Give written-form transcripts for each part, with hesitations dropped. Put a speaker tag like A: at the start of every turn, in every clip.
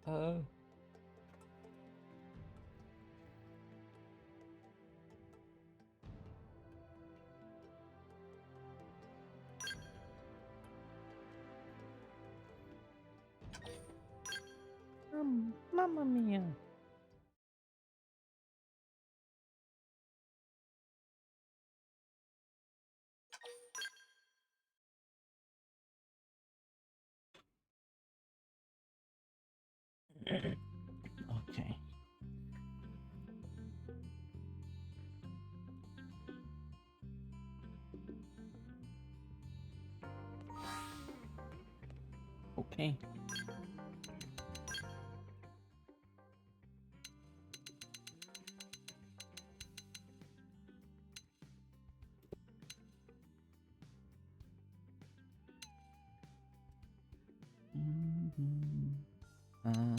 A: Uh, Mamma mia. Okay. Okay. Mhm. Uh,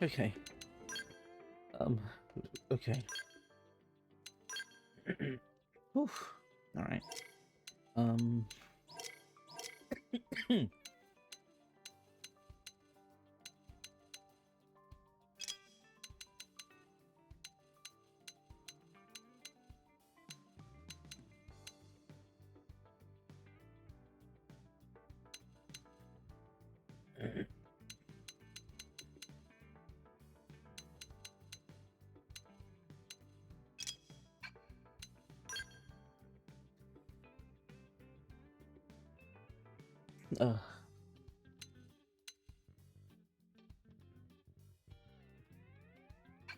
A: okay. Um, okay. Oof. All right. Um. uh,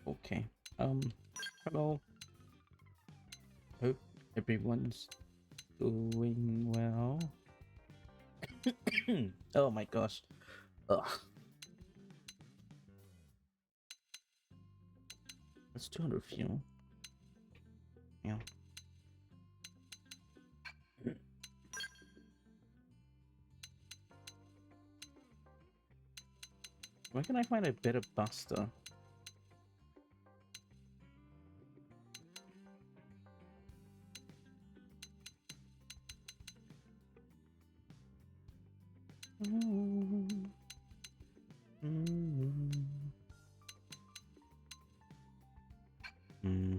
A: okay. Hello. Hope everyone's doing well. Oh my gosh. Ugh. That's 200 fuel. Yeah. Where can I find a better buster? Mm. Hmm.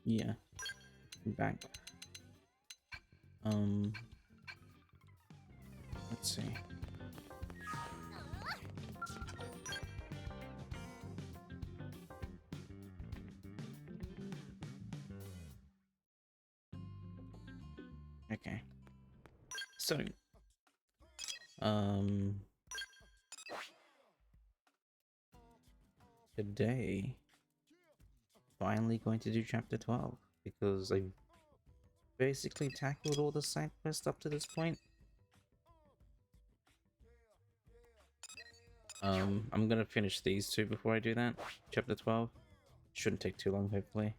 A: Yeah, I'm back. Um, let's see. Okay. So, um, today, finally going to do chapter 12 because I basically tackled all the side quests up to this point. I'm gonna finish these two before I do that. Chapter 12. Shouldn't take too long, hopefully.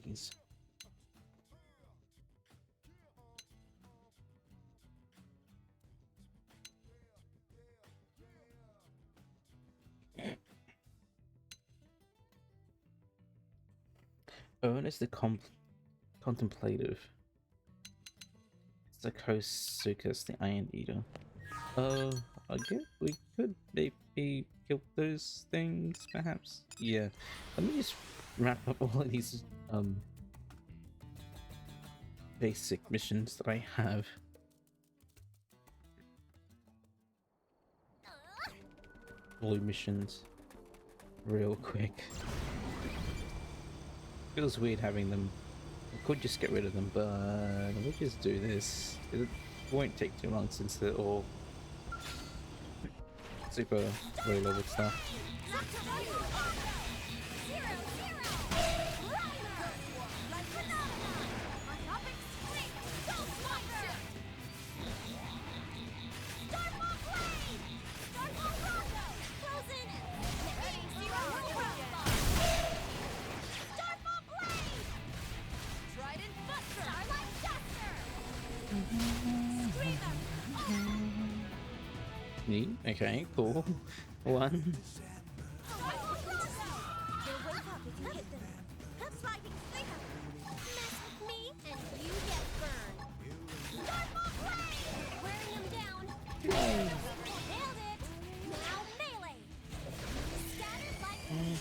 A: These. Ernest the Contemplative. Kosukas the Iron Eater. I guess we could maybe kill those things, perhaps? Yeah. Let me just wrap up all of these, basic missions that I have. Blue missions. Real quick. Feels weird having them. I could just get rid of them, but we'll just do this. It won't take too long since they're all super low level stuff. Neat. Okay, cool. One.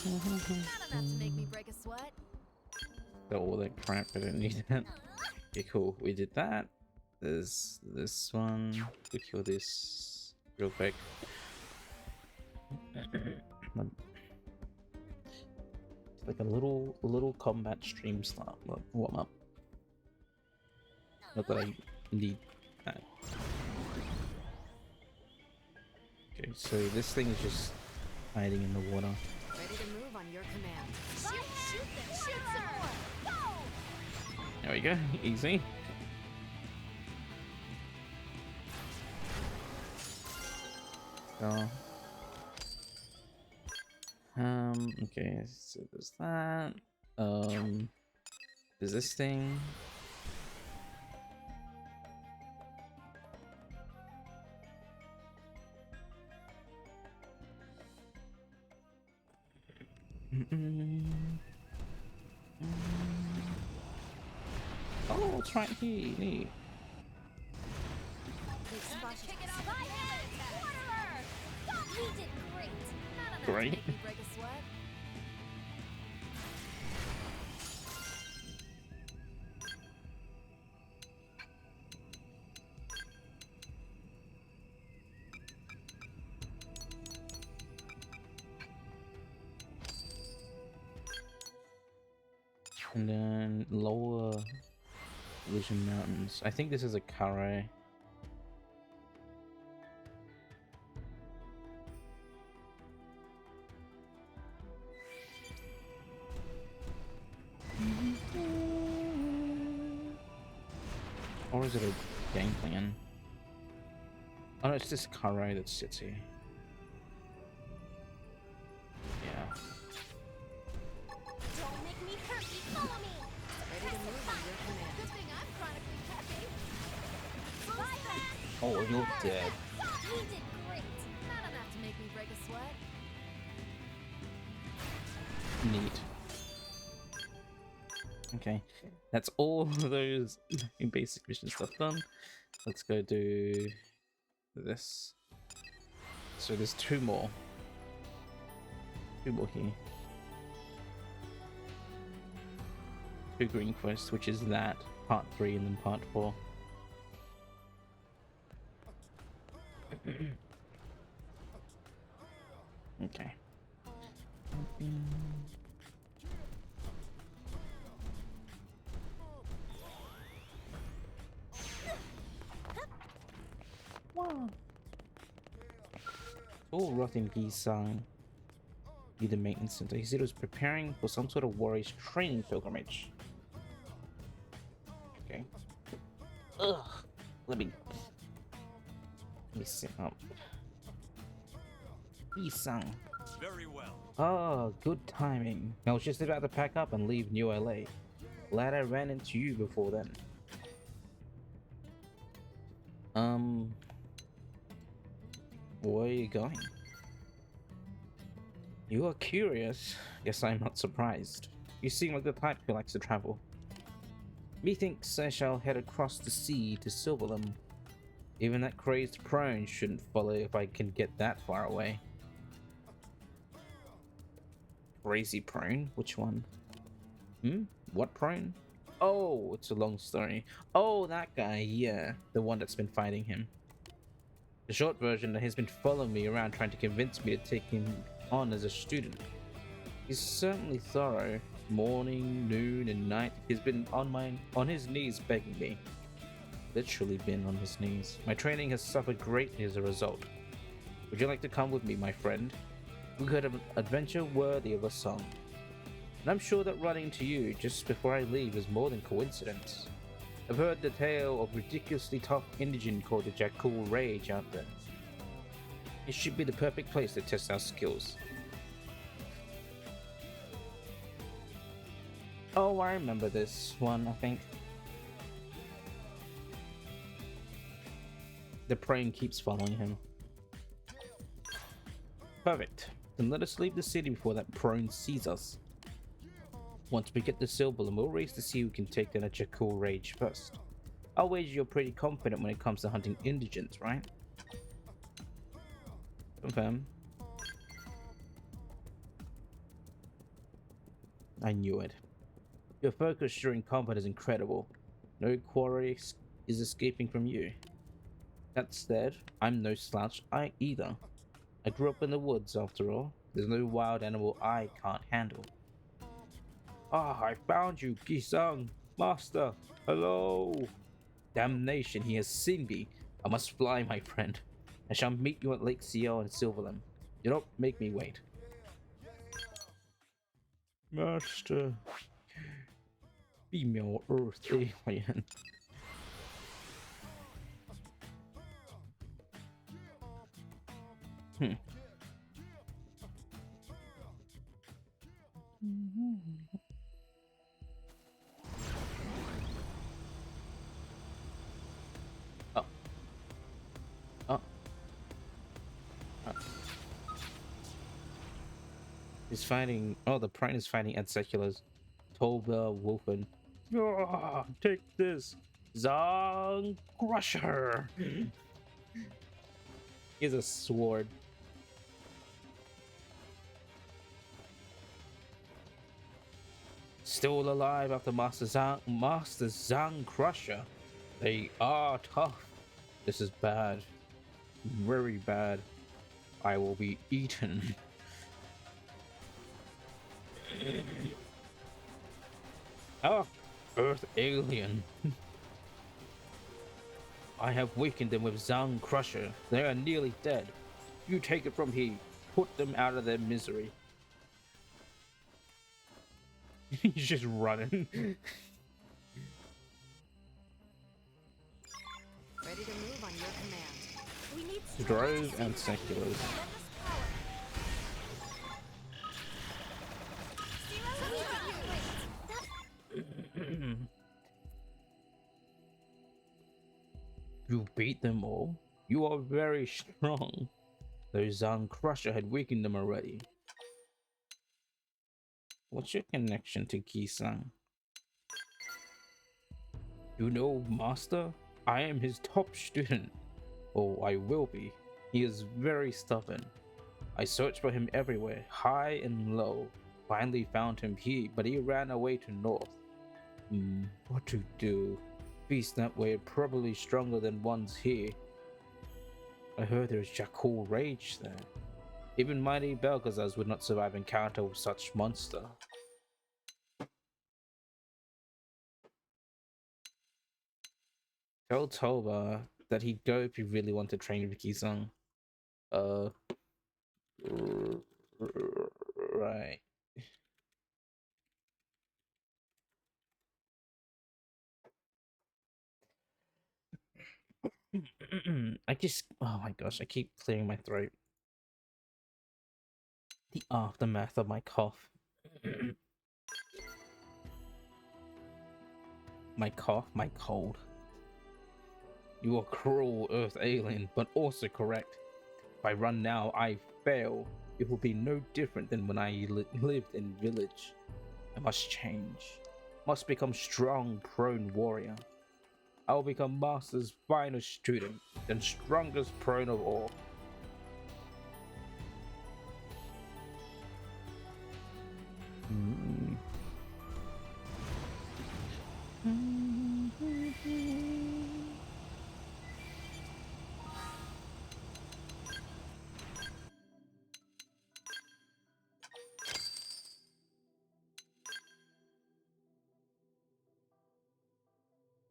B: Not enough to make me break a sweat.
A: All that crap, I don't need that. Okay, cool. We did that. There's this one. We kill this real quick. It's like a little combat stream start warm up. Not that I need that. Okay, so this thing is just hiding in the water.
B: Ready to move on your command. Shoot them, shoot some more. Go!
A: There we go, easy. So, okay, so there's that. There's this thing. Oh, it's right here. Neat.
B: Kick it off. Waterer! You did great. Not enough
A: Great.
B: to make me break a sweat.
A: And then lower Illusion Mountains. I think this is a Kare. Or is it a game plan? Oh no, it's this Kare that sits here. Yeah.
B: Don't make me hurt you. Follow me. Ready to move on your command. Good thing I'm chronically catchy.
A: Oh, you're dead.
B: You did great. Not enough to make me break a sweat.
A: Neat. Okay, that's all those basic mission stuff done. Let's go do this. So there's two more. Two more here. Two green quests, which is that part 3 and then part 4. Okay. Wow. Oh, Rotting Gisang. Be the maintenance center. He said he was preparing for some sort of warrior's training pilgrimage. Okay. Ugh. Let me sit up. Gisang.
C: Very well.
A: Oh, good timing. I was just about to pack up and leave New LA. Glad I ran into you before then. Where are you going? You are curious. Guess I'm not surprised. You seem like the type who likes to travel. Methinks I shall head across the sea to Silverland. Even that crazed prone shouldn't follow if I can get that far away. Crazy prone? Which one? What prone? Oh, it's a long story. Oh, that guy, yeah. The one that's been fighting him. The short version, that he's been following me around trying to convince me to take him on as a student. He's certainly thorough. Morning, noon, and night, he's been on his knees begging me. Literally been on his knees. My training has suffered greatly as a result. Would you like to come with me, my friend? We could have an adventure worthy of a song. And I'm sure that running into you just before I leave is more than coincidence. I've heard the tale of ridiculously tough indigent called the Jakul Rage out there. It should be the perfect place to test our skills. Oh, I remember this one, I think. The prone keeps following him. Perfect. Then let us leave the city before that prone sees us. Once we get the silver, and we'll race to see who can take down a Jakul Rage first. I'll wager you're pretty confident when it comes to hunting indigents, right? Confirm. I knew it. Your focus during combat is incredible. No quarry is escaping from you. That said, I'm no slouch either. I grew up in the woods, after all. There's no wild animal I can't handle. Ah, I found you, Kisang! Master! Hello! Damnation, he has seen me. I must fly, my friend. I shall meet you at Lake Ciel in Silverland. Do not make me wait. Master. Female Earth alien. Oh. Oh. Oh. He's fighting. Oh, the Prime is fighting at Seculars. Tolba Wolfen. Ah, take this, Zong Crusher. He has a sword. Still alive after Master Zang Crusher. They are tough. This is bad. Very bad. I will be eaten. Ah, Earth alien. I have weakened them with Zang Crusher. They are nearly dead. You take it from here. Put them out of their misery. He's just running.
B: Ready to move on your command. We need
A: Drows and Seculars. You beat them all? You are very strong. Though Zang Crusher had weakened them already. What's your connection to Kisang? You know, Master? I am his top student. Oh, I will be. He is very stubborn. I searched for him everywhere, high and low. Finally found him here, but he ran away to north. What to do? Beasts that way are probably stronger than ones here. I heard there's Jakul Rage there. Even mighty Belgazars would not survive encounter with such monster. Tell Toba that he'd go if he really wanted to train with Kisang. Right. Oh my gosh, I keep clearing my throat. The aftermath of my cough. My cough, my cold. You are cruel, Earth alien, but also correct. If I run now, I fail. It will be no different than when I lived in village. I must change. Must become strong, prone warrior. I will become Master's finest student, and strongest prone of all. Mm.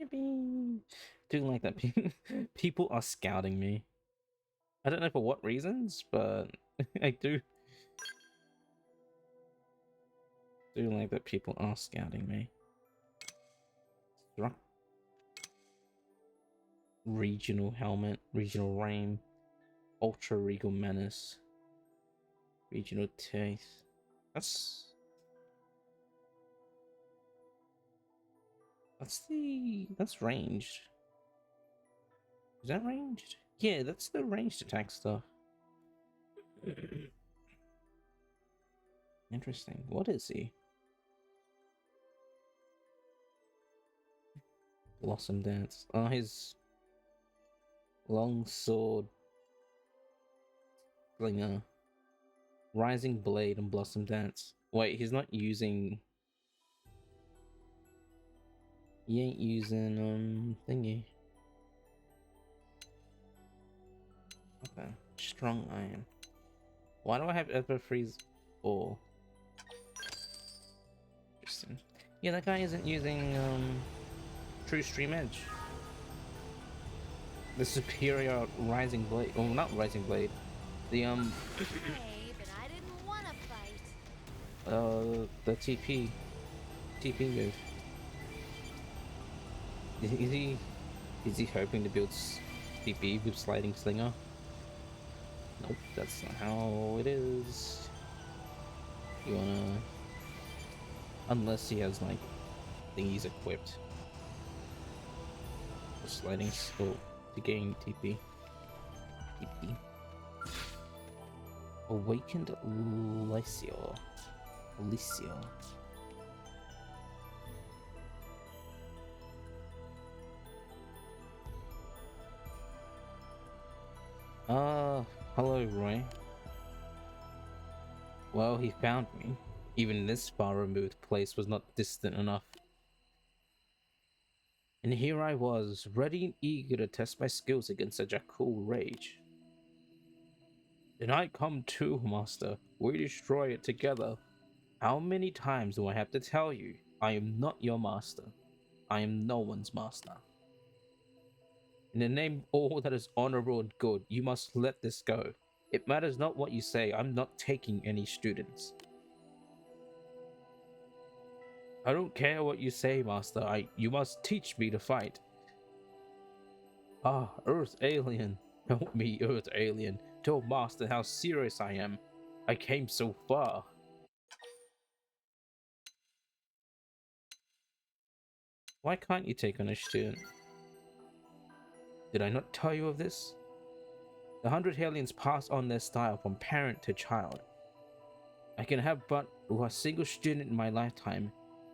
A: Yippee. Doing like that. People are scouting me. I don't know for what reasons, but I do like that people are scouting me. Regional helmet, regional rain, ultra regal menace, regional teeth. That's ranged. Is that ranged? Yeah, that's the ranged attack stuff. Interesting. What is he? Blossom Dance. Oh, his long sword slinger. Rising Blade and Blossom Dance. Wait, he's not using... He ain't using, thingy. Okay. Strong Iron. Why do I have Ever Freeze 4? Interesting. Yeah, that guy isn't using, True Stream Edge. The superior Rising Blade. Oh, not Rising Blade. The,
B: Hey, but I didn't want to fight.
A: the TP move. Is he hoping to build TP with Sliding Slinger? Nope, that's not how it is. You wanna... Unless he has, like, thingies equipped. Sliding scope to gain TP. Awakened Alicio. Hello, Roy. Well, he found me. Even this far removed place was not distant enough. And here I was, ready and eager to test my skills against such a cool rage. Then I come too, Master. We destroy it together. How many times do I have to tell you? I am not your master. I am no one's master. In the name of all that is honorable and good, you must let this go. It matters not what you say, I'm not taking any students. I don't care what you say, Master. You must teach me to fight. Ah, Earth Alien. Help me, Earth Alien. Tell Master how serious I am. I came so far. Why can't you take on a student? Did I not tell you of this? The 100 Hellions pass on their style from parent to child. I can have but a single student in my lifetime,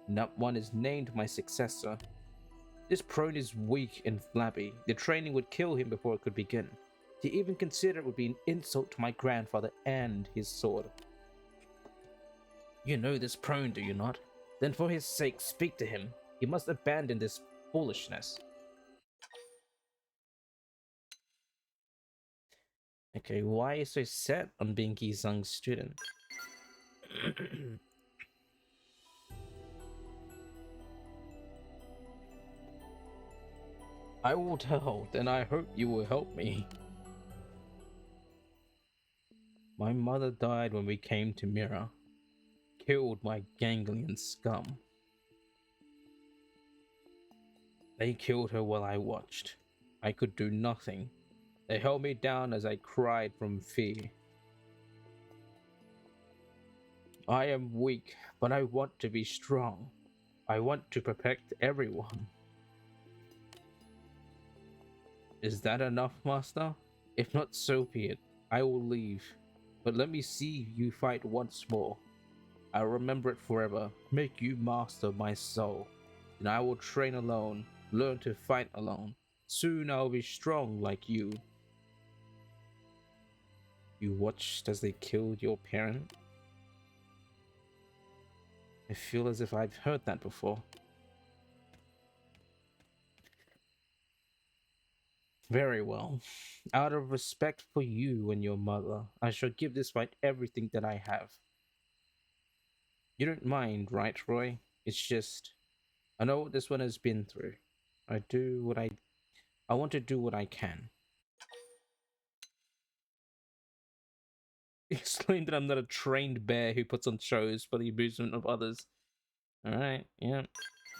A: and that one is named my successor. This prone is weak and flabby. The training would kill him before it could begin. To even consider it would be an insult to my grandfather and his sword. You know this prone, do you not? Then for his sake, speak to him. He must abandon this foolishness. Okay, why are you so set on being Gizang's student? I will tell, then I hope you will help me. My mother died when we came to Mira. Killed my ganglion scum. They killed her while I watched. I could do nothing. They held me down as I cried from fear. I am weak, but I want to be strong. I want to protect everyone. Is that enough, Master? If not, so be it. I will leave. But let me see you fight once more. I remember it forever. Make you master of my soul. And I will train alone, learn to fight alone. Soon I'll be strong like you. You watched as they killed your parent? I feel as if I've heard that before. Very well. Out of respect for you and your mother, I shall give this fight everything that I have. You don't mind, right, Roy? It's just, I know what this one has been through. I want to do what I can. Explain that I'm not a trained bear who puts on shows for the amusement of others. Alright, yeah.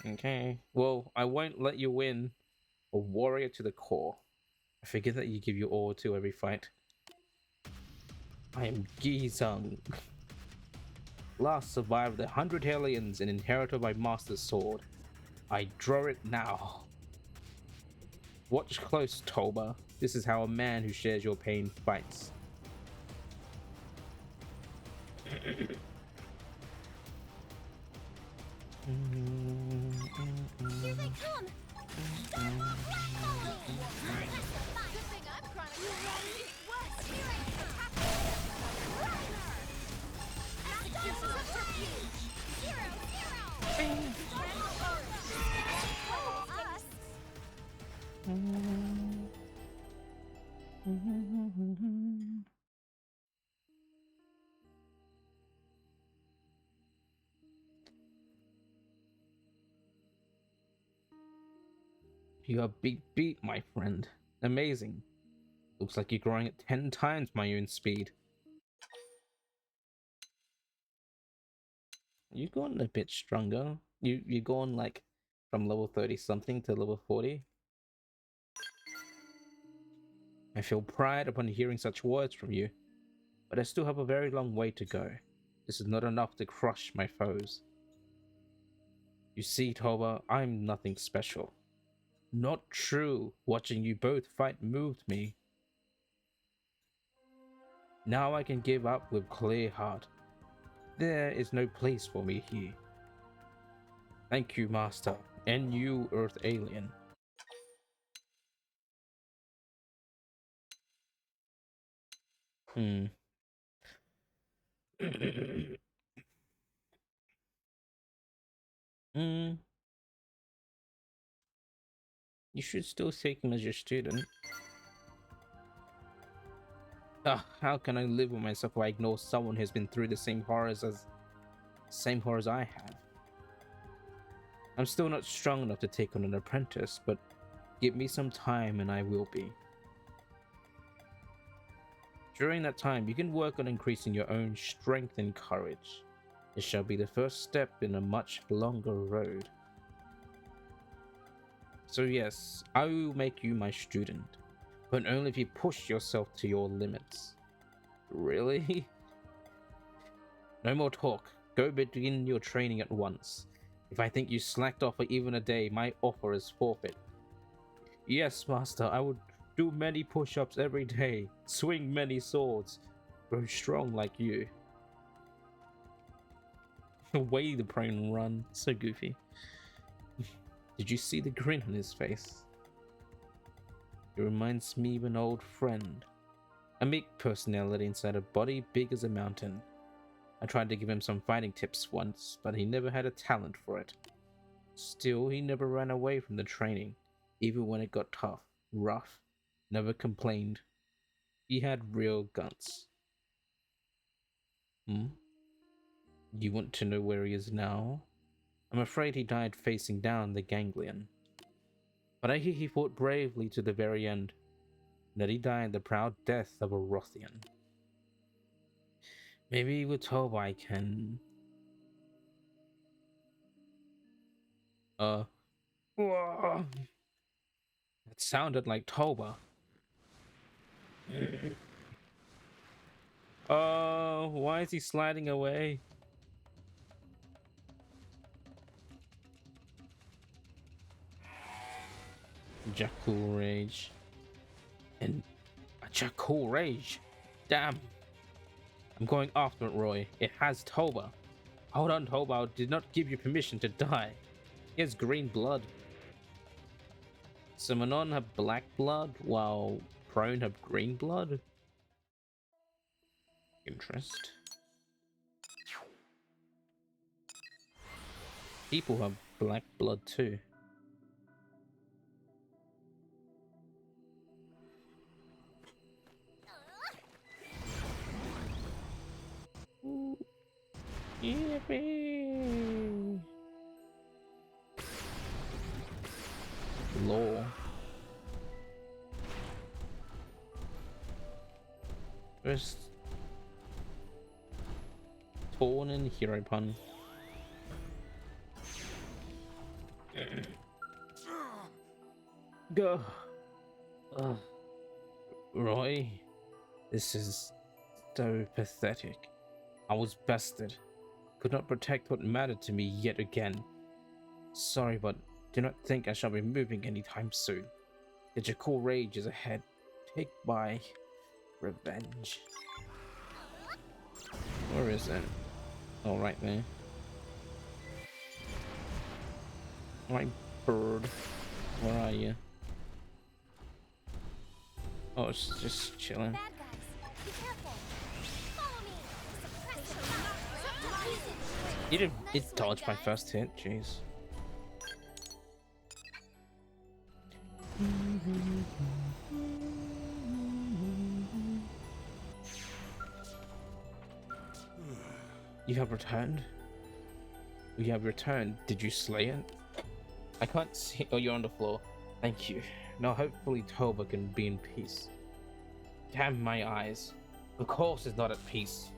A: Okay. Well, I won't let you win. A warrior to the core. I forget that you give your all to every fight. I am Gizung. Last survivor of the 100 aliens and inheritor of my master's sword. I draw it now. Watch close, Toba. This is how a man who shares your pain fights.
B: Here they come! Double whammo! Good thing I'm Chronicles. West, here I come! Execution of subterfuge! 0-0! Us!
A: You are big beat, my friend. Amazing. Looks like you're growing at 10 times my own speed. You're going a bit stronger. You're going like from level 30 something to level 40. I feel pride upon hearing such words from you, but I still have a very long way to go. This is not enough to crush my foes. You see, Toba, I'm nothing special. Not true. Watching you both fight moved me. Now I can give up with clear heart. There is no place for me here. Thank you, Master, and you, Earth Alien. Hmm. Hmm. You should still take him as your student. How can I live with myself if I ignore someone who's been through the same horrors I have? I'm still not strong enough to take on an apprentice, but give me some time and I will be. During that time, you can work on increasing your own strength and courage. It shall be the first step in a much longer road. So yes, I will make you my student, but only if you push yourself to your limits. Really? No more talk. Go begin your training at once. If I think you slacked off for even a day, my offer is forfeit. Yes, Master, I would do many push-ups every day, swing many swords, grow strong like you. The way the prone run, so goofy. Did you see the grin on his face? It reminds me of an old friend. A meek personality inside a body big as a mountain. I tried to give him some fighting tips once, but he never had a talent for it. Still, he never ran away from the training, even when it got tough, rough, never complained. He had real guts. You want to know where he is now? I'm afraid he died facing down the ganglion. But I hear he fought bravely to the very end, and that he died the proud death of a Rothian. Maybe with Toba I can... Whoa. That sounded like Toba. Oh, why is he sliding away? Jakul Rage. And a Jakul Rage. Damn. I'm going after it, Roy. It has Toba. Hold on, Hobo did not give you permission to die. He has green blood. Simonon have black blood, while Prone have green blood. Interest. People have black blood too. Ooh. Yippee! Law. First torn in hero pun. Go. Roy, this is so pathetic. I was bested. Could not protect what mattered to me yet again. Sorry, but do not think I shall be moving anytime soon. The Jakul rage is ahead. Take my revenge. Where is it? Oh, right there. My bird. Where are you? Oh, it's just chilling.
B: Bad guys, be careful. Follow me. Suppress
A: You did dodge my first hit, jeez. You have returned? You have returned. Did you slay it? I can't see. Oh, you're on the floor. Thank you. Now hopefully Toba can be in peace. Damn my eyes. Of course he's not at peace.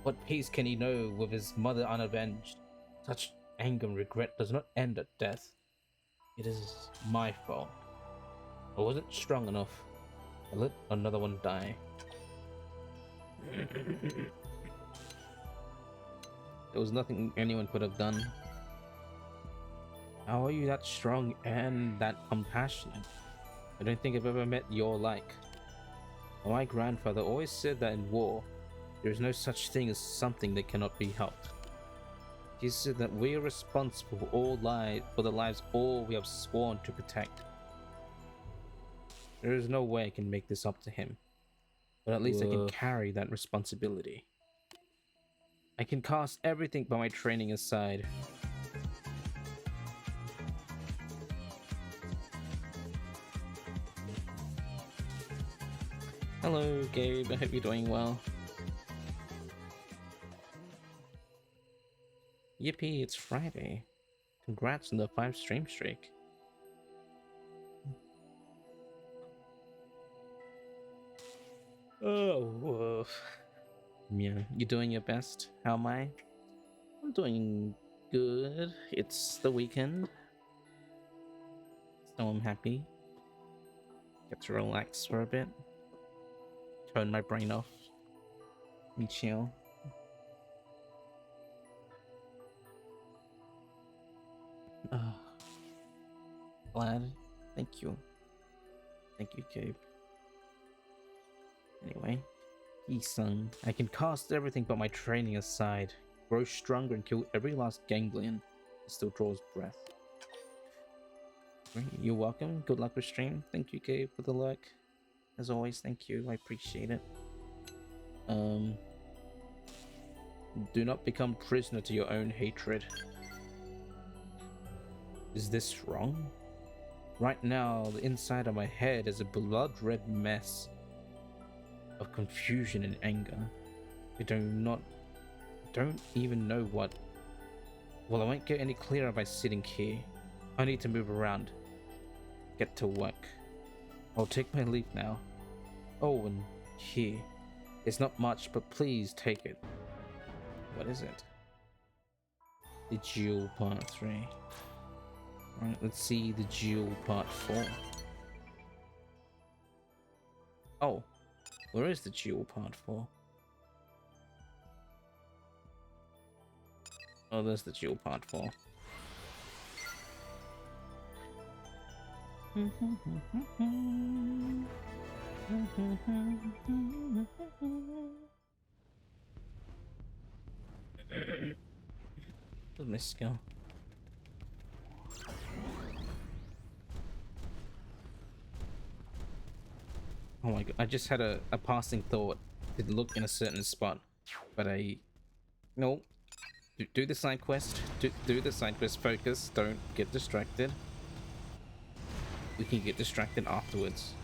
A: What peace can he know with his mother unavenged? Such anger and regret does not end at death. It is my fault. I wasn't strong enough. I let another one die. There was nothing anyone could have done. How are you that strong and that compassionate? I don't think I've ever met your like. My grandfather always said that in war, there is no such thing as something that cannot be helped. He said that we are responsible for the lives all we have sworn to protect. There is no way I can make this up to him, but at least I can carry that responsibility. I can cast everything but my training aside. Hello, Gabe. I hope you're doing well. Yippee, it's Friday. Congrats on the 5 stream streak. Oh, woof. Yeah, you doing your best? How am I? I'm doing good. It's the weekend, so I'm happy. Get to relax for a bit. Turn my brain off and chill. Glad. Thank you. Thank you, Gabe. Anyway, Yi-sung. I can cast everything but my training aside. Grow stronger and kill every last ganglion. It still draws breath. You're welcome. Good luck with stream. Thank you, Gabe, for the luck. As always, thank you. I appreciate it. Do not become prisoner to your own hatred. Is this wrong? Right now, the inside of my head is a blood-red mess of confusion and anger. I don't even know what. Well, I won't get any clearer by sitting here. I need to move around. Get to work. I'll take my leave now. Oh, and here. It's not much, but please take it. What is it? The Jewel Part 3. Right, let's see the Jewel Part 4. Oh, where is the Jewel Part 4? Oh, there's the Jewel Part 4. Where's my skill? Oh my god, I just had a passing thought to look in a certain spot, but no. Do the side quest. Do the side quest. Focus. Don't get distracted. We can get distracted afterwards.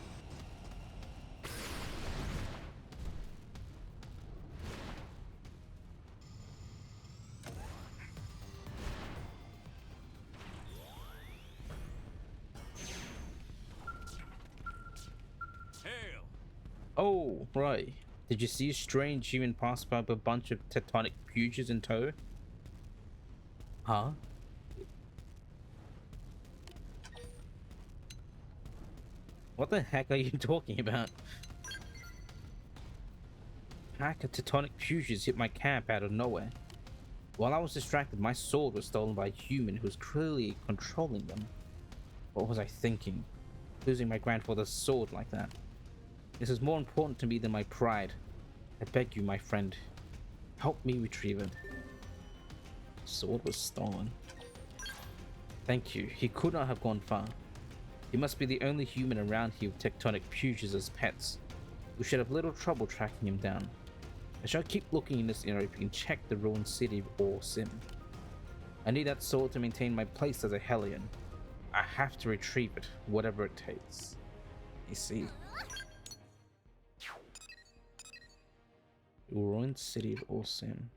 C: Hail!
A: Oh, right. Did you see a strange human pass by with a bunch of tectonic fuges in tow? Huh? What the heck are you talking about? Pack of tectonic fusions hit my camp out of nowhere. While I was distracted, my sword was stolen by a human who was clearly controlling them. What was I thinking? Losing my grandfather's sword like that. This is more important to me than my pride. I beg you, my friend, help me retrieve it. Sword was stolen. Thank you. He could not have gone far. He must be the only human around here with tectonic fusions as pets. We should have little trouble tracking him down. I shall keep looking in this area if you can check the ruined city of Or Sim. I need that sword to maintain my place as a Hellion. I have to retrieve it, whatever it takes. You see. The ruined city of Or Sim.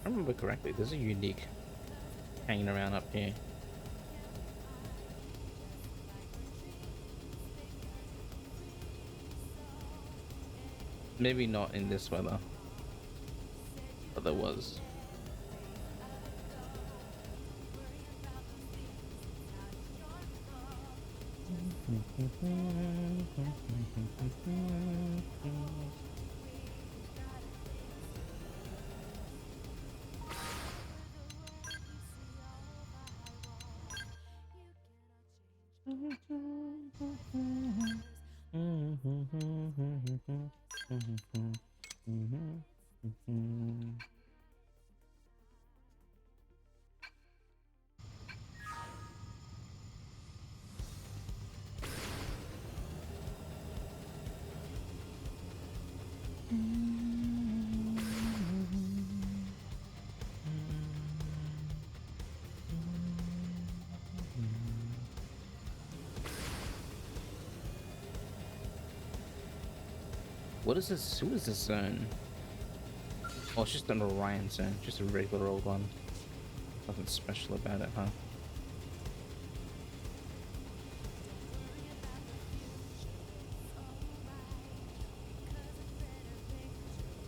A: If I remember correctly, there's a unique hanging around up here. Maybe not in this weather, but there was. What is this? Who is this zone? Oh, it's just an Orion zone, just a regular old one. Nothing special about it, huh?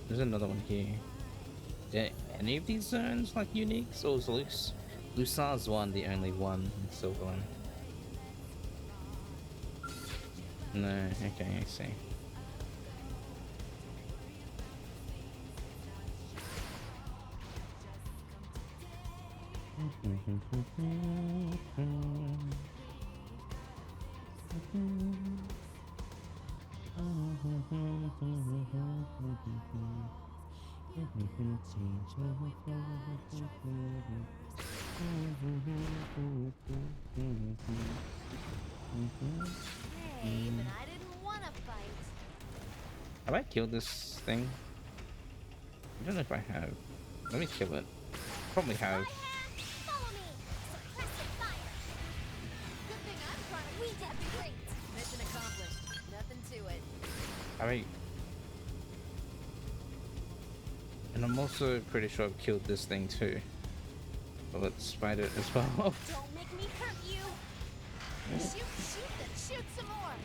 A: There's another one here. Yeah, any of these zones like uniques, or is Lusar's one the only one in Silverland? No, okay, I see.
B: Hey, but I didn't want to fight.
A: Have I killed this thing? I don't know if I have. Let me kill it. Probably have.
B: Follow me. Suppressive fire. Good thing I'm trying to. We did great. Mission accomplished. Nothing to it.
A: Alright. And I'm also pretty sure I've killed this thing too. So let's fight it as well.
B: Don't make me hurt you. Shoot, shoot, then shoot some more.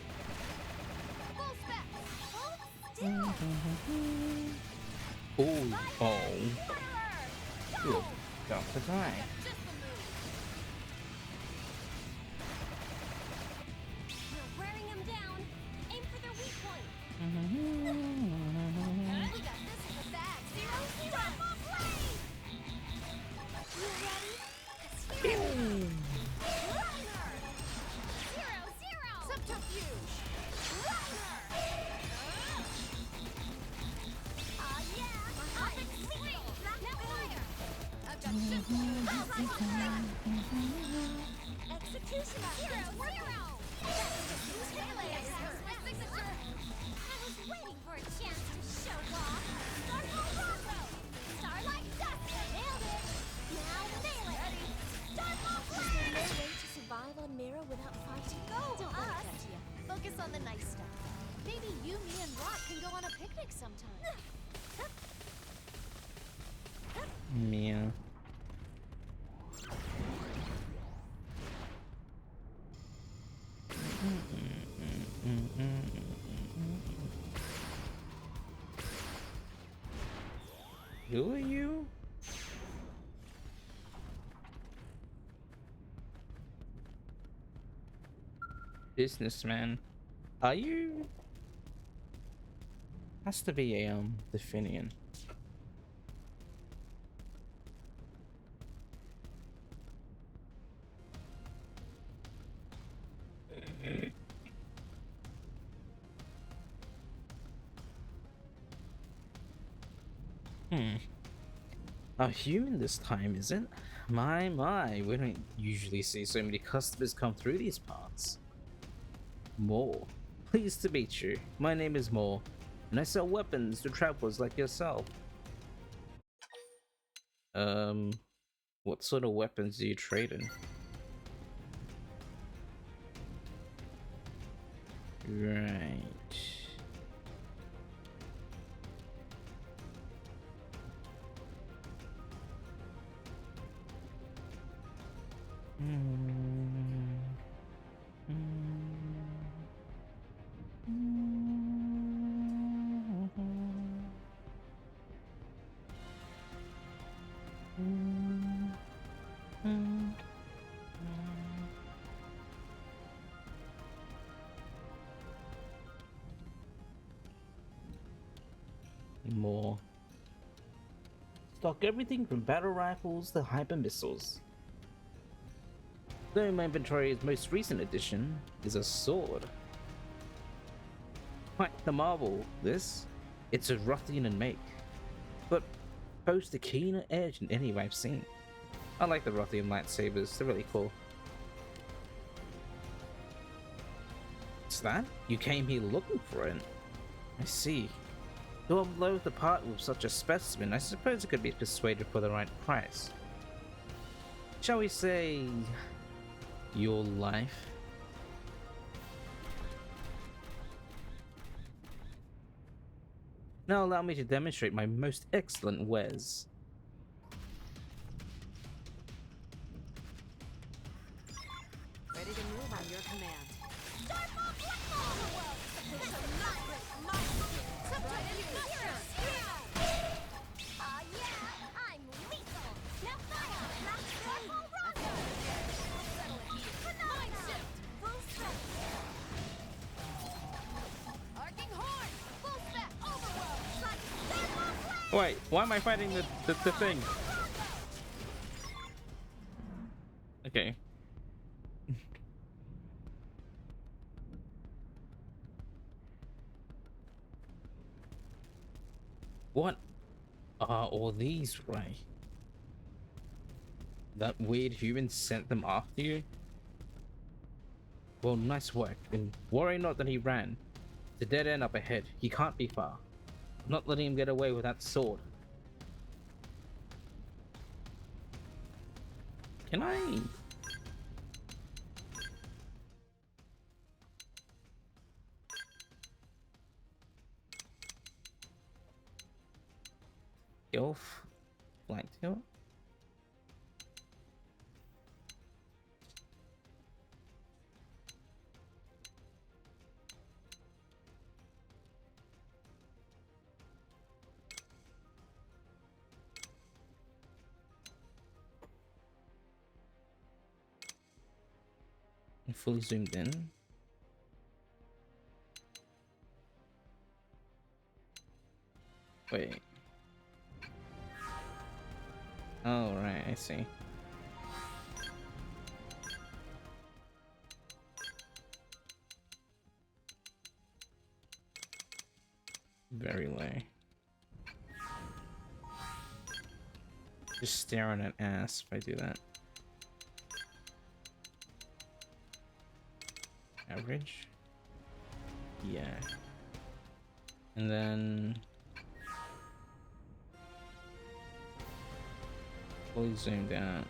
A: Oh, oh. You're about to die.
B: Just the move. You're wearing him down. Aim for their weak point. We got this in the bag. Zero, zero. Flame! You ready? 'Cause here Runner! Zero, zero. Subterfuge. Runner! Yeah. Optic lethal. Now fire. I've got just Executioner. Zero, zero. My signature. I was waiting for a chance to show off. Starfall Rondo. Starlight Dust. Nailed it. Now nail it. Ready. Starfall Flame. Is there no way to survive on Mira without fighting? Go Don't us. Let it get to you. Focus on the nice stuff. Maybe you, me, and Rot can go on a picnic sometime.
A: Mia. Who are you? Businessman. Are you? Has to be a the Finian. A human this time, is it? My, we don't usually see so many customers come through these parts. Moore. Pleased to meet you. My name is Moore, and I sell weapons to travelers like yourself. What sort of weapons do you trade in? Right. More. Stock everything from battle rifles to hyper missiles. Though my inventory's most recent addition is a sword. Quite the marvel, this. It's a Rothian in make, but boasts a keener edge than any I've seen. I like the Rothian lightsabers, they're really cool. What's that? You came here looking for it? I see. Though I'm loath to part with such a specimen, I suppose it could be persuaded for the right price. Shall we say, your life? Now allow me to demonstrate my most excellent wares.
B: Ready to move on your command. Starfall Flame Overworld! This shall not break my skin! Subterfuge! Yeah! I'm lethal! Now fire! Starfall Rondo! Mind shift! Full strength! Arcing Horn! Full spec! Overworld! Starfall Flame!
A: Wait, why am I fighting the thing? Okay. What are all these, Ray? That weird human sent them after you? Well, nice work, and worry not that he ran. The dead end up ahead. He can't be far. I'm not letting him get away with that sword. Can I? Elf? Flight tail? Fully zoomed in. Wait. Oh, right, I see. Very low. Just staring at ass if I do that. Average? Yeah. And then fully zoomed out.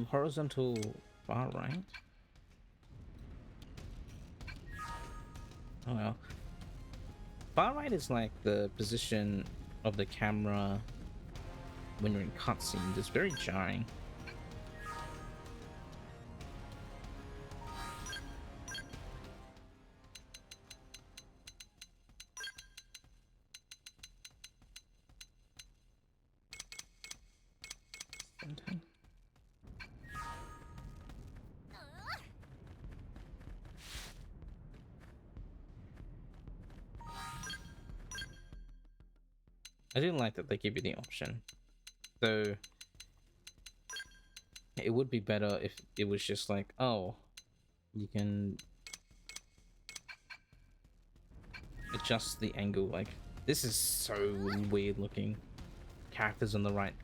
A: Horizontal far right. Oh well. Far right is like the position of the camera when you're in cutscenes. It's very jarring. I didn't like that they give you the option. So it would be better if it was just like, oh, you can adjust the angle. Like, this is so weird looking. Characters on the right.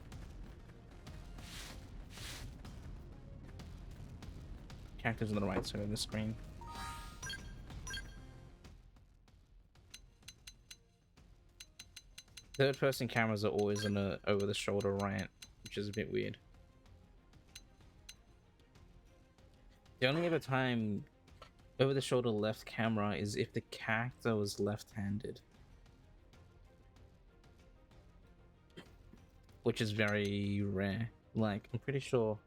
A: Characters on the right side of the screen. Third person cameras are always on a over the shoulder right, which is a bit weird. The only other time over the shoulder left camera is if the character was left-handed, which is very rare. Like, I'm pretty sure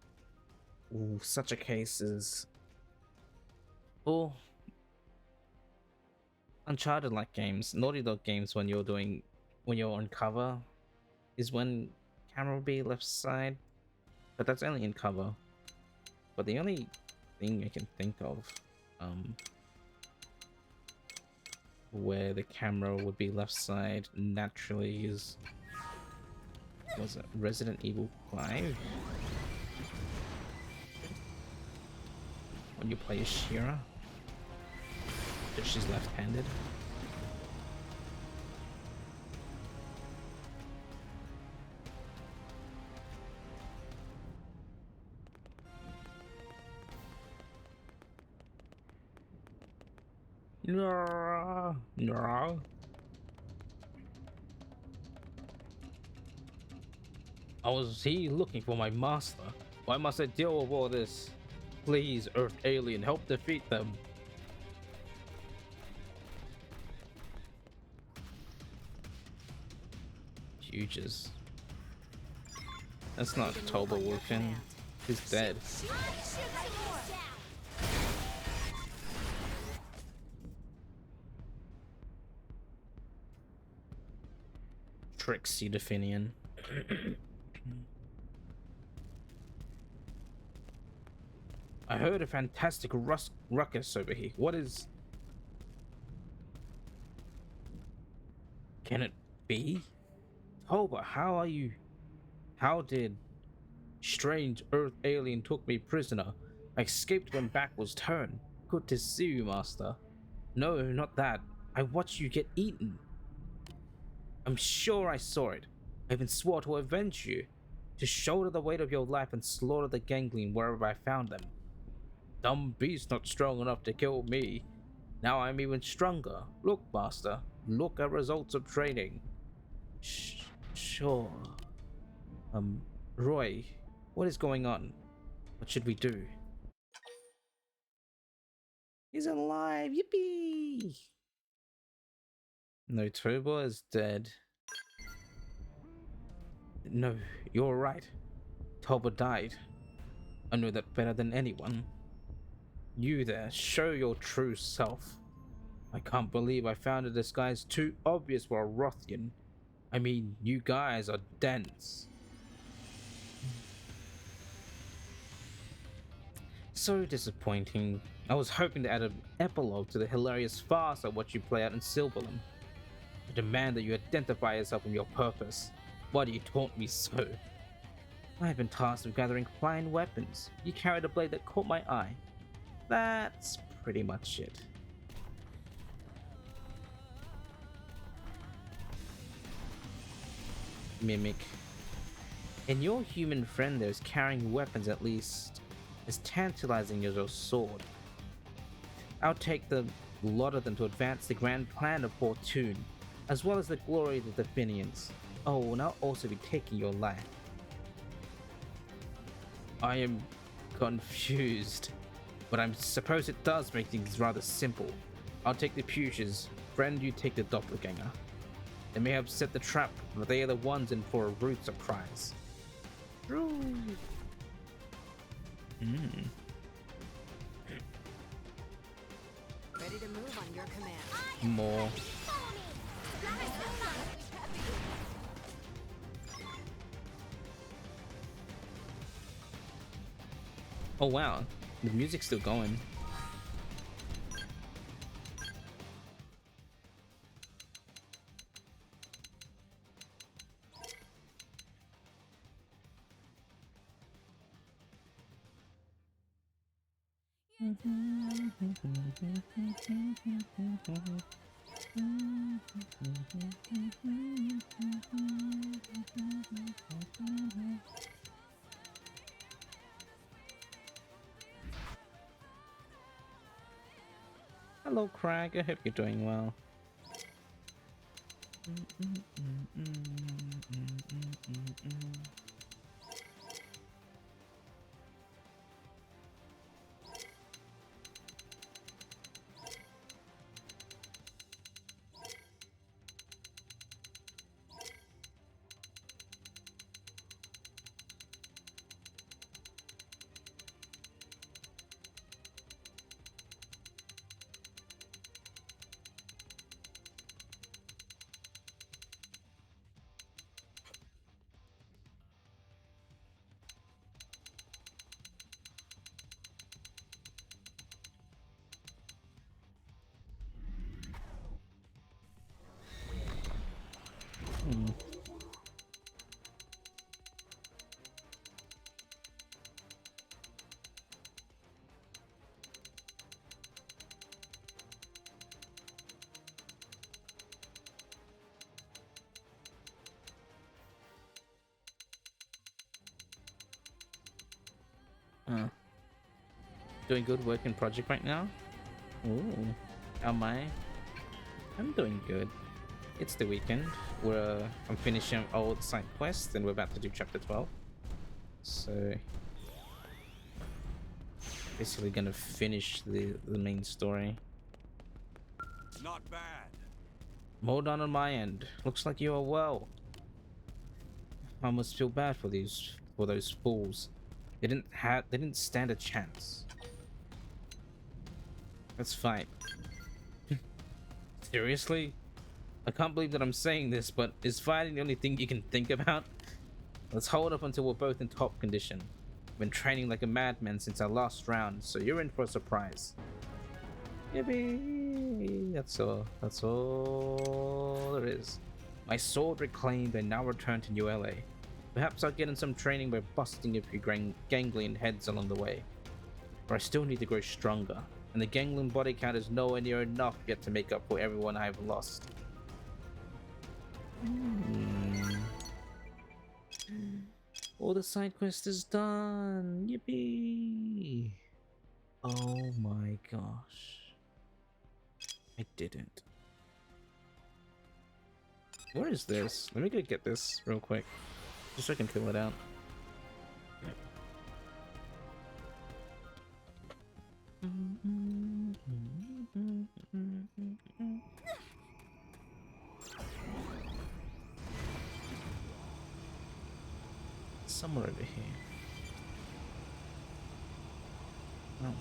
A: such a case is all Uncharted like games, Naughty Dog games, when you're on cover is when camera will be left side, but that's only in cover. But the only thing I can think of where the camera would be left side naturally is, was it Resident Evil 5? When you play as Shira, because she's left-handed. No, no. I was here looking for my master. Why must I deal with all this? Please, Earth alien, help defeat them. Huges. That's not Toba Wolfen. He's dead. Trixie Definian. I heard a fantastic ruckus over here. What is... Can it be? Toba, how are you? How did strange Earth alien took me prisoner? I escaped when back was turned. Good to see you, master. No, not that. I watched you get eaten. I'm sure I saw it. I even swore to avenge you, to shoulder the weight of your life and slaughter the gangling wherever I found them. Dumb beast not strong enough to kill me. Now I'm even stronger. Look, master. Look at results of training. Sure. Um, Roy, what is going on? What should we do? He's alive! Yippee! No, Turbo is dead. No, you're right. Toba died. I know that better than anyone. You there, show your true self. I can't believe I found a disguise too obvious for a Rothian. I mean, you guys are dense. So disappointing. I was hoping to add an epilogue to the hilarious farce I watched you play out in Silverland. I demand that you identify yourself and your purpose. Why do you taunt me so? I have been tasked with gathering fine weapons. You carried a blade that caught my eye. That's pretty much it. Mimic. And your human friend there is carrying weapons at least as tantalizing as your sword. I'll take the lot of them to advance the grand plan of Fortune, as well as the glory of the Finians. Oh, and I'll also be taking your life. I am confused, but I suppose it does make things rather simple. I'll take the Puches, friend, you take the Doppelganger. They may have set the trap, but they are the ones in for a rude surprise. True.
C: Ready to move on your command.
A: More. Oh wow, the music's still going. Hello, Craig. I hope you're doing well. Doing good work in project right now? Ooh, am I? I'm doing good. It's the weekend. I'm finishing old side quest, and we're about to do chapter 12. So basically gonna finish the main story.
D: Not bad.
A: More done on my end. Looks like you are well. I must feel bad for those fools. They didn't stand a chance. Let's fight. Seriously? I can't believe that I'm saying this, but is fighting the only thing you can think about? Let's hold up until we're both in top condition. I've been training like a madman since our last round, so you're in for a surprise. Yippee! That's all. That's all there is. My sword reclaimed and now returned to New LA. Perhaps I'll get in some training by busting a few ganglion heads along the way. But I still need to grow stronger, and the ganglion body count is nowhere near enough yet to make up for everyone I have lost. All the side quest is done. Yippee! Oh my gosh. I didn't. Where is this? Let me go get this real quick. Just so I can fill it out. Somewhere over here. Oh.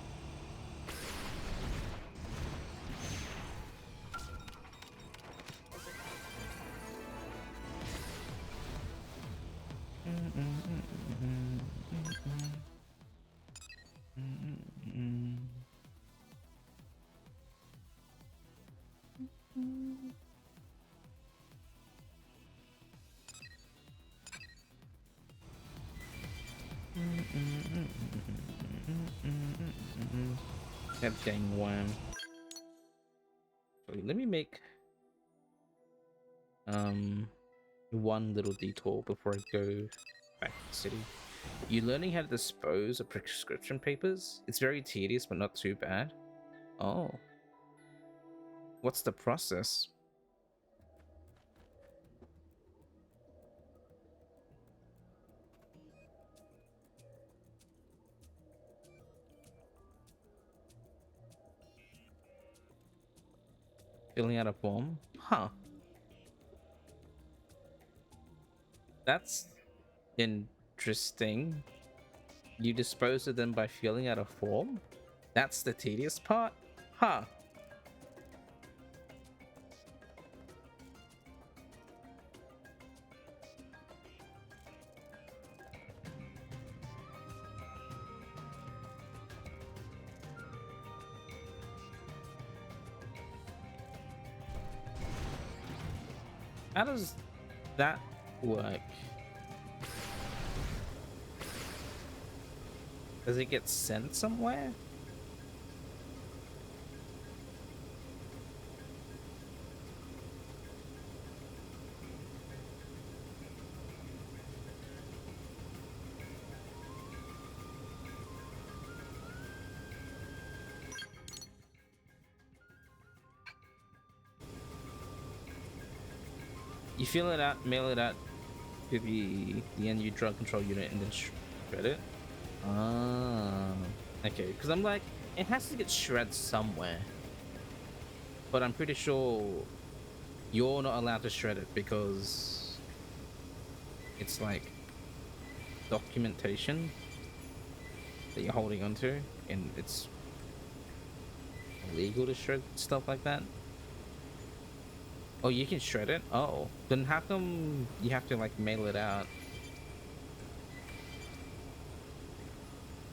A: That dang worm. So let me make one little detour before I go back to the city. You learning how to dispose of prescription papers? It's very tedious, but not too bad. Oh. What's the process? Filling out a form? Huh. That's interesting. You dispose of them by filling out a form? That's the tedious part? Huh. How does that work? Does it get sent somewhere? You fill it out, mail it out to the NU drug control unit, and then shred it. Ah, okay. Because I'm like, it has to get shredded somewhere, but I'm pretty sure you're not allowed to shred it because it's like documentation that you're holding onto, and it's illegal to shred stuff like that. Oh, you can shred it? Oh, then how come you have to like mail it out?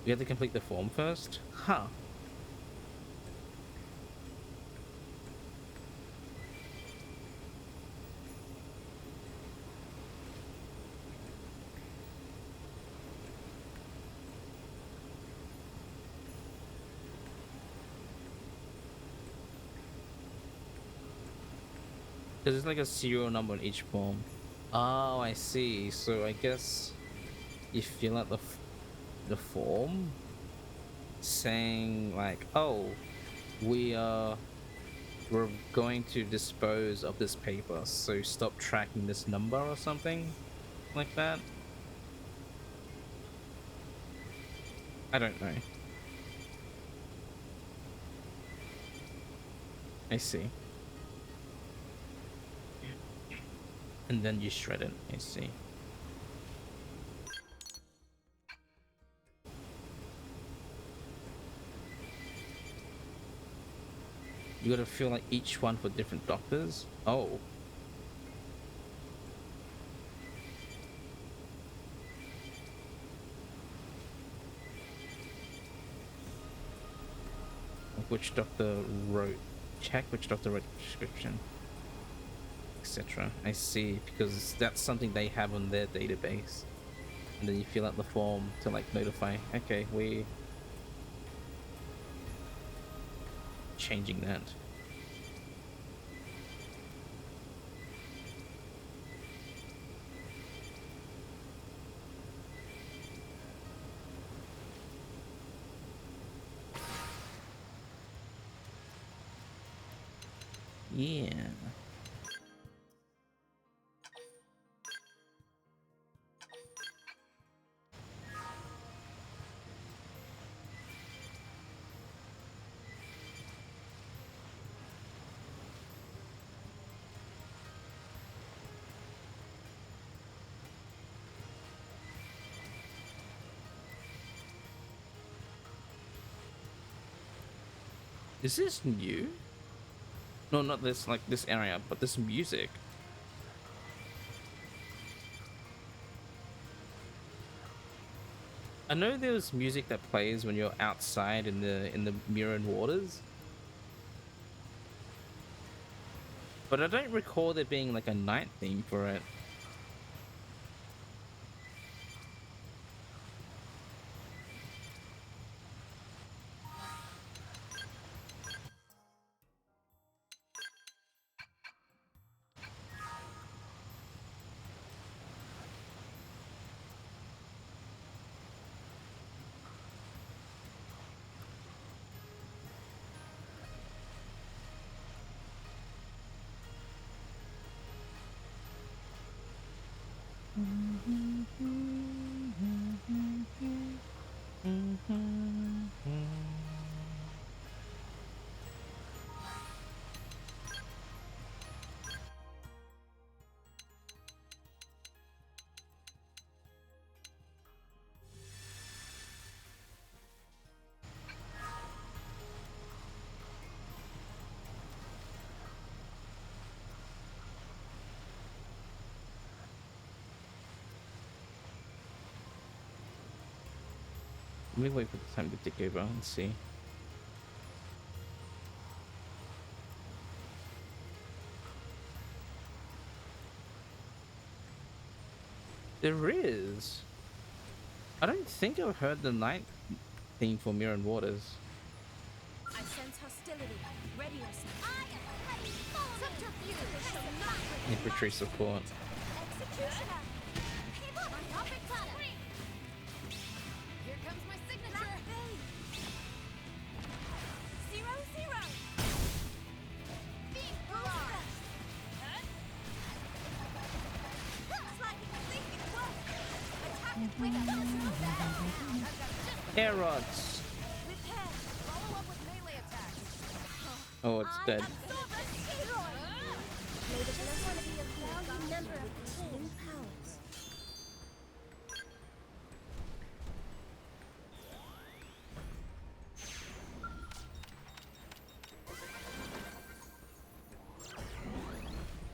A: You have to complete the form first? Huh. Because it's like a serial number on each form. Oh, I see. So I guess you fill out the form saying like, oh, we're going to dispose of this paper, so stop tracking this number or something like that. I don't know. I see. And then you shred it. I see. You gotta feel like each one for different doctors. Oh. Which doctor wrote? Check which doctor wrote the prescription, etc. I see, because that's something they have on their database. And then you fill out the form to like notify, okay, we changing that. Yeah. Is this new? No, not this, like this area, but this music. I know there's music that plays when you're outside in the mirrored waters, but I don't recall there being like a night theme for it. Let me wait for the time to take over and see. There is. I don't think I've heard the night theme for Mirror and Waters.
C: I sense hostility. Ready yourself.
B: I am ready. Subterfuge shall not
A: Infantry support.
B: Executioner. Hey, look, Robert Connor.
C: Here comes my signature.
B: 0-0. Big
C: Barrage.
B: Looks like you think it works. Attack it with a
A: Air rods.
B: repair.
C: Follow up with melee attacks.
A: Oh, it's dead.
B: Absorb a steroid. May the blessing be a valued member of the team powers.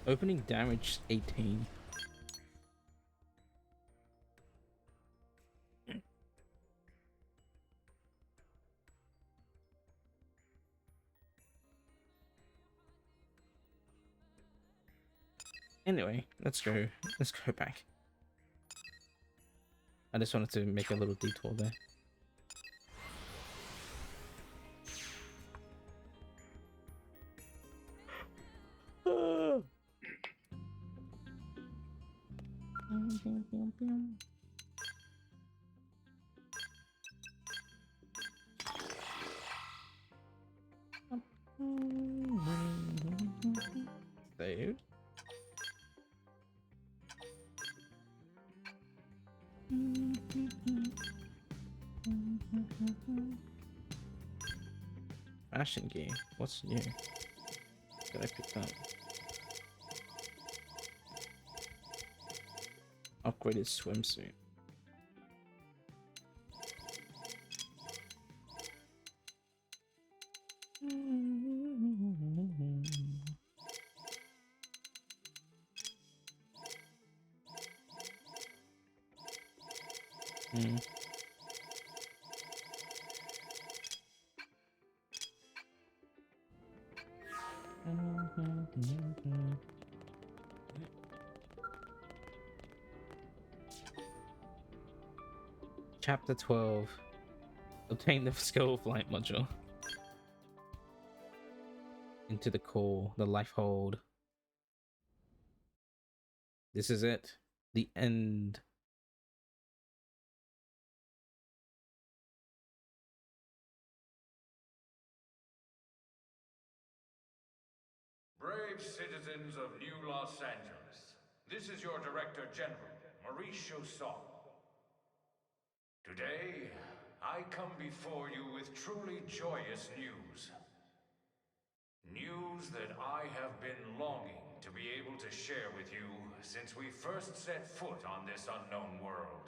A: Opening damage 18. Anyway, let's go back. I just wanted to make a little detour there. Save. Fashion game. What's new? Did I pick that? Upgraded swimsuit. Hmm. Chapter 12. Obtain the skill flight module. Into the core, the life hold. This is it. The end.
D: Brave citizens of New Los Angeles, this is your Director General, Maurice Chausson. Today, I come before you with truly joyous news. News that I have been longing to be able to share with you since we first set foot on this unknown world.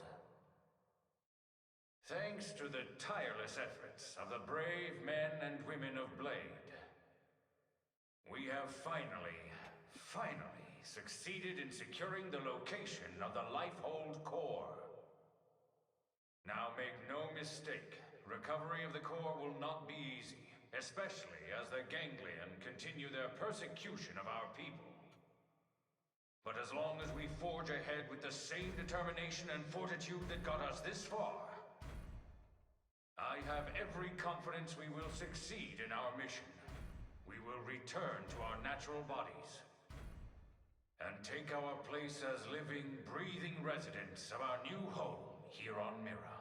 D: Thanks to the tireless efforts of the brave men and women of Blade, we have finally succeeded in securing the location of the Lifehold core. Now make no mistake, recovery of the core will not be easy, especially as the Ganglion continue their persecution of our people. But as long as we forge ahead with the same determination and fortitude that got us this far, I have every confidence we will succeed in our mission. We will return to our natural bodies and take our place as living, breathing residents of our new home here on Mira.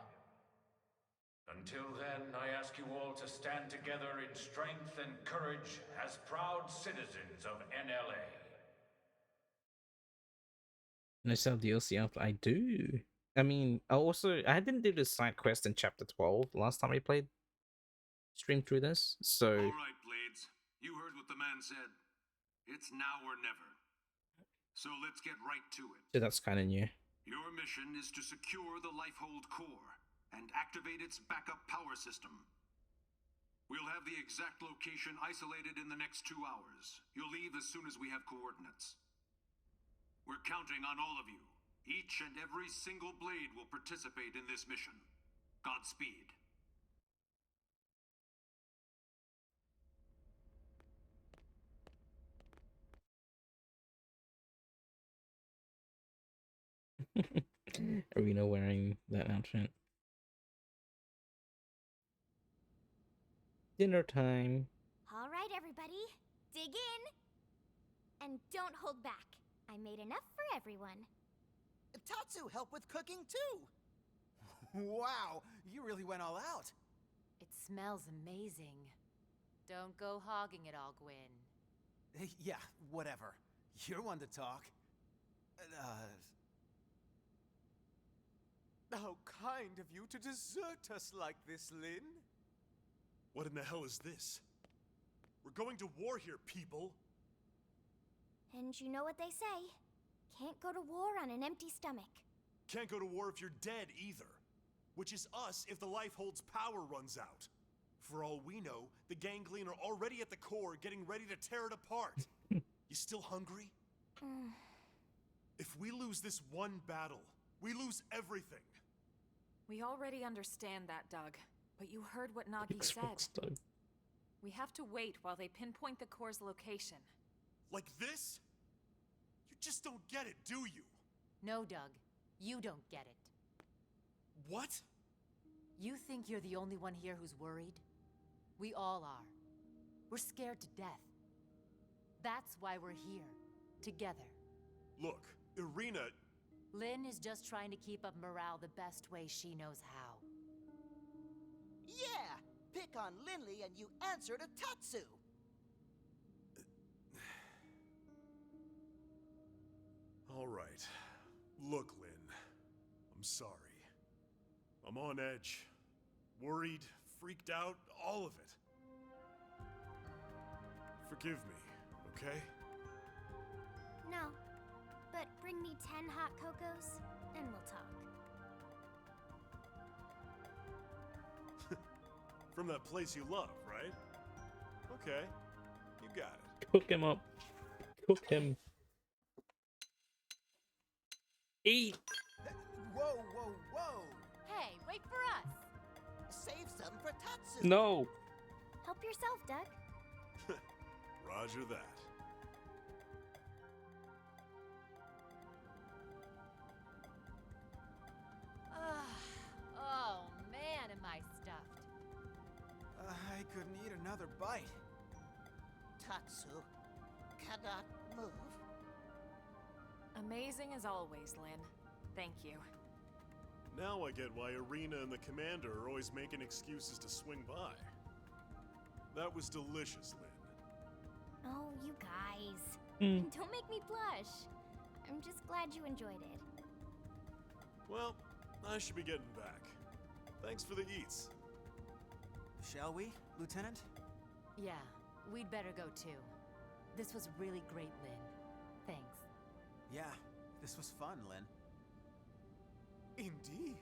D: Until then, I ask you all to stand together in strength and courage as proud citizens of NLA.
A: And I still have DLC up. I do. I mean, I didn't do the side quest in chapter 12 last time I played. Streamed through this, so.
E: All right, Blades. You heard what the man said. It's now or never. So let's get right to it.
A: So that's kind of new.
E: Your mission is to secure the Lifehold core and activate its backup power system. We'll have the exact location isolated in the next 2 hours. You'll leave as soon as we have coordinates. We're counting on all of you. Each and every single Blade will participate in this mission. Godspeed.
A: Arena wearing that outfit. Dinner time.
B: All right, everybody, dig in. And don't hold back. I made enough for everyone.
F: Tatsu helped with cooking too. Wow, you really went all out.
C: It smells amazing. Don't go hogging it all, Gwyn.
F: Yeah, whatever. You're one to talk. How kind of you to desert us like this, Lynn.
G: What in the hell is this? We're going to war here, people.
B: And you know what they say. Can't go to war on an empty stomach.
G: Can't go to war if you're dead either. Which is us if the Lifehold's power runs out. For all we know, the Ganglion are already at the core getting ready to tear it apart. You still hungry? If we lose this one battle, we lose everything.
C: We already understand that, Doug. But you heard what Nagi
A: Xbox
C: said.
A: Doug.
C: We have to wait while they pinpoint the core's location.
G: Like this? You just don't get it, do you?
C: No, Doug. You don't get it.
G: What?
C: You think you're the only one here who's worried? We all are. We're scared to death. That's why we're here. Together.
G: Look, Irina...
C: Lynn is just trying to keep up morale the best way she knows how.
F: Yeah! Pick on Linley and you answer to Tatsu!
G: All right. Look, Lynn. I'm sorry. I'm on edge. Worried, freaked out, all of it. Forgive me, okay?
B: No. But bring me 10 hot cocos, and we'll talk.
G: From that place you love, right? Okay. You got it.
A: Cook him up. Cook him. Eat.
F: Whoa, whoa, whoa!
C: Hey, wait for us!
F: Save some for Tatsu!
A: No.
B: Help yourself, Doug.
G: Roger that.
C: Oh man, am I stuffed.
F: I couldn't eat another bite.
H: Tatsu cannot move.
C: Amazing as always, Lynn. Thank you.
G: Now I get why Irina and the commander are always making excuses to swing by. That was delicious, Lynn.
B: Oh, you guys.
A: Mm.
B: Don't make me blush. I'm just glad you enjoyed it.
G: Well, I should be getting back. Thanks for the eats.
F: Shall we, Lieutenant?
C: Yeah, we'd better go too. This was really great, Lynn. Thanks.
F: Yeah, this was fun, Lynn.
G: Indeed.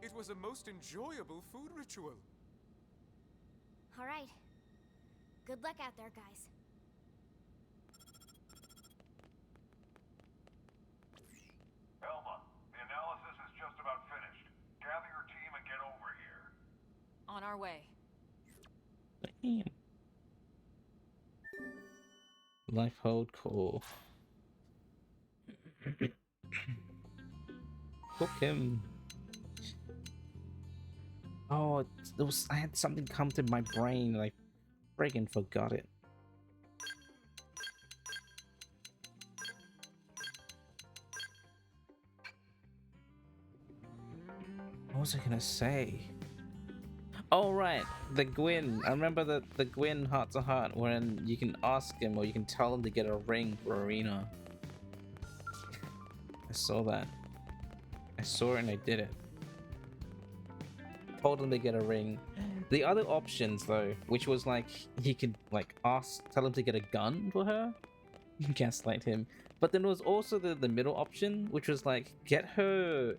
I: It was a most enjoyable food ritual.
B: All right. Good luck out there, guys.
E: Elma, the analysis is just about finished. Gather your team and get over here.
C: On our way.
A: Damn. Life hold core. Cook him. Oh, there was, I had something come to my brain and I friggin' forgot it. What was I gonna say? Oh right, the Gwyn. I remember the Gwyn heart to heart wherein you can ask him or you can tell him to get a ring for Arena. I saw that. I saw it and I did it. Told him to get a ring. The other options though, which was like he could like tell him to get a gun for her, gaslight him. But then there was also the middle option, which was like get her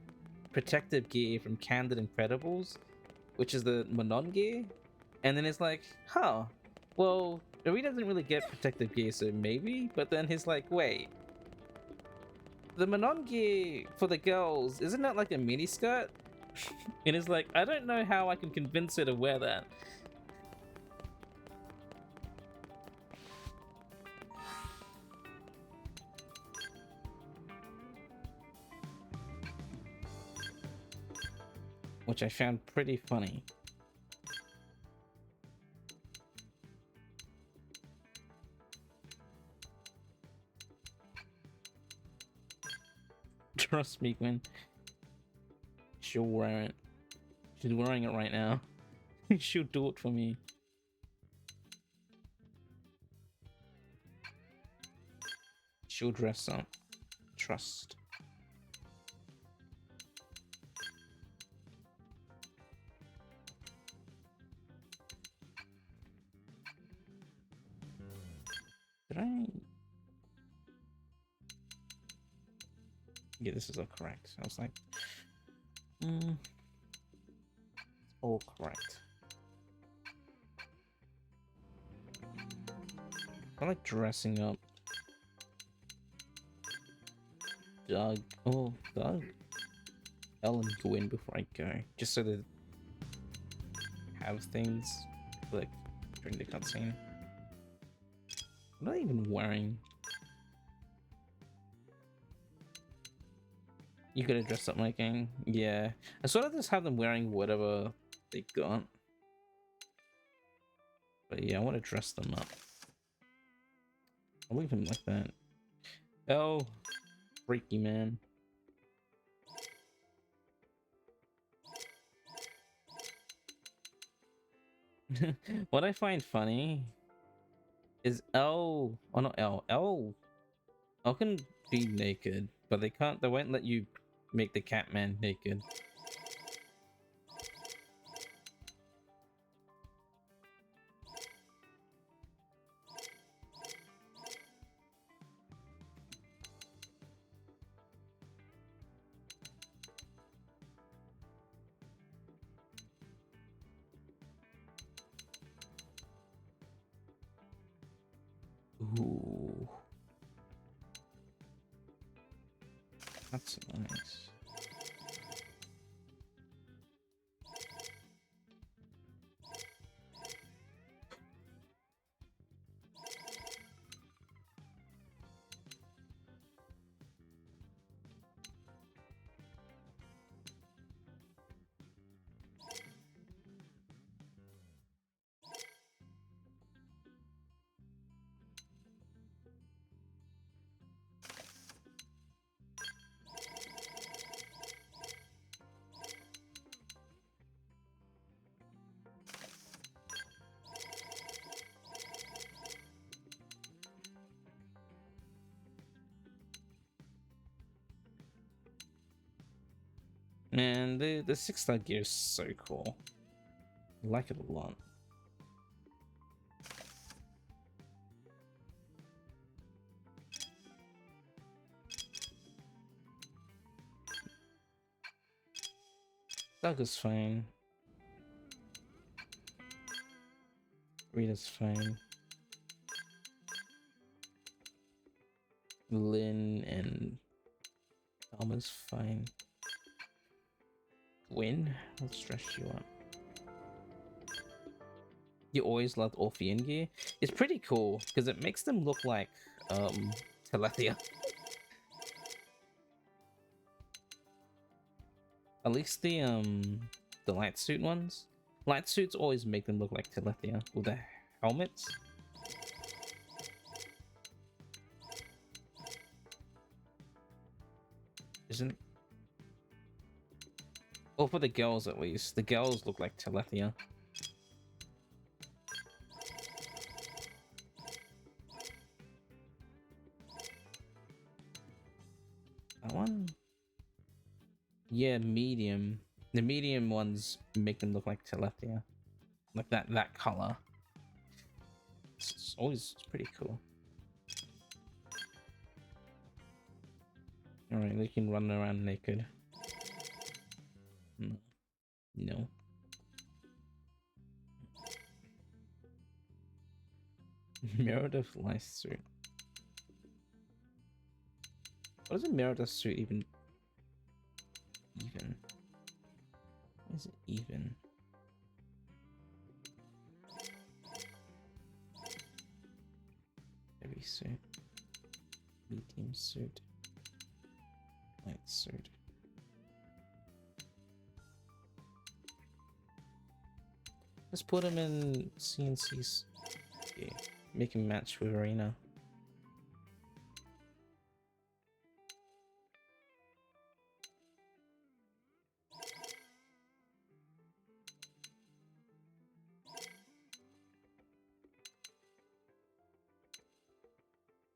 A: protective gear from Candid Incredibles, which is the Manon gear. And then it's like, huh, well, Rui doesn't really get protective gear, so maybe. But then he's like, wait, the Manon gear for the girls, isn't that like a mini skirt? And it's like, I don't know how I can convince her to wear that. Which I found pretty funny. Trust me, Gwen. She'll wear it. She's wearing it right now. She'll do it for me. She'll dress up. Trust. Did I? Yeah, this is all correct. I was like, it's all correct. I like dressing up. Doug. Oh, Doug. Ellen go in before I go. Just so they have things like during the cutscene. I'm not even wearing. You could have dressed up my king. Yeah. I sort of just have them wearing whatever they got. But yeah, I want to dress them up. I'll leave him like that. Oh, freaky man. What I find funny is L, oh not L can be naked, but they won't let you make the Catman naked. Ooh. That's nice. Man, the 6-star gear is so cool. I like it a lot. Doug is fine. Rita's fine. Lynn and Alma's fine. Gwen, let's stress you up. You always loved Orphean gear. It's pretty cool because it makes them look like Telethia. At least the light suit ones. Light suits always make them look like Telethia with the helmets. Isn't? Or for the girls at least. The girls look like Telethia. That one? Yeah, medium. The medium ones make them look like Telethia. Like that color. It's always pretty cool. Alright, they can run around naked. No. Meredith light suit. What is a Meredith suit even? Is it even? Heavy suit. Medium suit. Light suit. Let's put him in CNC's. Yeah, make him match with Arena.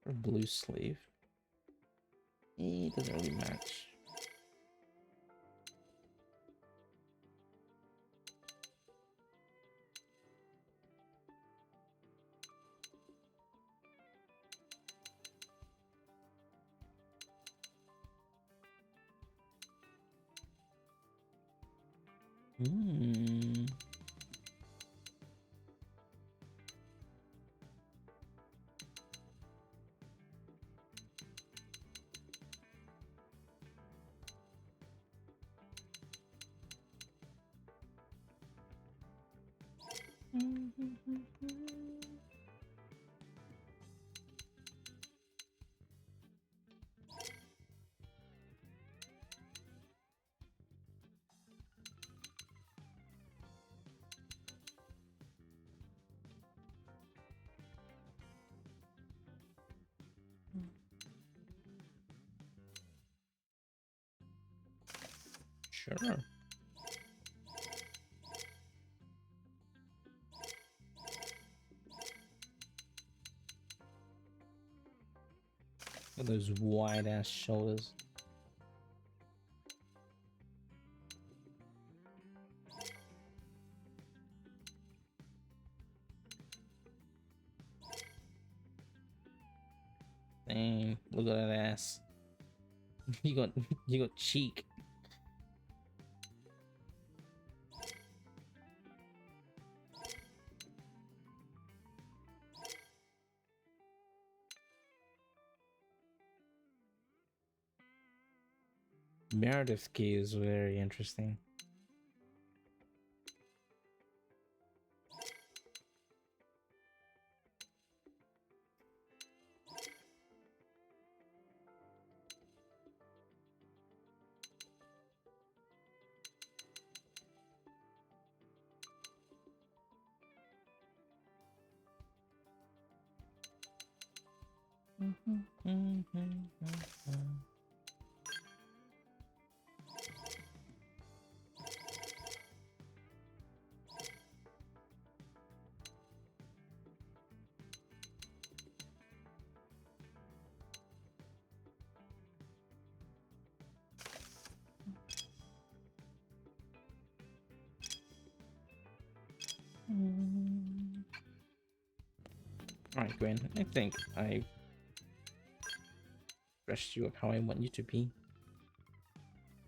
A: Or blue sleeve. It doesn't really match. Sure. Look at those wide ass shoulders. Dang, look at that ass. You got cheek. Meredith key is very interesting. Alright, Gwen, I think I dressed you up how I want you to be.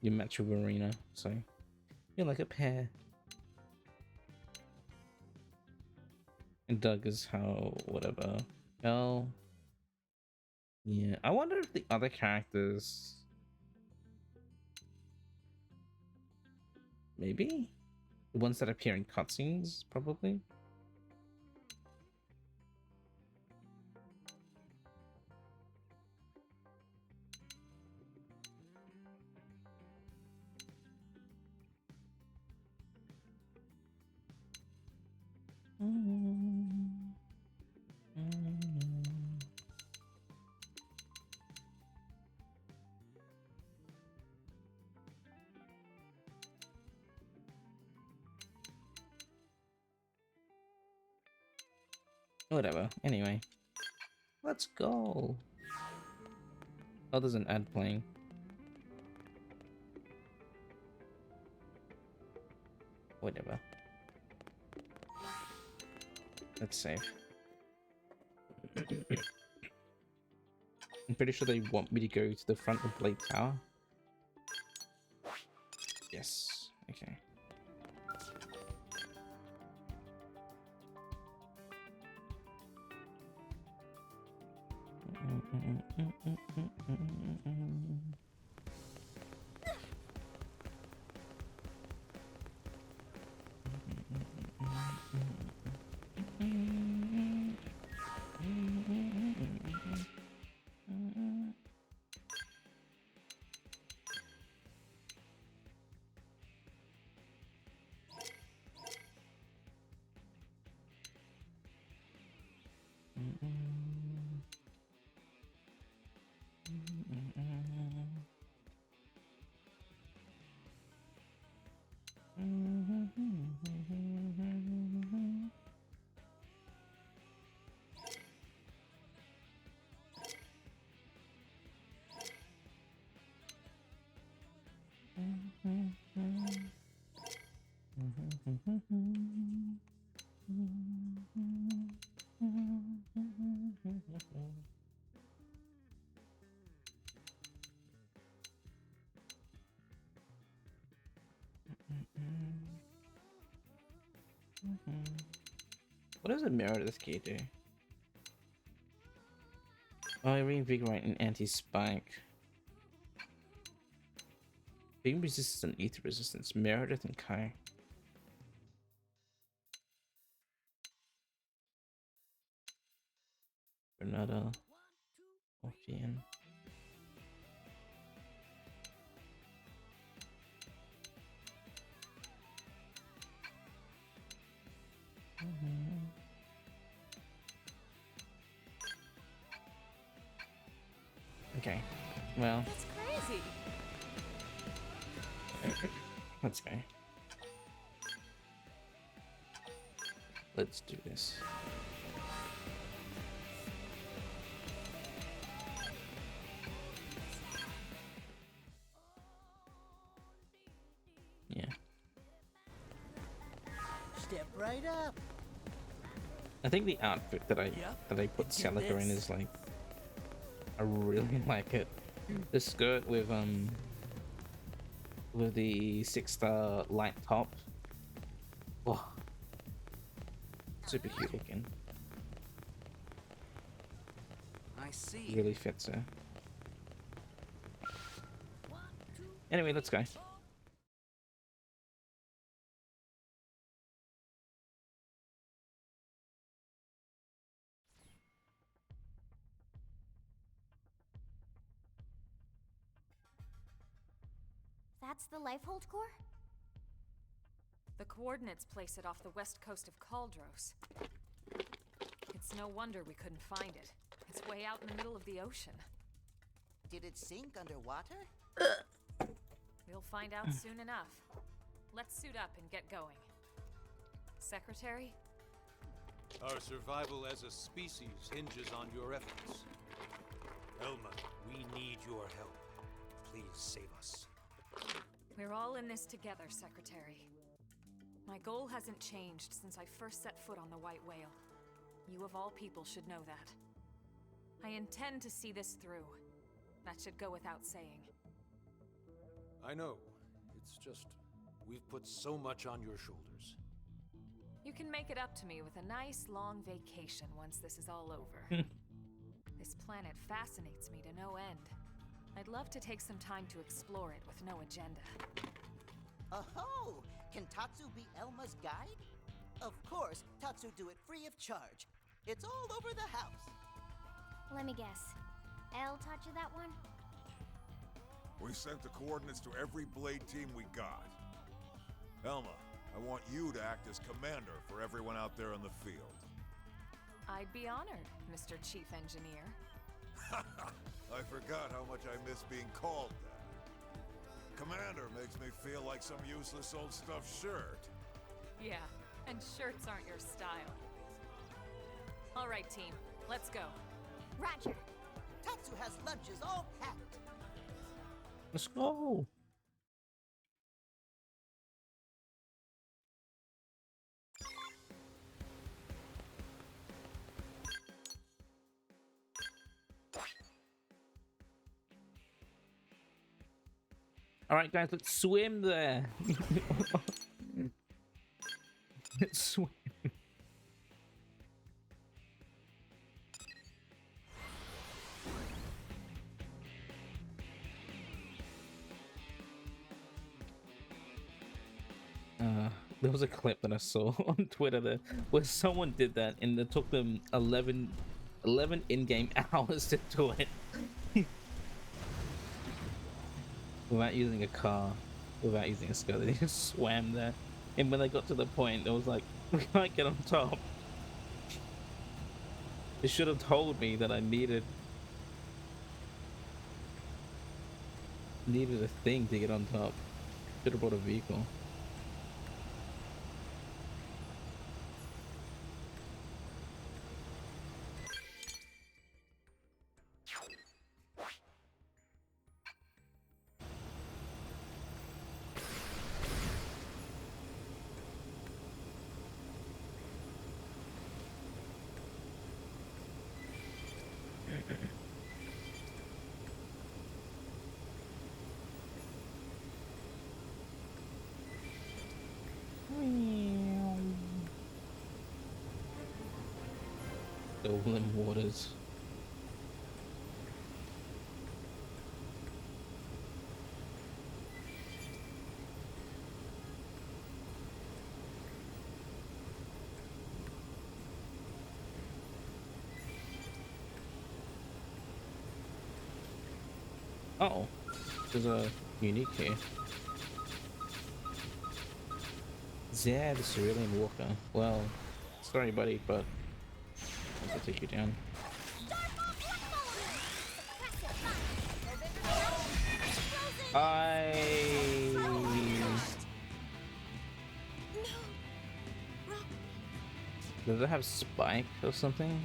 A: You match with Arena, so You're like a pear. And Doug is how whatever. Well, yeah. I wonder if the other characters, maybe the ones that appear in cutscenes, probably. Whatever. Anyway, let's go. Oh, there's an ad playing. Whatever. Let's save. I'm pretty sure they want me to go to the front of Blade Tower. Yes. Okay. What does a mirror to this key do? Oh, I reinvigorate an anti-spike. Being resistant, ether resistance, Meredith and Kai. Granada. Orphean. Okay, well.
C: That's crazy.
A: Let's go. Let's do this. Yeah.
H: Step right up.
A: I think the outfit that I put Celica in is like, I really like it. The skirt with the 6-star light top. Oh, super cute looking.
F: I see.
A: Really fits her. Anyway, let's go.
B: That's the Lifehold core?
C: The coordinates place it off the west coast of Caldros. It's no wonder we couldn't find it. It's way out in the middle of the ocean.
H: Did it sink underwater?
C: We'll find out soon enough. Let's suit up and get going. Secretary?
E: Our survival as a species hinges on your efforts. Elma, we need your help. Please save us.
C: We're all in this together, Secretary. My goal hasn't changed since I first set foot on the White Whale. You of all people should know that. I intend to see this through. That should go without saying.
E: I know. It's just, We've put so much on your shoulders.
C: You can make it up to me with a nice long vacation once this is all over. This planet fascinates me to no end. I'd love to take some time to explore it with no agenda.
H: Oh, can Tatsu be Elma's guide? Of course, Tatsu do it free of charge. It's all over the house.
B: Let me guess. Elle taught you that one?
J: We sent the coordinates to every Blade team we got. Elma, I want you to act as commander for everyone out there in the field.
C: I'd be honored, Mr. Chief Engineer.
J: I forgot how much I miss being called that. Commander makes me feel like some useless old stuffed shirt.
C: Yeah, and shirts aren't your style. All right, team, let's go.
B: Roger.
H: Tatsu has lunches all packed.
A: Let's go. All right, guys, let's swim there. Let's swim. There was a clip that I saw on Twitter there where someone did that and it took them 11 in-game hours to do it. Without using a car, without using a skirt, they just swam there. And when they got to the point, it was like, we can't get on top. They should have told me that I needed a thing to get on top. Should have brought a vehicle. Stolen waters. Oh, there's a unique here. Zed, the Cerulean Walker. Well, sorry, buddy, but I'll take you down. Does it have spike or something?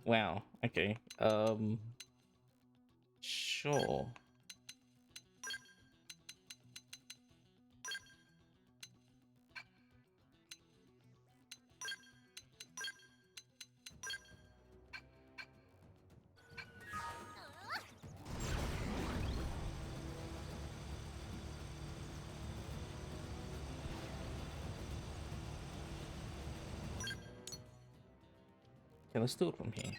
A: Wow, okay. Sure. Okay, let's do it from here.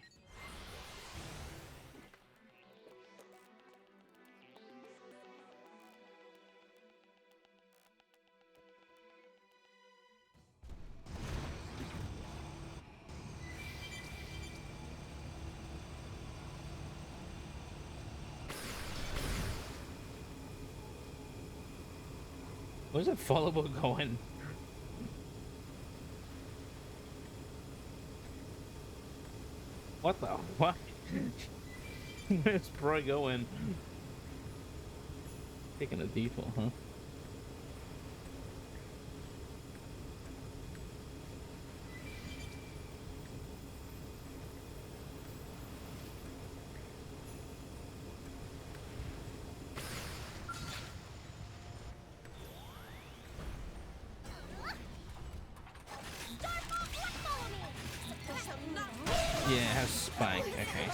A: Where's that follower going? What the fuck? Where's Bro going? Taking a detour, huh? Yeah, it has Spike, okay.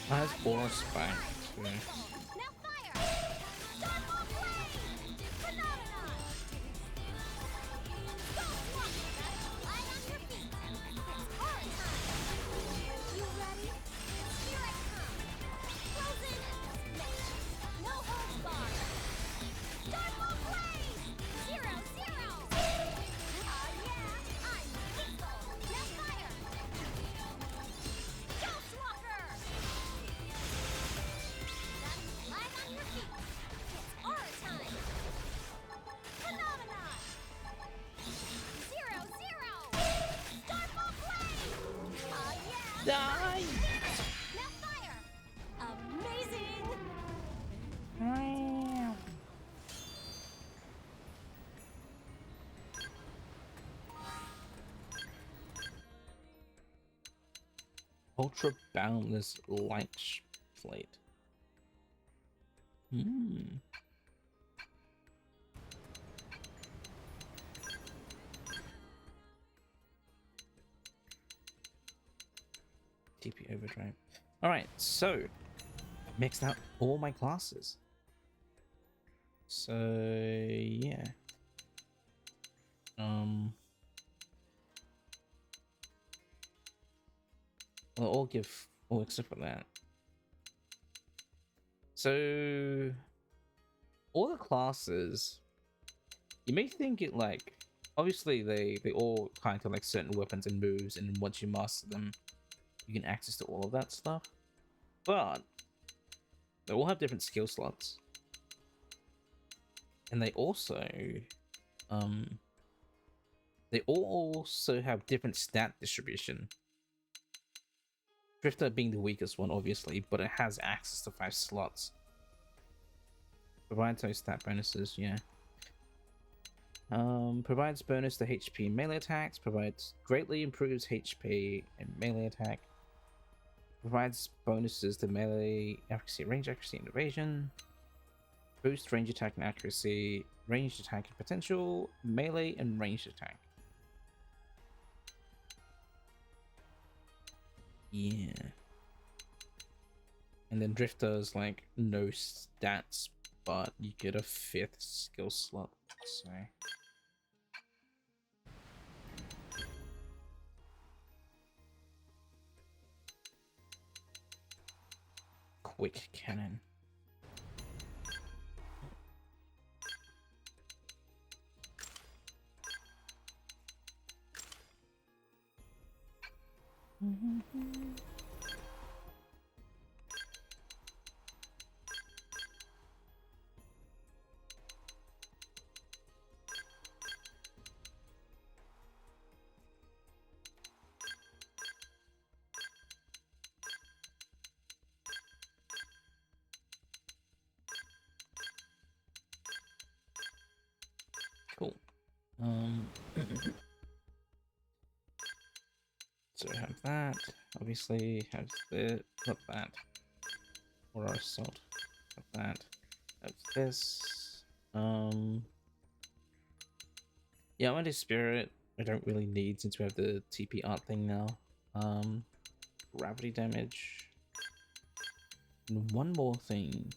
A: Has four spikes. Yeah. Die! Ultra boundless light plate. TP overdrive. Alright, so mixed out all my classes. So yeah. I'll all give all except for that. So all the classes, you may think it like obviously they all kind of like certain weapons and moves, and once you master them you can access to all of that stuff, but they all have different skill slots, and they also have different stat distribution. Drifter being the weakest one, obviously, but it has access to 5 slots. Provides those stat bonuses, yeah. Provides bonus to HP and melee attacks. Provides greatly improves HP and melee attack. Provides bonuses to melee accuracy, range accuracy, and evasion. Boosts range attack and accuracy, ranged attack and potential, melee and ranged attack. Yeah. And then Drifter's like no stats, but you get a 5th skill slot, so. Quick cannon. Cool. So have that. Obviously, have the not that. Or assault. Have that. Have this. Yeah, I want to spirit. I don't really need since we have the TP art thing now. Gravity damage. And one more thing.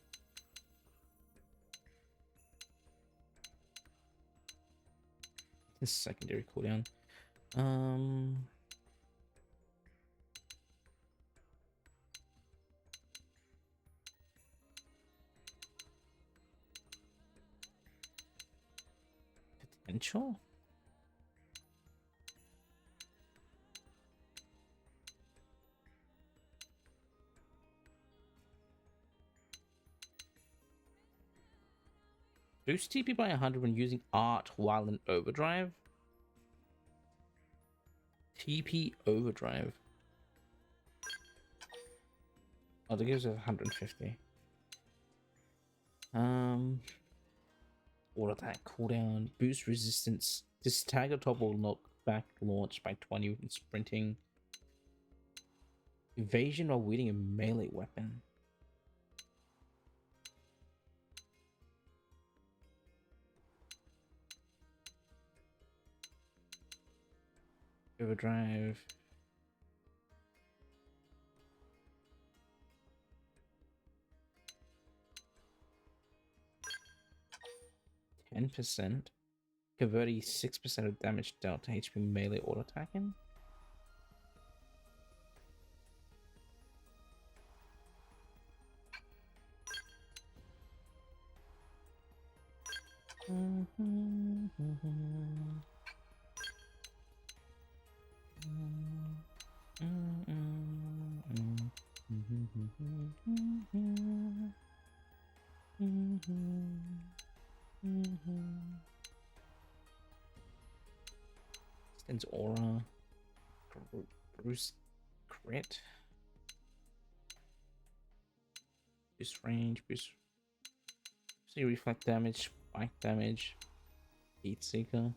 A: This secondary cooldown. Sure. Boost TP by 100 when using art while in overdrive. TP overdrive. Oh, that gives us 150. Auto attack cooldown, boost resistance. This tag top will knock back launch by 20 when sprinting. Evasion while wielding a melee weapon. Overdrive. %, converting 6% of damage dealt to HP melee auto attacking. Extends aura. Bruce crit. Boost range. Boost. See reflect damage. Spike damage. Heat seeker.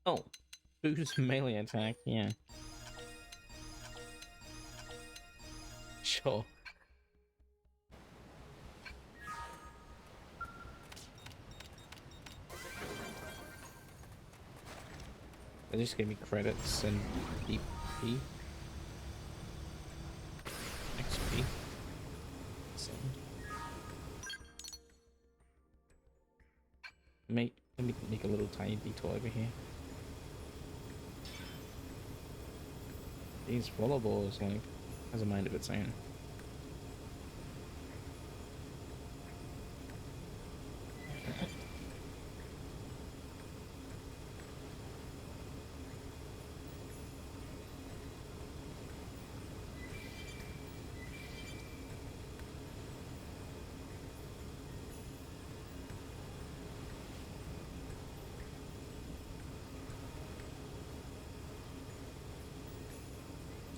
A: Oh, boost melee attack, yeah. Sure. They just gave me credits and PP. XP. Let me make a little tiny detour over here. These volleyballs like has a mind of its own.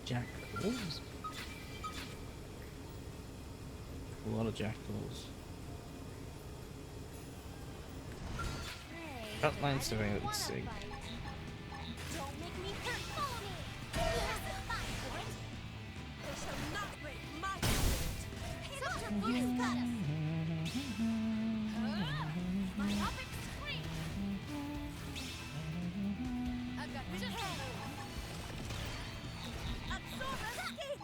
A: Jackals? A lot of jackals. Frontline surveillance sig.
B: Don't make me hurt. Follow me. Yes, fight for it. They shall not break my spirit. Dr. Booty's got us. My topic scream. I've got vision. Absorb skin.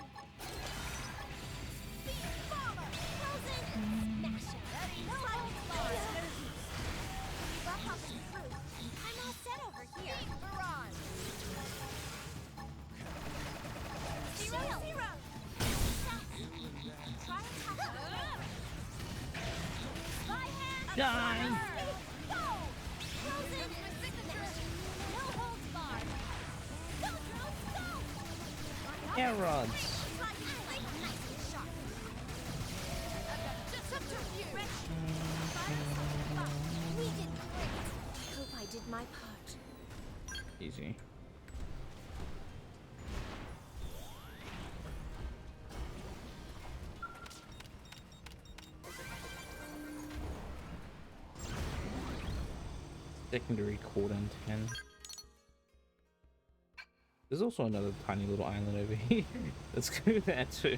B: Beat bomber. Frozen. Smash it. Ready. No holds barred. Keep up off the fruit. I'm all set over here. Big barrage. Zero. Zero. Try and tackle the by hand.
A: Die.
B: Go. Frozen. Smash. No holds barred. Go, drones, go.
A: Air rods.
B: We did great. Hope I did my part.
A: Easy. Secondary cooldown 10. There's also another tiny little island over here. Let's go there too.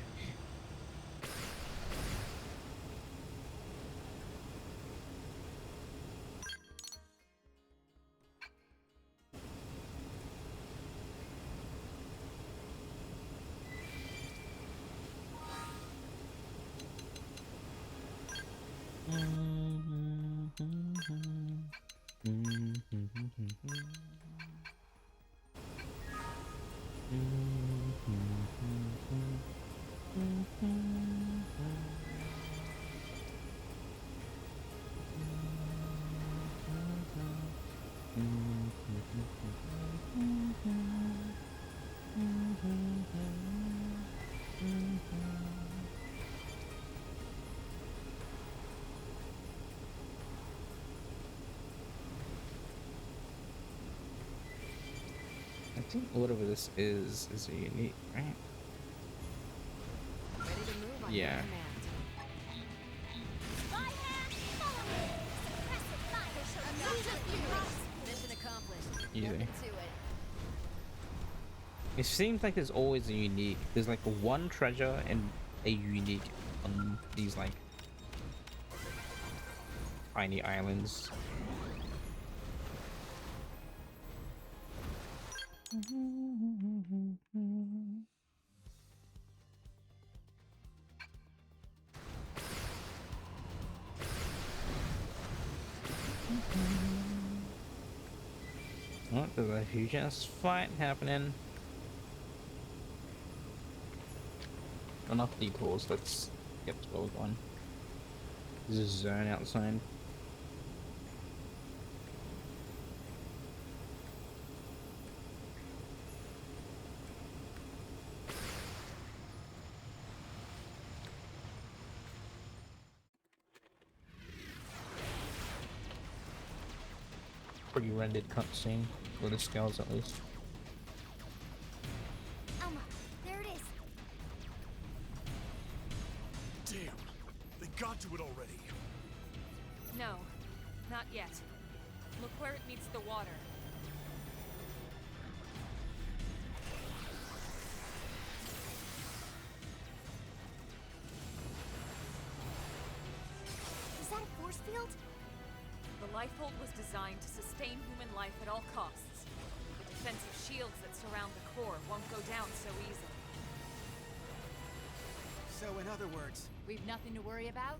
A: think whatever this is unique, right?
C: Ready to move on
A: Yeah.
C: your command. Mission accomplished.
A: Easy.
C: Nothing to it.
A: It seems like there's always a unique. There's like one treasure and a unique on these like tiny islands. Oh, there's a huge ass fight happening. Enough detours, let's get this boat going. There's a zone outside. Pretty rendered cutscene, for the scales at least.
B: Elma, there it is.
G: Damn, they got to it already.
C: No, not yet. Look where it meets the water.
B: Is that a force field?
C: The Lifehold was designed to sustain human life at all costs. The defensive shields that surround the core won't go down so easily.
F: So, in other words,
B: We've nothing to worry about?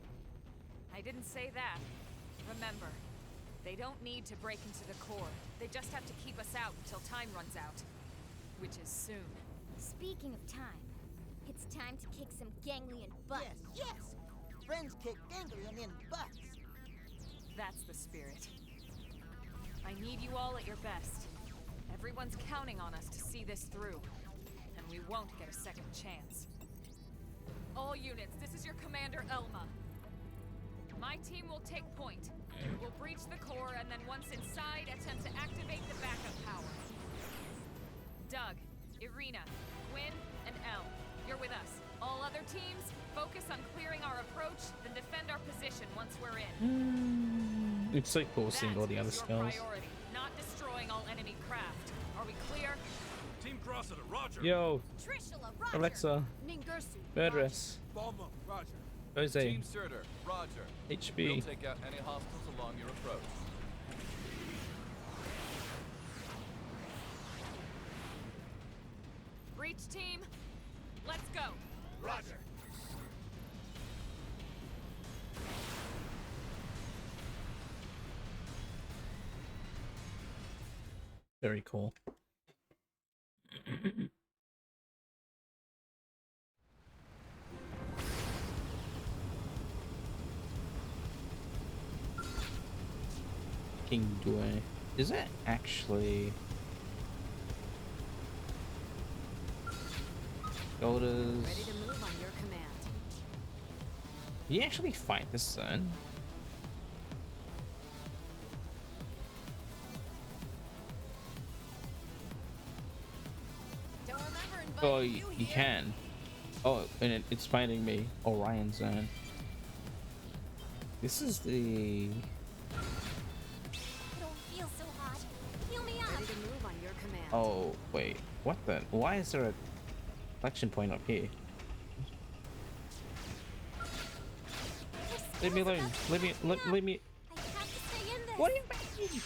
C: I didn't say that. Remember, they don't need to break into the core. They just have to keep us out until time runs out. Which is soon.
B: Speaking of time, it's time to kick some ganglion butt.
H: Yes, yes! Friends kick ganglion in butts.
C: That's the spirit. I need you all at your best. Everyone's counting on us to see this through. And we won't get a second chance. All units, this is your commander, Elma. My team will take point. We'll breach the core and then once inside, attempt to activate the backup power. Doug, Irina, Gwyn, and Elle, you're with us. All other teams, focus on clearing our approach, then defend our position once we're in.
A: It's so cool seeing all the other
C: That is your
A: scales.
C: priority, not destroying all enemy craft. Are we clear?
G: Team Cressida, roger.
A: Yo,
B: Trishula, Roger.
A: Alexa,
B: Ningirsu,
A: Birdress,
I: Bomb up, roger.
A: Jose,
K: Team Surtur, roger.
A: HB.
K: We'll take out any hostiles along your approach.
C: Breach team, let's go.
G: Roger.
A: Very cool. King Dway. Is that actually Shoulders?
C: Ready to move on your command.
A: You actually fight this zone?
C: Don't remember inviting
A: Oh, you can. Oh, and it's fighting me. Orion Zone. This is the...
B: I don't feel so hot. Heal me up.
C: Ready to move on your command.
A: Oh, wait. What the? Why is there a collection point up here? Leave me alone. Leave me... Leave me...
B: I have to stay in this.
A: What do you mean?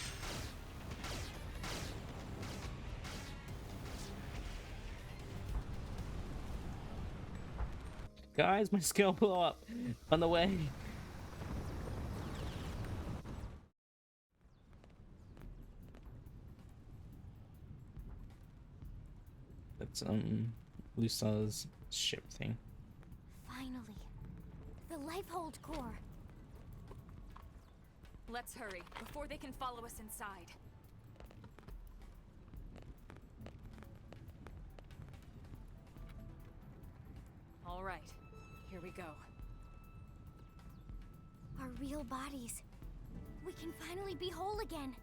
A: Guys, my skill blew up on the way. That's Lusa's ship thing.
B: Finally. The Lifehold core.
C: Let's hurry, before they can follow us inside. All right, here we go.
B: Our real bodies. We can finally be whole again.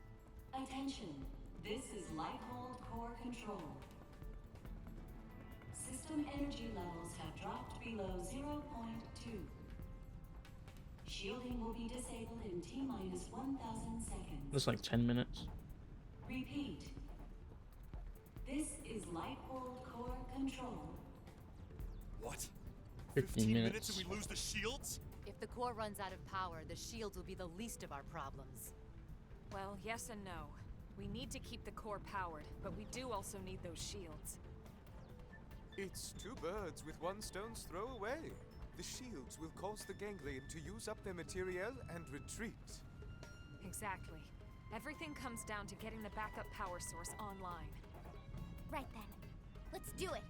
L: Attention, this is Lifehold core control. System energy levels have dropped below 0.2. Shielding will be disabled in T-minus 1,000 seconds.
A: That's like 10 minutes.
L: Repeat. This is Lighthold core control.
G: What?
A: 15
G: minutes
A: minutes.
G: and we lose the shields?
M: If the core runs out of power, the shields will be the least of our problems.
C: Well, yes and no. We need to keep the core powered, but we do also need those shields.
I: It's two birds with one stone's throw away. The shields will cause the ganglion to use up their materiel and retreat.
C: Exactly. Everything comes down to getting the backup power source online.
B: Right then. Let's do it.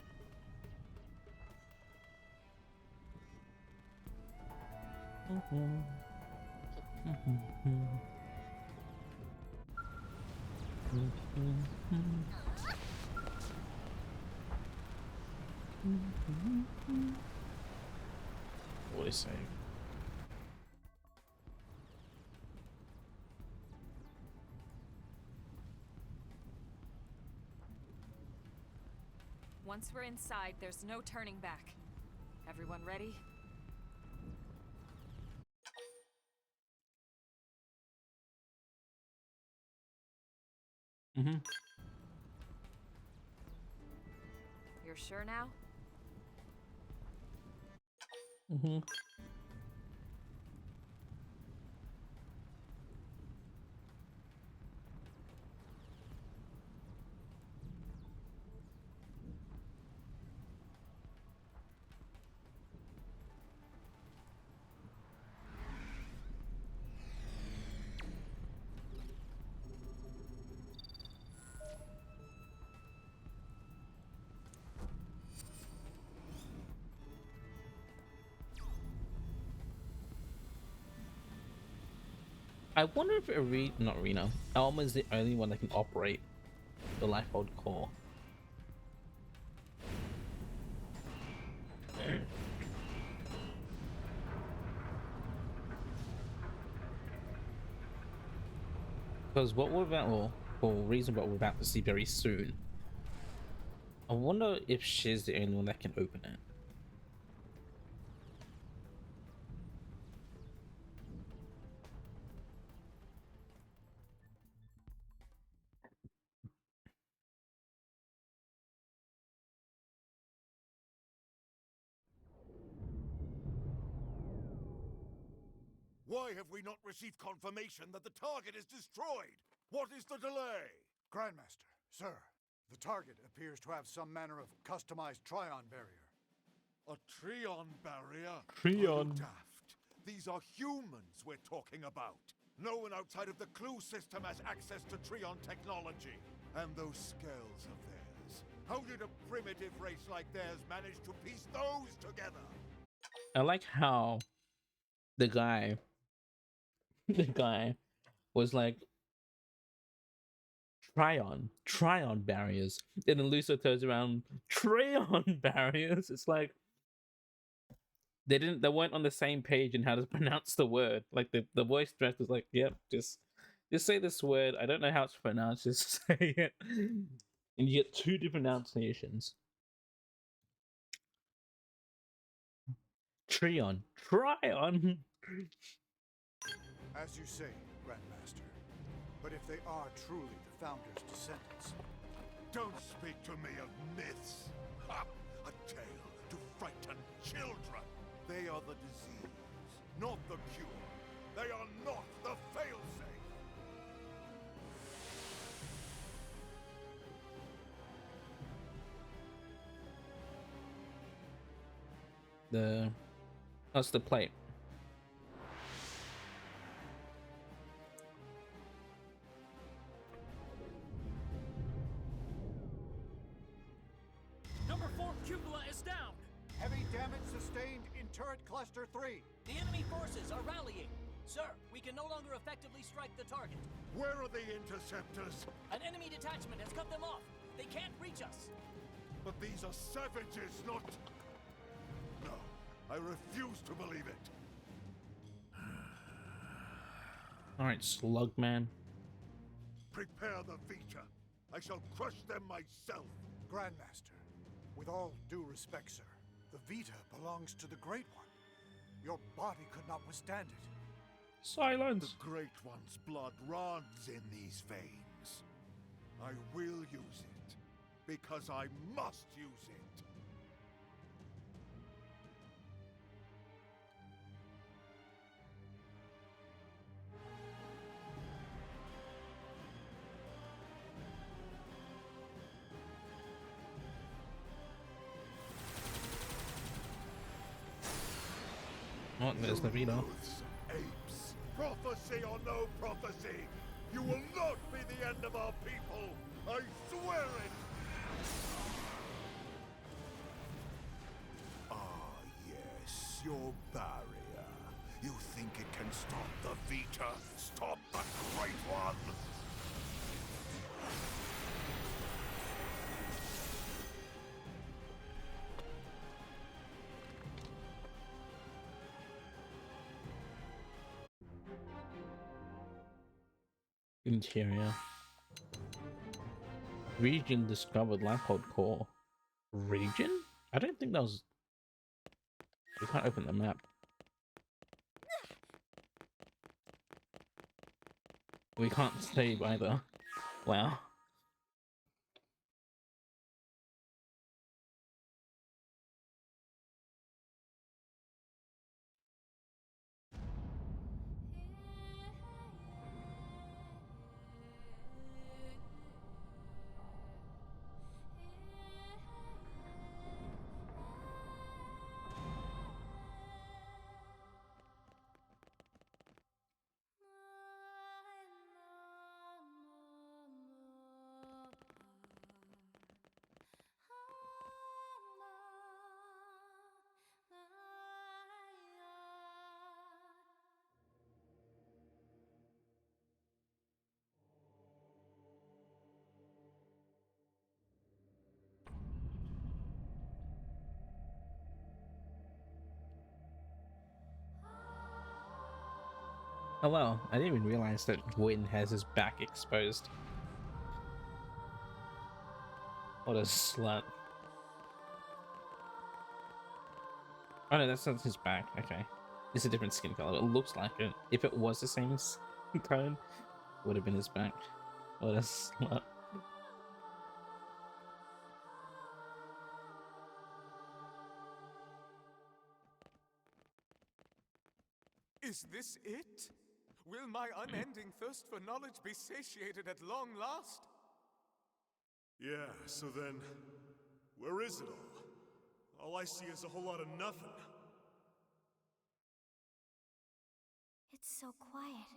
A: Voice save.
C: Once we're inside, there's no turning back. Everyone ready? You're sure now?
A: I wonder if Elma is the only one that can operate the Lifehold core. Because what we're about, well, for reason what we're about to see very soon, I wonder if she's the only one that can open it.
J: Why have we not received confirmation that the target is destroyed? What is the delay?
N: Grandmaster, sir, the target appears to have some manner of customized Trion barrier.
J: A Trion barrier?
A: Trion.
J: Are you daft? These are humans we're talking about. No one outside of the Clue system has access to Trion technology. And those scales of theirs. How did a primitive race like theirs manage to piece those together?
A: I like how the guy was like, Trion barriers. Then Lucio turns around, Trion barriers. It's like they weren't on the same page in how to pronounce the word. Like the voice director was like, yep, just say this word. I don't know how it's pronounced, just say it. And you get two different pronunciations. Trion.
N: As you say, Grandmaster. But if they are truly the Founder's descendants...
J: Don't speak to me of myths! Ha! A tale to frighten children! They are the disease, not the cure. They are not the failsafe!
A: That's the plate.
O: Number 4 cupola is down.
N: Heavy damage sustained in turret cluster 3.
O: The enemy forces are rallying. Sir, we can no longer effectively strike the target.
J: Where are the interceptors?
O: An enemy detachment has cut them off. They can't reach us.
J: But these are savages, not... No, I refuse to believe it.
A: Alright, Slugman.
J: Prepare the Vita. I shall crush them myself.
N: Grandmaster, with all due respect, sir, the Vita belongs to the Great One. Your body could not withstand it.
A: Silence!
J: The Great One's blood runs in these veins. I will use it, because I must use it.
A: Oh, there's the Vita.
J: Apes, prophecy or no prophecy, you will not be the end of our people. I swear it. Ah, yes, your barrier. You think it can stop the Vita? Stop the Great One?
A: Interior. Region discovered Lifehold core. Region? I don't think that was... We can't open the map. We can't save either. Wow. Oh well, I didn't even realize that Win has his back exposed. What a slut. Oh no, that's not his back. Okay. It's a different skin color. It looks like it. If it was the same tone, it would have been his back. What a slut.
I: Is this it? Will my unending thirst for knowledge be satiated at long last?
G: Yeah, so then, where is it all? All I see is a whole lot of nothing.
B: It's so quiet.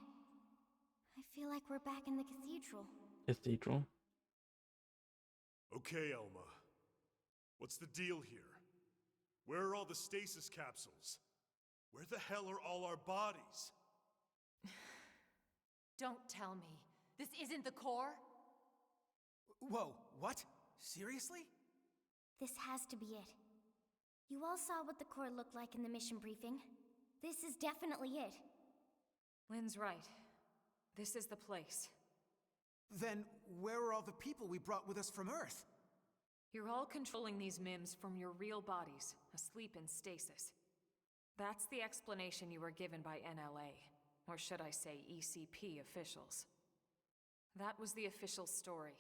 B: I feel like we're back in the cathedral.
A: Cathedral?
G: Okay, Elma. What's the deal here? Where are all the stasis capsules? Where the hell are all our bodies?
M: Don't tell me. This isn't the core?
F: Whoa, what? Seriously?
B: This has to be it. You all saw what the core looked like in the mission briefing. This is definitely it.
C: Lynn's right. This is the place.
F: Then where are all the people we brought with us from Earth?
C: You're all controlling these MIMs from your real bodies, asleep in stasis. That's the explanation you were given by NLA, or should I say ECP officials. That was the official story.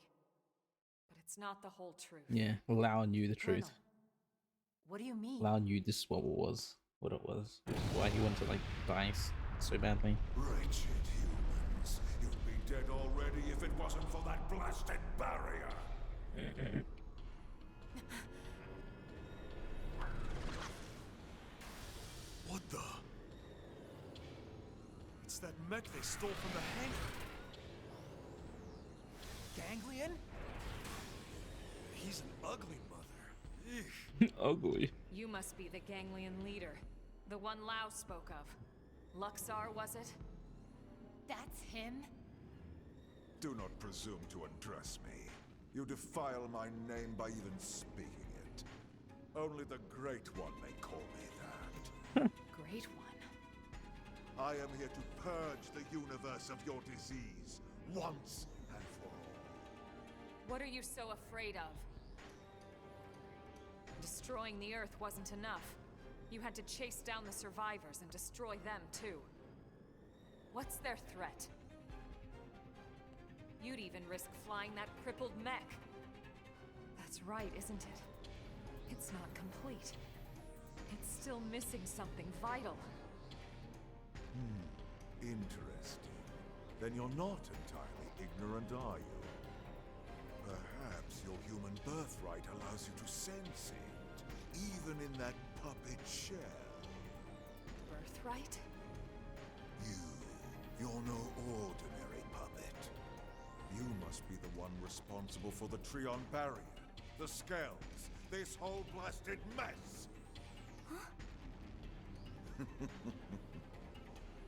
C: But it's not the whole truth.
A: Yeah, Lau knew the truth.
M: Colonel, what do you mean?
A: Lau knew this is what it was. Which is why he wanted to like die so badly.
J: Wretched humans, you'd be dead already if it wasn't for that blasted barrier.
G: What the? It's that mech they stole from the hangar.
F: Ganglion?
G: He's an ugly mother. Eesh.
A: Ugly.
C: You must be the Ganglion leader. The one Lau spoke of. Luxar, was it?
M: That's him?
J: Do not presume to address me. You defile my name by even speaking it. Only the Great One may call me that.
C: Great One.
J: I am here to purge the universe of your disease, once and for all.
C: What are you so afraid of? Destroying the Earth wasn't enough. You had to chase down the survivors and destroy them too. What's their threat? You'd even risk flying that crippled mech. That's right, isn't it? It's not complete. It's still missing something vital.
J: Interesting. Then you're not entirely ignorant, are you? Perhaps your human birthright allows you to sense it, even in that puppet shell.
C: Birthright?
J: You're no ordinary puppet. You must be the one responsible for the Trion barrier, the scales, this whole blasted mess! Huh?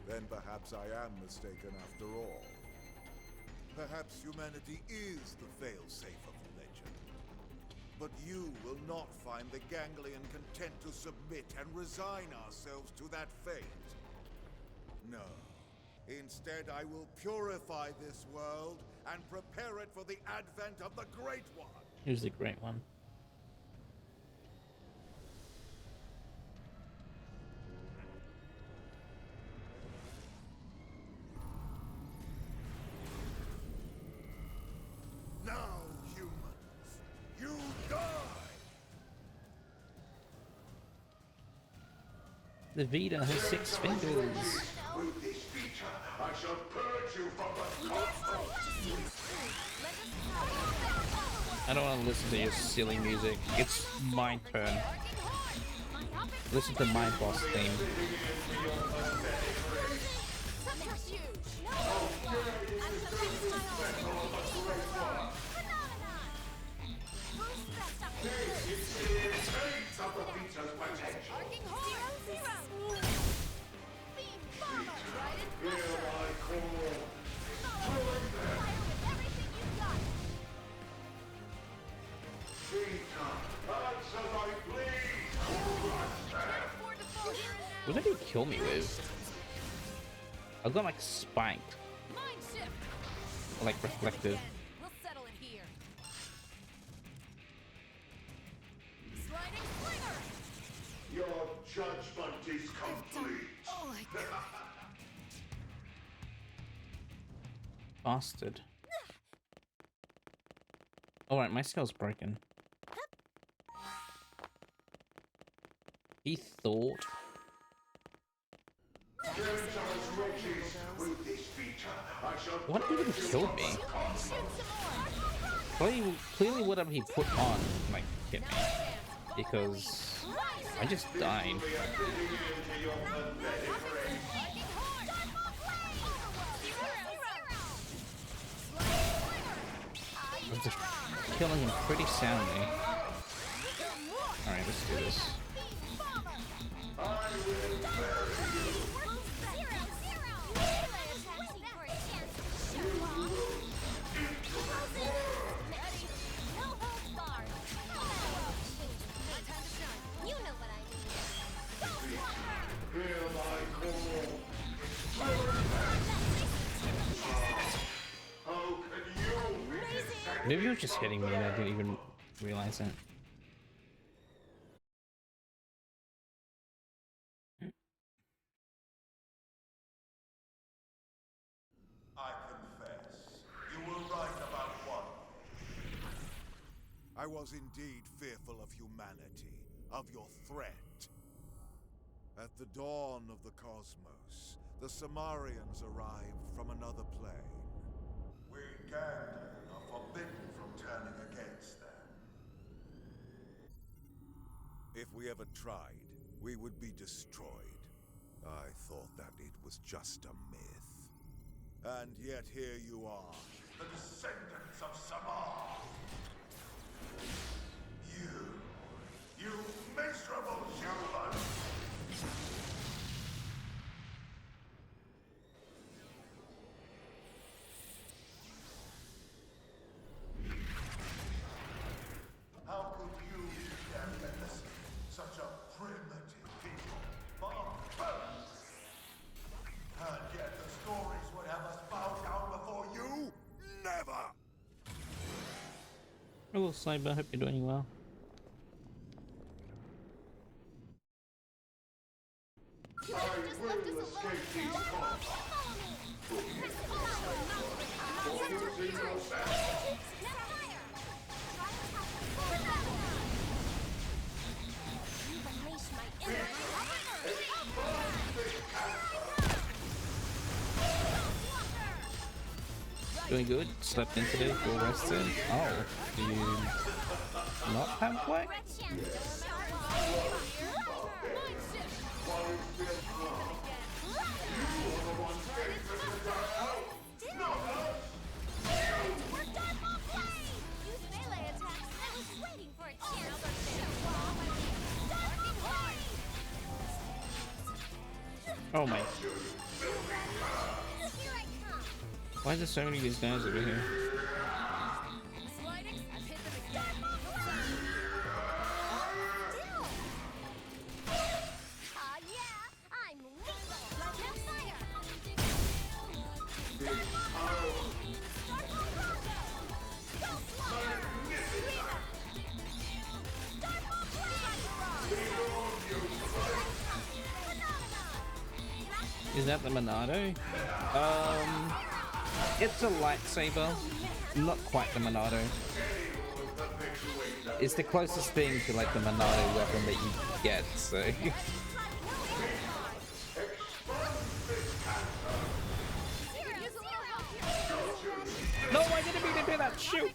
J: Then perhaps I am mistaken after all. Perhaps humanity is the failsafe of the legend. But you will not find the Ganglion content to submit and resign ourselves to that fate. No. Instead, I will purify this world and prepare it for the advent of the Great One.
A: Here's the Great One.
J: Now, humans, you die!
A: The Vita has 6 fingers.
J: With this feature, I shall purge you from the
A: I don't want to listen to your silly music. It's my turn. Listen to my boss theme. What did he kill me with? I got like spiked. Or, like reflected.
B: We'll settle it here.
J: Your judgment is complete.
B: Oh my god.
A: Bastard. Alright, my skull's broken. He thought. What even killed me? Clearly whatever he put on, like, hit me. Because I just died. I'm just killing him pretty soundly. Alright, let's do this. Maybe you were just hitting me and I didn't even realize it.
J: I confess, you were right about one. I was indeed fearful of humanity, of your threat. At the dawn of the cosmos, the Samarians arrived from another plane. We Ganglion are forbidden from turning against them. If we ever tried, we would be destroyed. I thought that it was just a myth. And yet here you are, the descendants of Samar. You miserable human! How could you be Ganglions? Such a primitive people. Barbarians! And yet the stories would have us bow down before you? Never!
A: Hello, Cyber. Hope you're doing well. Doing good. Slept in today. Feel rested. Oh, do you not have work? Oh my. Why is there so many of these guys over here? Is that the Monado? It's a lightsaber. Not quite the Monado. It's the closest thing to like the Monado weapon that you get, so. No, I didn't mean to do that. Shoot.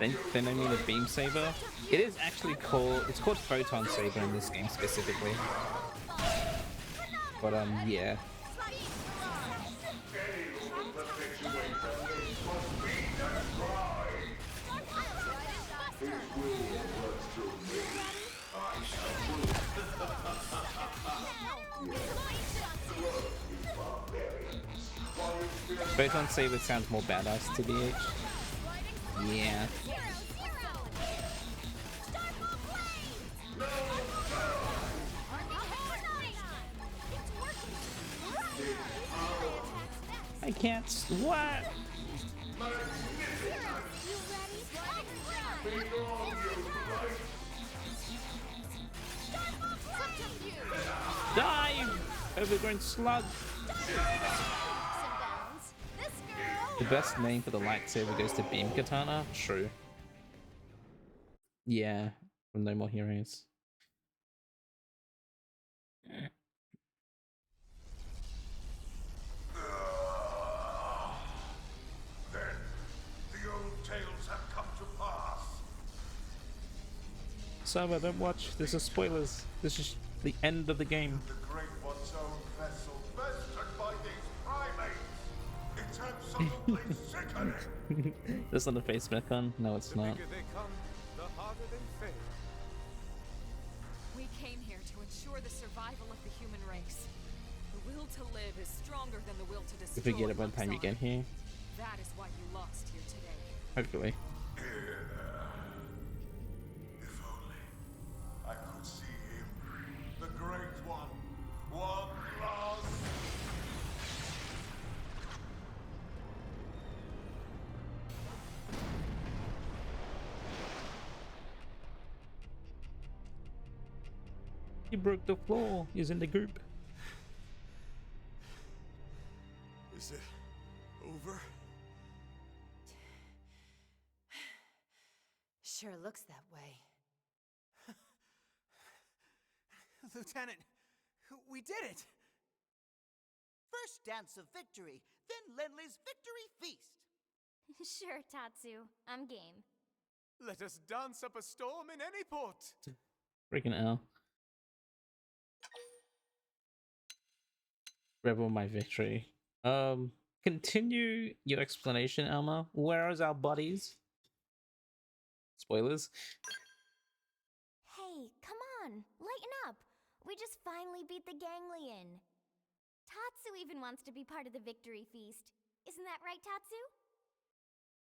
A: They don't mean a beam saber. It is actually called. It's called photon saber in this game specifically. But yeah. Photon saber sounds more badass to BH. Yeah. I can't. What? Dive! Overgrown slug. The best name for the lightsaber goes to Beam Katana. True. Yeah, from No More Heroes.
J: Then the old tales have come to pass.
A: Saba, don't watch. This is spoilers. This is the end of the game.
J: The Great One's own vessel, bested by these primates. It's absolutely sickening.
A: This on the face Mechon? No, it's not.
I: The bigger they come, the harder they fail.
C: We came here to ensure the survival of the human race. The will to live is stronger than the will to destroy.
A: If we get it by the time you get here.
C: That is why you lost here today.
A: Hopefully.
J: If only I could see him, the Great One, one last.
A: He broke the floor. He's in the group.
G: Is it over?
M: Sure looks that way.
F: Lieutenant, we did it! First dance of victory, then Lenley's victory feast.
B: Sure, Tatsu. I'm game.
I: Let us dance up a storm in any port.
A: Freaking L. Rebel my victory. Continue your explanation, Alma. Where is our buddies? Spoilers.
B: Hey, come on, lighten up. We just finally beat the Ganglion. Tatsu even wants to be part of the victory feast. Isn't that right, Tatsu?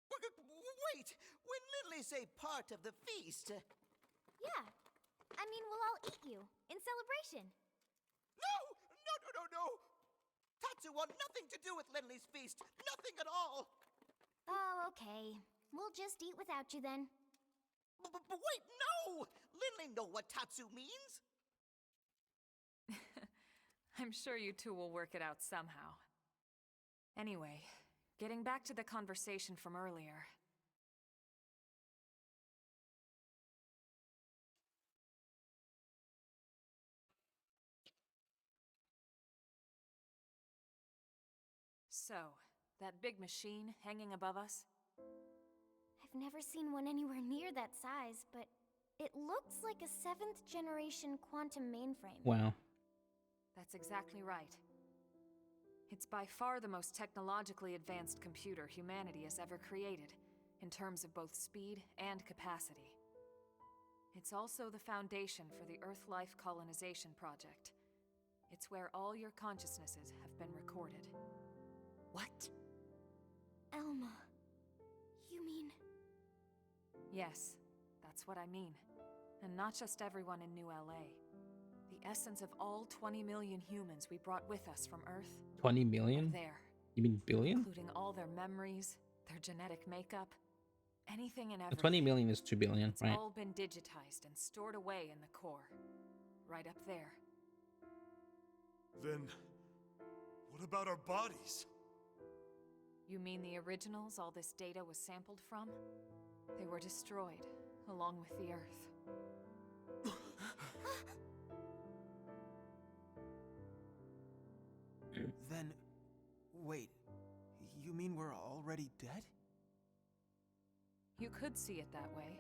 H: Wait! When Lindley say part of the feast...
B: Yeah. I mean, we'll all eat you, in celebration.
H: No! No! Tatsu want nothing to do with Lindley's feast. Nothing at all.
B: Oh, okay. We'll just eat without you then.
H: But wait, no! Linley know what Tatsu means!
C: I'm sure you two will work it out somehow. Anyway, getting back to the conversation from earlier. So, that big machine hanging above us?
B: I've never seen one anywhere near that size, but it looks like a 7th generation quantum mainframe.
A: Wow.
C: That's exactly right. It's by far the most technologically advanced computer humanity has ever created, in terms of both speed and capacity. It's also the foundation for the Earth-Life Colonization Project. It's where all your consciousnesses have been recorded.
H: What?
B: Elma. You mean...
C: Yes, that's what I mean. And not just everyone in New LA. The essence of all 20 million humans we brought with us from Earth.
A: 20 million?
C: There.
A: You mean billion?
C: Including all their memories, their genetic makeup, anything and everything.
A: 20 million is 2 billion,
C: It's
A: right?
C: all been digitized and stored away in the core. Right up there.
G: Then, what about our bodies?
C: You mean the originals all this data was sampled from? They were destroyed, along with the Earth.
F: Then, wait, you mean we're already dead?
C: You could see it that way.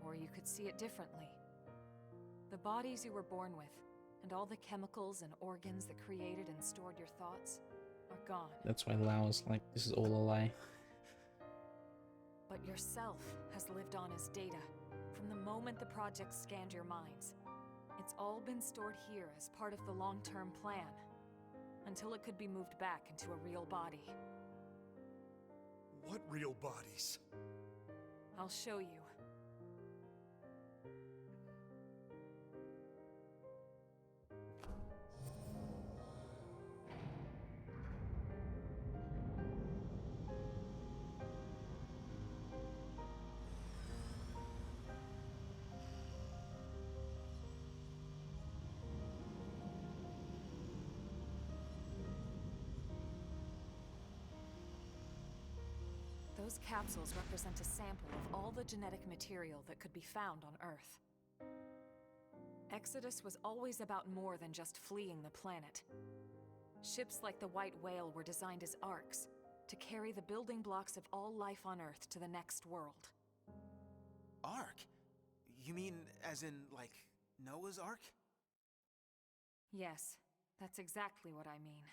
C: Or you could see it differently. The bodies you were born with, and all the chemicals and organs that created and stored your thoughts, are gone.
A: That's why Lao is like, this is all a lie.
C: But yourself has lived on as data, from the moment the project scanned your minds. It's all been stored here as part of the long-term plan, until it could be moved back into a real body.
G: What real bodies?
C: I'll show you. Those capsules represent a sample of all the genetic material that could be found on Earth. Exodus was always about more than just fleeing the planet. Ships like the White Whale were designed as arks, to carry the building blocks of all life on Earth to the next world.
F: Ark? You mean as in, like, Noah's Ark?
C: Yes, that's exactly what I mean.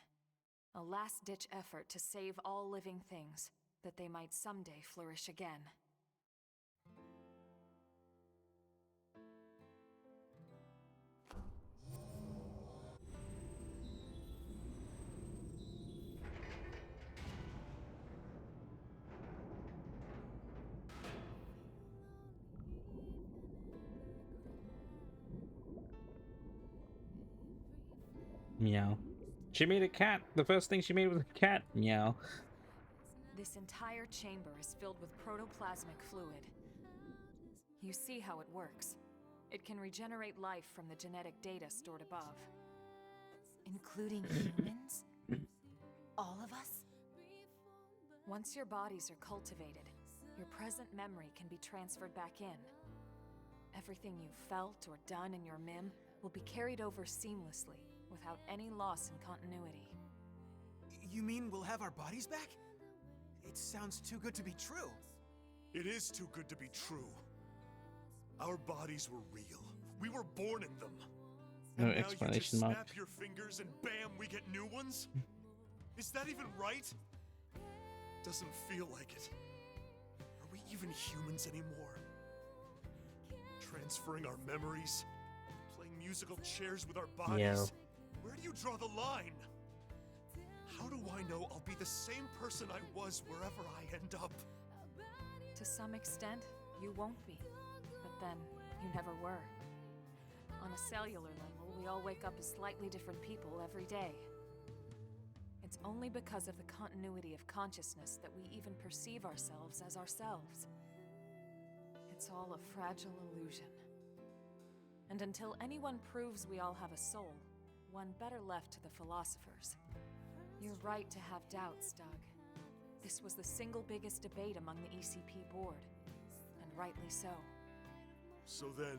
C: A last-ditch effort to save all living things, that they might someday flourish again.
A: Meow. She made a cat. The first thing she made was a cat. Meow.
C: This entire chamber is filled with protoplasmic fluid. You see how it works. It can regenerate life from the genetic data stored above.
M: Including humans? All of us?
C: Once your bodies are cultivated, your present memory can be transferred back in. Everything you've felt or done in your MIM will be carried over seamlessly, without any loss in continuity.
F: You mean we'll have our bodies back? It sounds too good to be true.
G: It is too good to be true. Our bodies were real. We were born in them.
A: No
G: And now
A: explanation
G: you
A: mark.
G: just snap your fingers and bam, we get new ones? Is that even right? Doesn't feel like it. Are we even humans anymore? Transferring our memories? Playing musical chairs with our bodies?
A: Yeah.
G: Where do you draw the line? How do I know I'll be the same person I was wherever I end up?
C: To some extent, you won't be. But then, you never were. On a cellular level, we all wake up as slightly different people every day. It's only because of the continuity of consciousness that we even perceive ourselves as ourselves. It's all a fragile illusion. And until anyone proves we all have a soul, one better left to the philosophers. You're right to have doubts, Doug. This was the single biggest debate among the ECP board, and rightly so.
G: So then...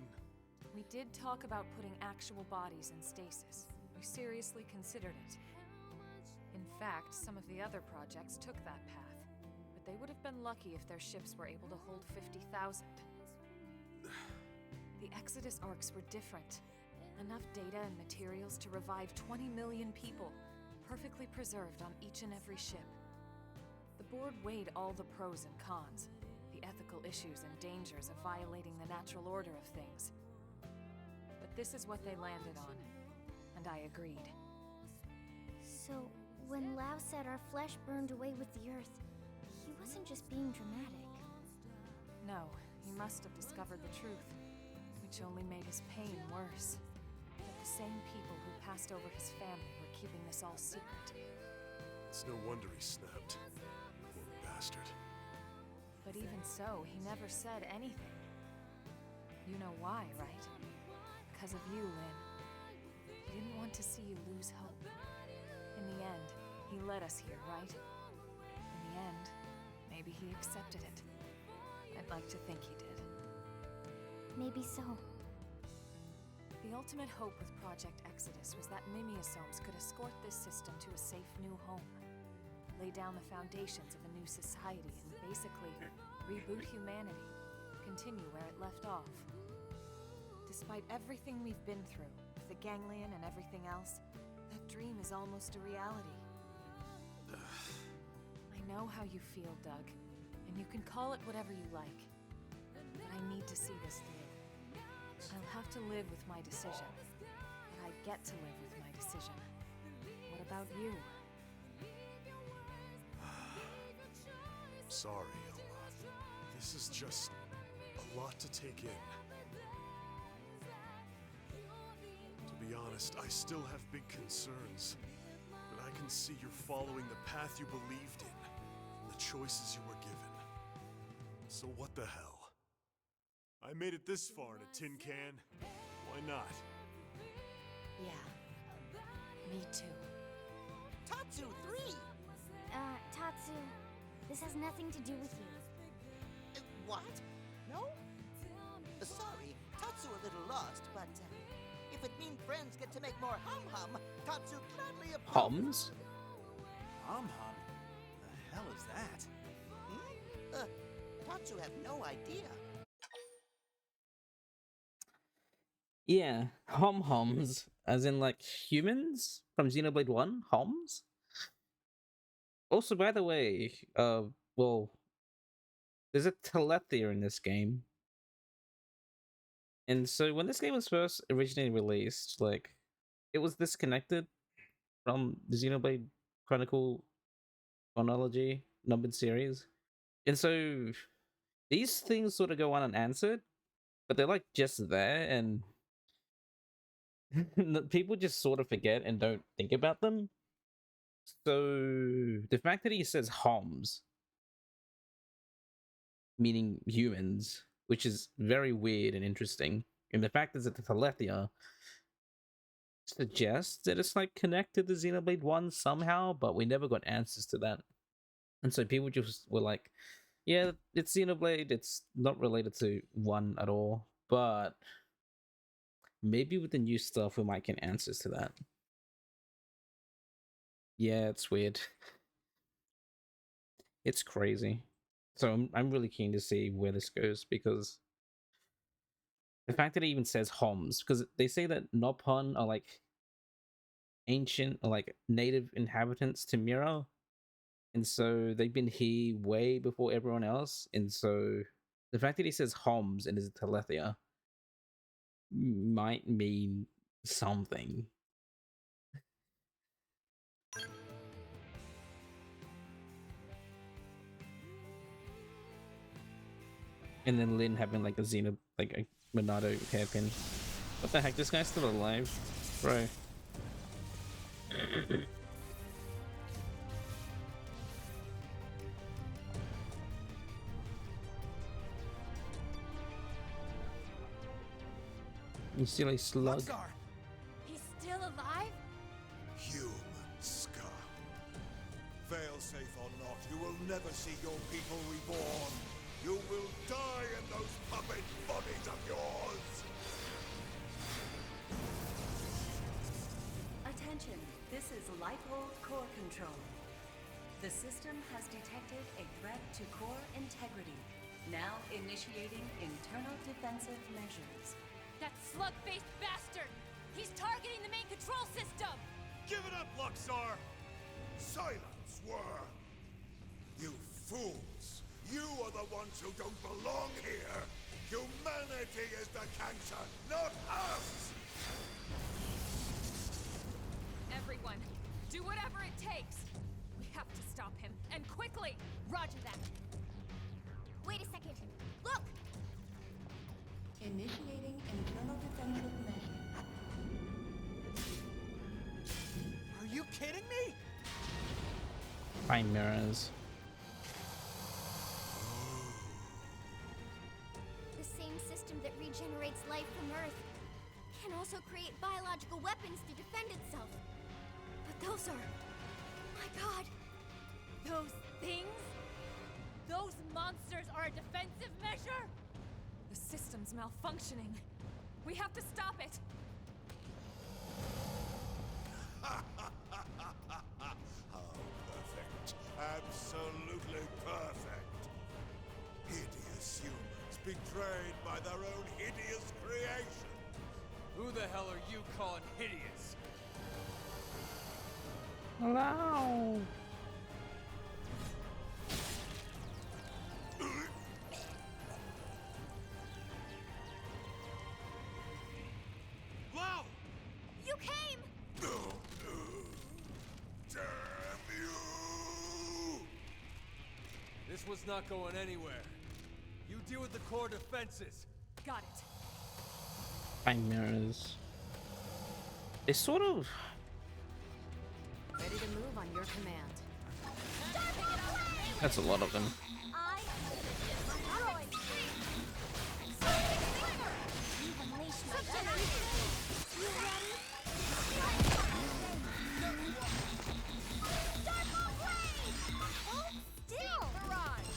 C: We did talk about putting actual bodies in stasis. We seriously considered it. In fact, some of the other projects took that path, but they would have been lucky if their ships were able to hold 50,000. The Exodus arcs were different. Enough data and materials to revive 20 million people, perfectly preserved on each and every ship. The board weighed all the pros and cons, the ethical issues and dangers of violating the natural order of things. But this is what they landed on, and I agreed.
B: So, when Lao said our flesh burned away with the earth, he wasn't just being dramatic.
C: No, he must have discovered the truth, which only made his pain worse. That the same people who passed over his family were keeping this all secret.
G: It's no wonder he snapped. Poor bastard.
C: But even so, he never said anything. You know why, right? Because of you, Lynn. He didn't want to see you lose hope. In the end, he led us here, right? In the end, maybe he accepted it. I'd like to think he did.
B: Maybe so.
C: The ultimate hope with Project Exodus was that Mimiosomes could escort this system to a safe new home, lay down the foundations of a new society, and basically reboot humanity, continue where it left off. Despite everything we've been through, with the ganglion and everything else, that dream is almost a reality. I know how you feel, Doug, and you can call it whatever you like, but I need to see this through. I'll have to live with my decision, but I get to live with my decision. What about you?
G: Sorry, Elma. This is just a lot to take in. To be honest, I still have big concerns, but I can see you're following the path you believed in, and the choices you were given. So what the hell? I made it this far in a tin can. Why not?
M: Yeah. Me too.
H: Tatsu 3!
B: Tatsu, this has nothing to do with you.
H: What? No? Sorry, Tatsu a little lost, but if it means friends get to make more hum-hum, Tatsu gladly approves.
A: Hums?
F: Hum-hum? The hell is that?
H: Tatsu have no idea.
A: Yeah, hom-homs, as in like humans from Xenoblade 1, homs? Also, by the way, well, there's a Telethia in this game. And so when this game was first originally released, like, it was disconnected from the Xenoblade Chronicle chronology numbered series. And so these things sort of go unanswered, but they're like just there, and people just sort of forget and don't think about them. So the fact that he says homs, meaning humans, which is very weird and interesting, and the fact is that the Telethia suggests that it's like connected to Xenoblade 1 somehow, but we never got answers to that. And so people just were like, yeah, it's Xenoblade, it's not related to 1 at all, but maybe with the new stuff we might get answers to that. Yeah, it's weird. It's crazy. So I'm really keen to see where this goes, because the fact that it even says homs, because they say that Nopon are like ancient or like native inhabitants to Mira, and so they've been here way before everyone else, and so the fact that he says homs and is a Telethia might mean something. And then Lynn having like a Monado hairpin. What the heck? This guy's still alive, bro. You still a slug?
F: Luxar!
B: He's still alive?
J: Human scum. Failsafe or not, you will never see your people reborn. You will die in those puppet bodies of yours.
L: Attention, this is Lifehold Core Control. The system has detected a threat to core integrity. Now initiating internal defensive measures.
B: That slug-faced bastard! He's targeting the main control system!
G: Give it up, Luxar!
J: Silence, worm! You fools! You are the ones who don't belong here! Humanity is the cancer, not us!
C: Everyone, do whatever it takes. We have to stop him, and quickly!
B: Roger that. Wait a second. Look!
L: Initiating internal defensive measures.
F: Are you kidding me?
A: Chimeras.
B: The same system that regenerates life from Earth can also create biological weapons to defend itself. But those are... My God! Those things? Those monsters are a defensive measure?
C: The system's malfunctioning. We have to stop it.
J: How perfect. Absolutely perfect. Hideous humans betrayed by their own hideous creation.
O: Who the hell are you calling hideous?
A: Hello.
G: Lau!
B: You came!
J: Damn you!
O: This was not going anywhere. You deal with the core defenses.
C: Got it.
A: Chimeras. They sort of...
M: Ready to move on your command.
A: That's a lot of them.
B: I destroyed. You've unleashed my generation. You ready? Start my blade! Hold still! Barrage!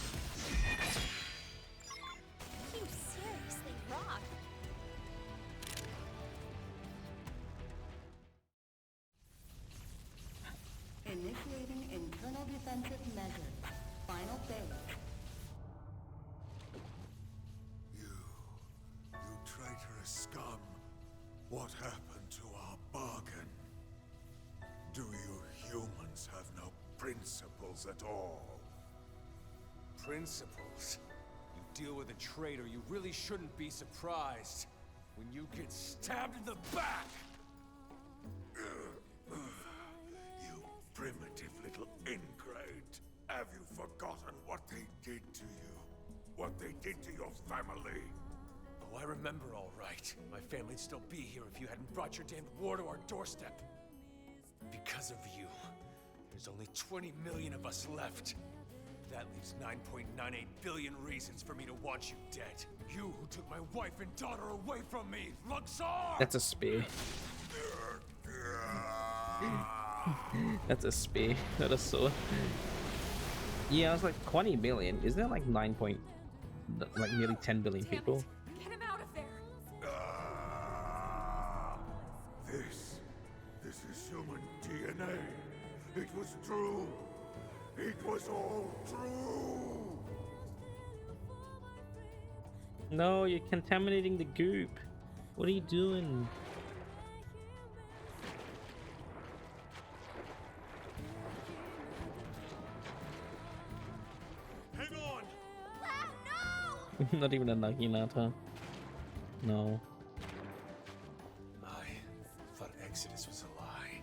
B: You seriously rock.
L: Initiating internal defensive measures. Final phase.
J: You traitorous scum. What happened to our bargain? Do you humans have no principles at all?
O: Principles. You deal with a traitor, you really shouldn't be surprised when you get stabbed in the back!
J: You primitive little ingrate. Have you forgotten what they did to you? What they did to your family?
O: Oh, I remember all right. My family'd still be here if you hadn't brought your damned war to our doorstep. Because of you, there's only 20 million of us left. That leaves 9.98 billion reasons for me to want you dead. You who took my wife and daughter away from me, Luxar!
A: That's a spear. That's a spear, not a sword. Yeah, I was like 20 million. Isn't there like 9 point, like nearly 10 billion people?
C: Get him out of there.
J: This is human DNA. It was true. It was all true.
A: No, you're contaminating the goop. What are you doing?
G: Hang on!
A: Not even a Naginata. No.
O: I thought Exodus was a lie.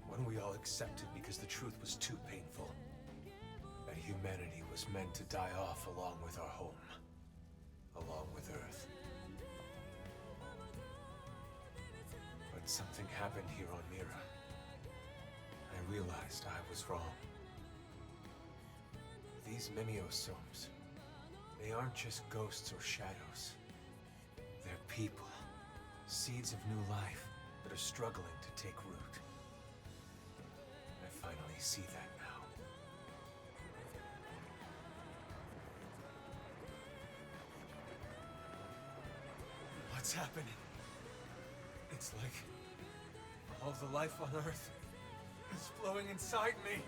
O: One we all accepted because the truth was too painful. That humanity was meant to die off along with our home. Along with Earth. But something happened here on Mira. I realized I was wrong. These 'Mimiosomes, they aren't just ghosts or shadows. They're people. Seeds of new life that are struggling to take root. I finally see that now. What's happening? It's like all the life on Earth is flowing inside me.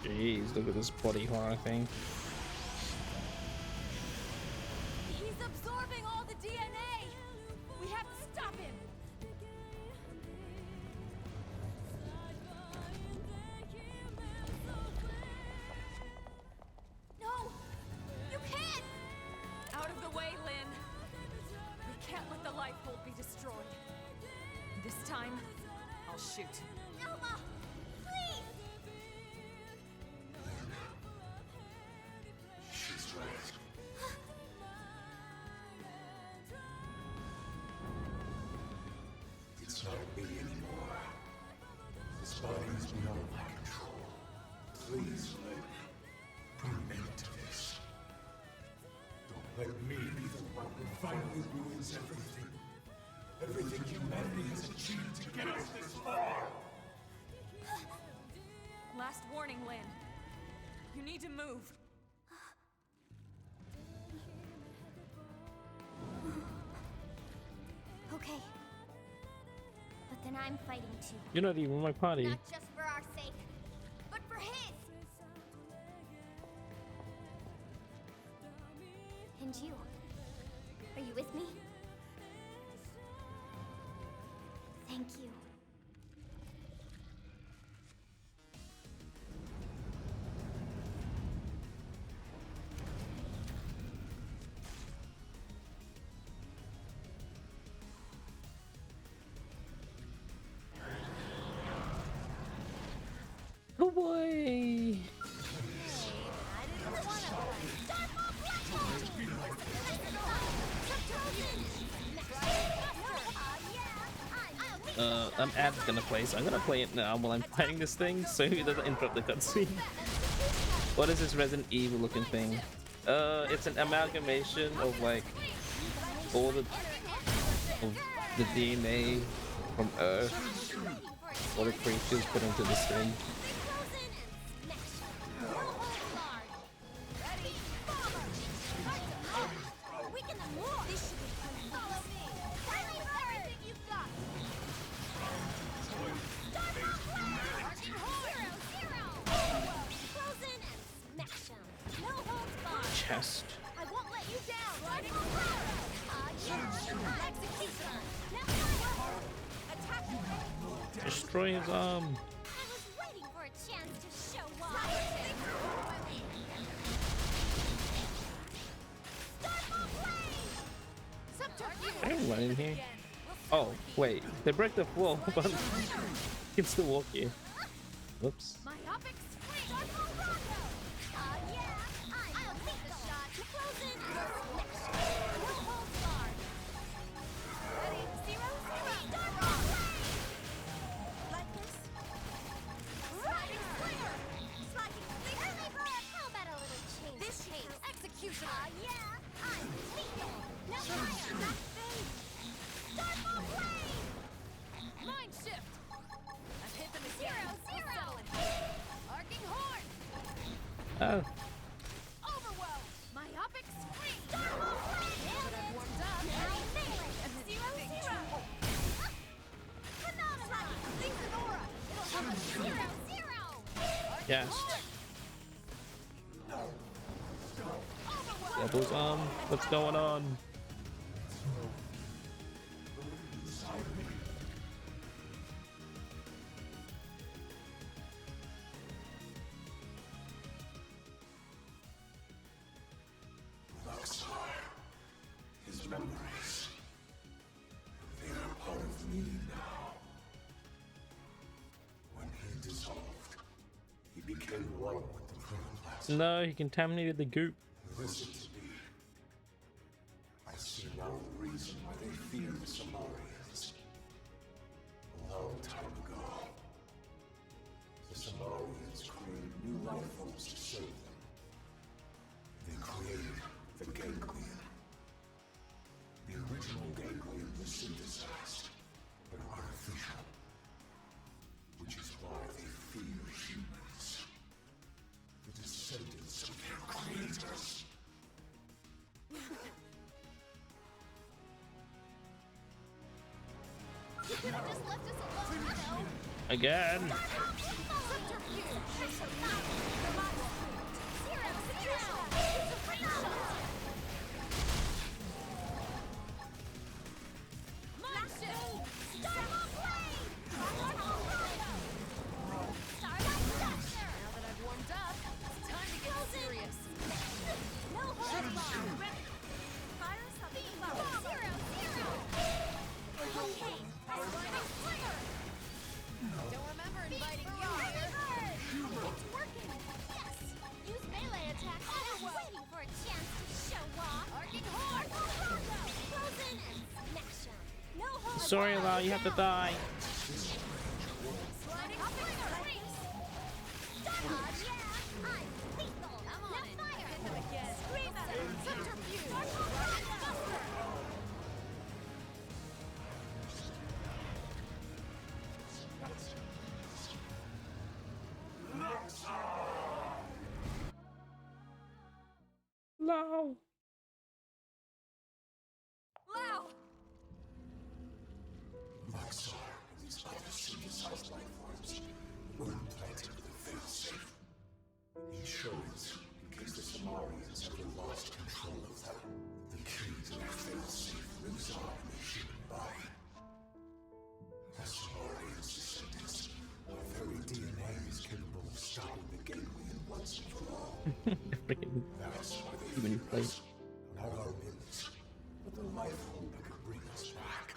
A: Jeez, look at this body horror thing.
C: He's absorbing all the DNA! We have to stop him! No! You can't! Out of the way, Lynn! We can't let the life hold be destroyed. This time, I'll shoot.
B: Elma! Please!
E: She's right. It's not me anymore. This body is beyond my control. Please, Lynn, put an end to this. Don't let me be the one who finally ruins everything. Everything humanity has achieved to get us this far.
C: Last warning, Lynn. You need to move.
B: Okay. But then I'm fighting too.
A: You're not even my party.
B: Not just for our sake, but for his! And you. Are you with me? Thank you.
A: Oh boy! I'm gonna play, so I'm gonna play it now while I'm fighting this thing, so it doesn't interrupt the cutscene. What is this Resident Evil looking thing? It's an amalgamation of like all the DNA from Earth, all the creatures put into this thing. Chest.
B: I won't let you down.
A: Destroy his arm.
B: I was waiting for a chance to show off.
A: I can run in here. Oh, wait. They break the floor, but you can still walk here. Whoops. Oh. Yes. Devil's arm. What's going on?
E: His memories. wrong with the protoplasm?
A: No, he contaminated the goop.
E: Listen to me. I see now the reason why they fear the Samarians. A long time ago, the Samarians created new life forms to save them. They created the ganglion. The original ganglion was synthesized, but artificial. Which is why they fear humans. The descendants of their creators.
B: You could have just left us alone, you know.
A: Again.
B: Don't remember inviting you here. It's working. Yes. Use melee attacks. I was waiting for a chance to show off. Arcing Horde. Frozen and smash 'em. No hold.
A: Sorry, Lau, you have to die.
B: Sliding slinger. Yeah, I'm lethal. Come on. Now fire. Hit them again. Scream at him. Subterfuge.
A: Lau.
C: Lau!
E: Luxor and these other synthesized life forms were implanted with a failsafe. Insurance, in case the Samarians ever lost control of them. The key to their failsafe lives on in the human body. The Samarians' descendants, our very DNA is capable of stopping the ganglion once and for all. That's why they fear us. Not our limbs, but the life form that could bring us back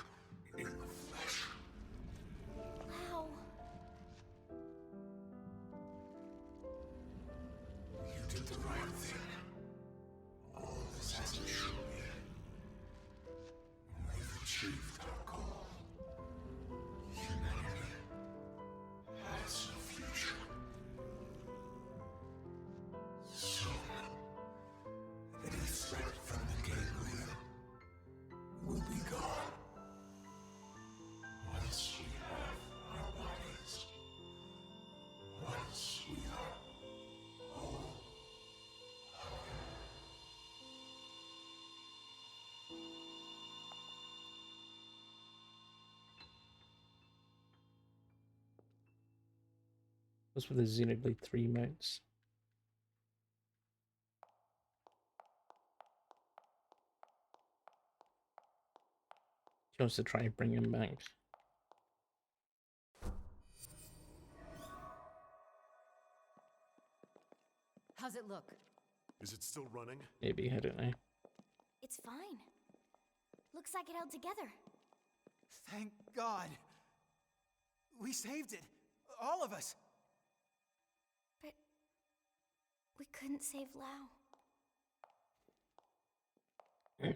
E: in the flesh.
B: Wow.
E: You did the right thing. All this has to show me. We've achieved our goal. Humanity has a future. Soon, any threat from the ganglion will be gone. Once we have our bodies. Once we are whole.
A: What's with the Xenoblade 3 modes? She wants to try and bring him back.
M: How's it look?
G: Is it still running?
A: Maybe, I don't know.
B: It's fine. Looks like it held together.
F: Thank God. We saved it. All of us.
B: But we couldn't save Lau.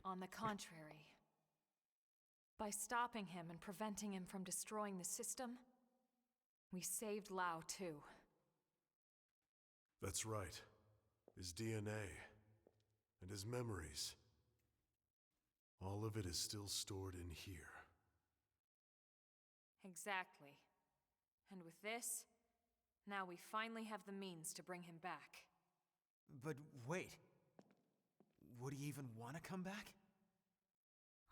C: On the contrary. By stopping him and preventing him from destroying the system, we saved Lau too.
G: That's right. His DNA and his memories. All of it is still stored in here.
C: Exactly. And with this, now we finally have the means to bring him back.
F: But wait. Would he even want to come back?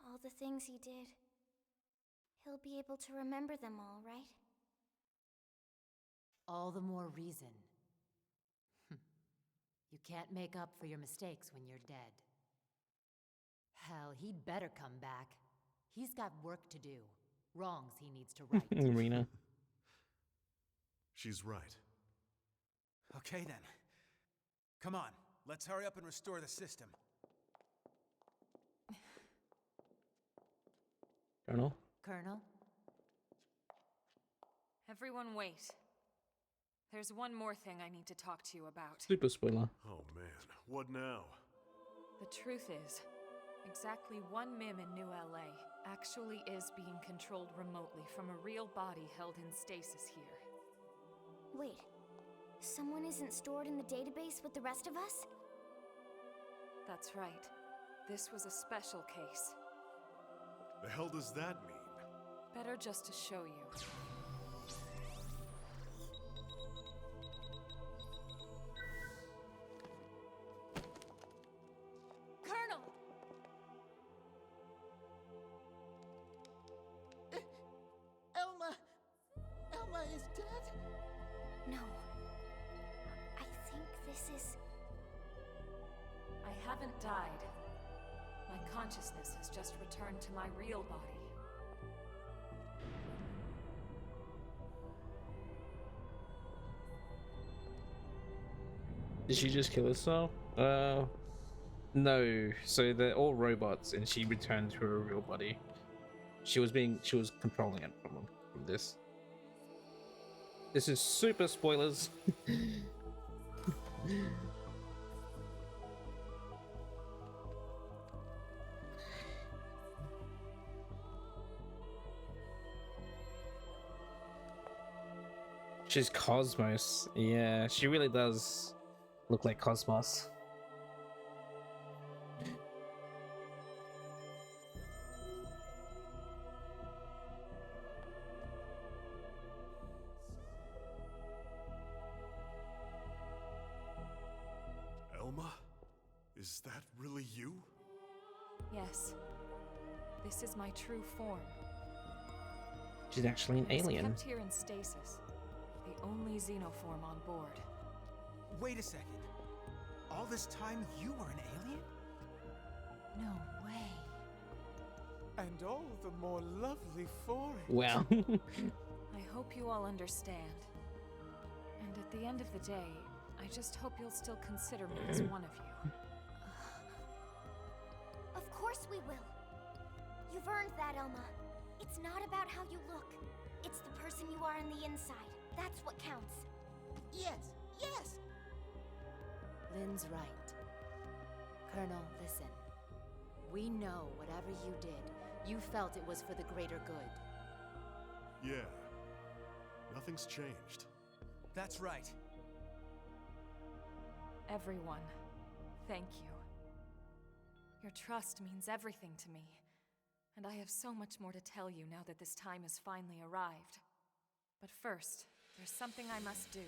B: All the things he did. He'll be able to remember them all, right?
M: All the more reason. You can't make up for your mistakes when you're dead. Hell, he'd better come back. He's got work to do. Wrongs he needs to right.
A: Rena.
G: She's right.
F: Okay then. Come on, let's hurry up and restore the system.
A: Colonel?
M: Colonel?
C: Everyone wait. There's one more thing I need to talk to you about.
A: Super spoiler.
G: Oh man, what now?
C: The truth is, exactly one MIM in New LA actually is being controlled remotely from a real body held in stasis here.
B: Wait, someone isn't stored in the database with the rest of us?
C: That's right. This was a special case.
G: The hell does that mean?
C: Better just to show you. Colonel!
H: Elma is dead?
B: No. I think this is...
C: I haven't died. My consciousness has just returned to my real body.
A: Did she just kill herself? No. So they're all robots, and she returned to her real body. She was controlling it from this. This is super spoilers. She's Cosmos. Yeah, she really does look like Cosmos.
G: Elma? Is that really you?
C: Yes. This is my true form.
A: She's actually an alien.
C: Kept here in stasis. The only xenoform on board.
F: Wait a second. All this time you were an alien?
M: No way.
I: And all the more lovely for it.
A: Wow.
C: I hope you all understand. And at the end of the day, I just hope you'll still consider me as one of you.
B: Of course we will. You've earned that, Elma. It's not about how you look. It's the person you are on the inside. That's what counts.
H: Yes, yes!
M: Lynn's right. Colonel, listen. We know whatever you did, you felt it was for the greater good.
G: Yeah. Nothing's changed.
F: That's right.
C: Everyone, thank you. Your trust means everything to me. And I have so much more to tell you now that this time has finally arrived. But first, there's something I must do.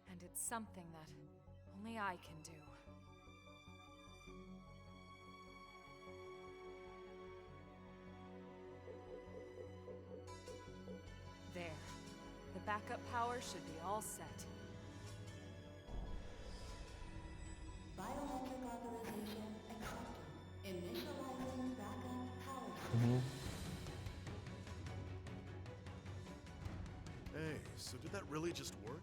C: And it's something that only I can do. There. The backup power should be all set.
L: Biometric authorization accepted. Initializing backup power.
G: Hey, so did that really just work?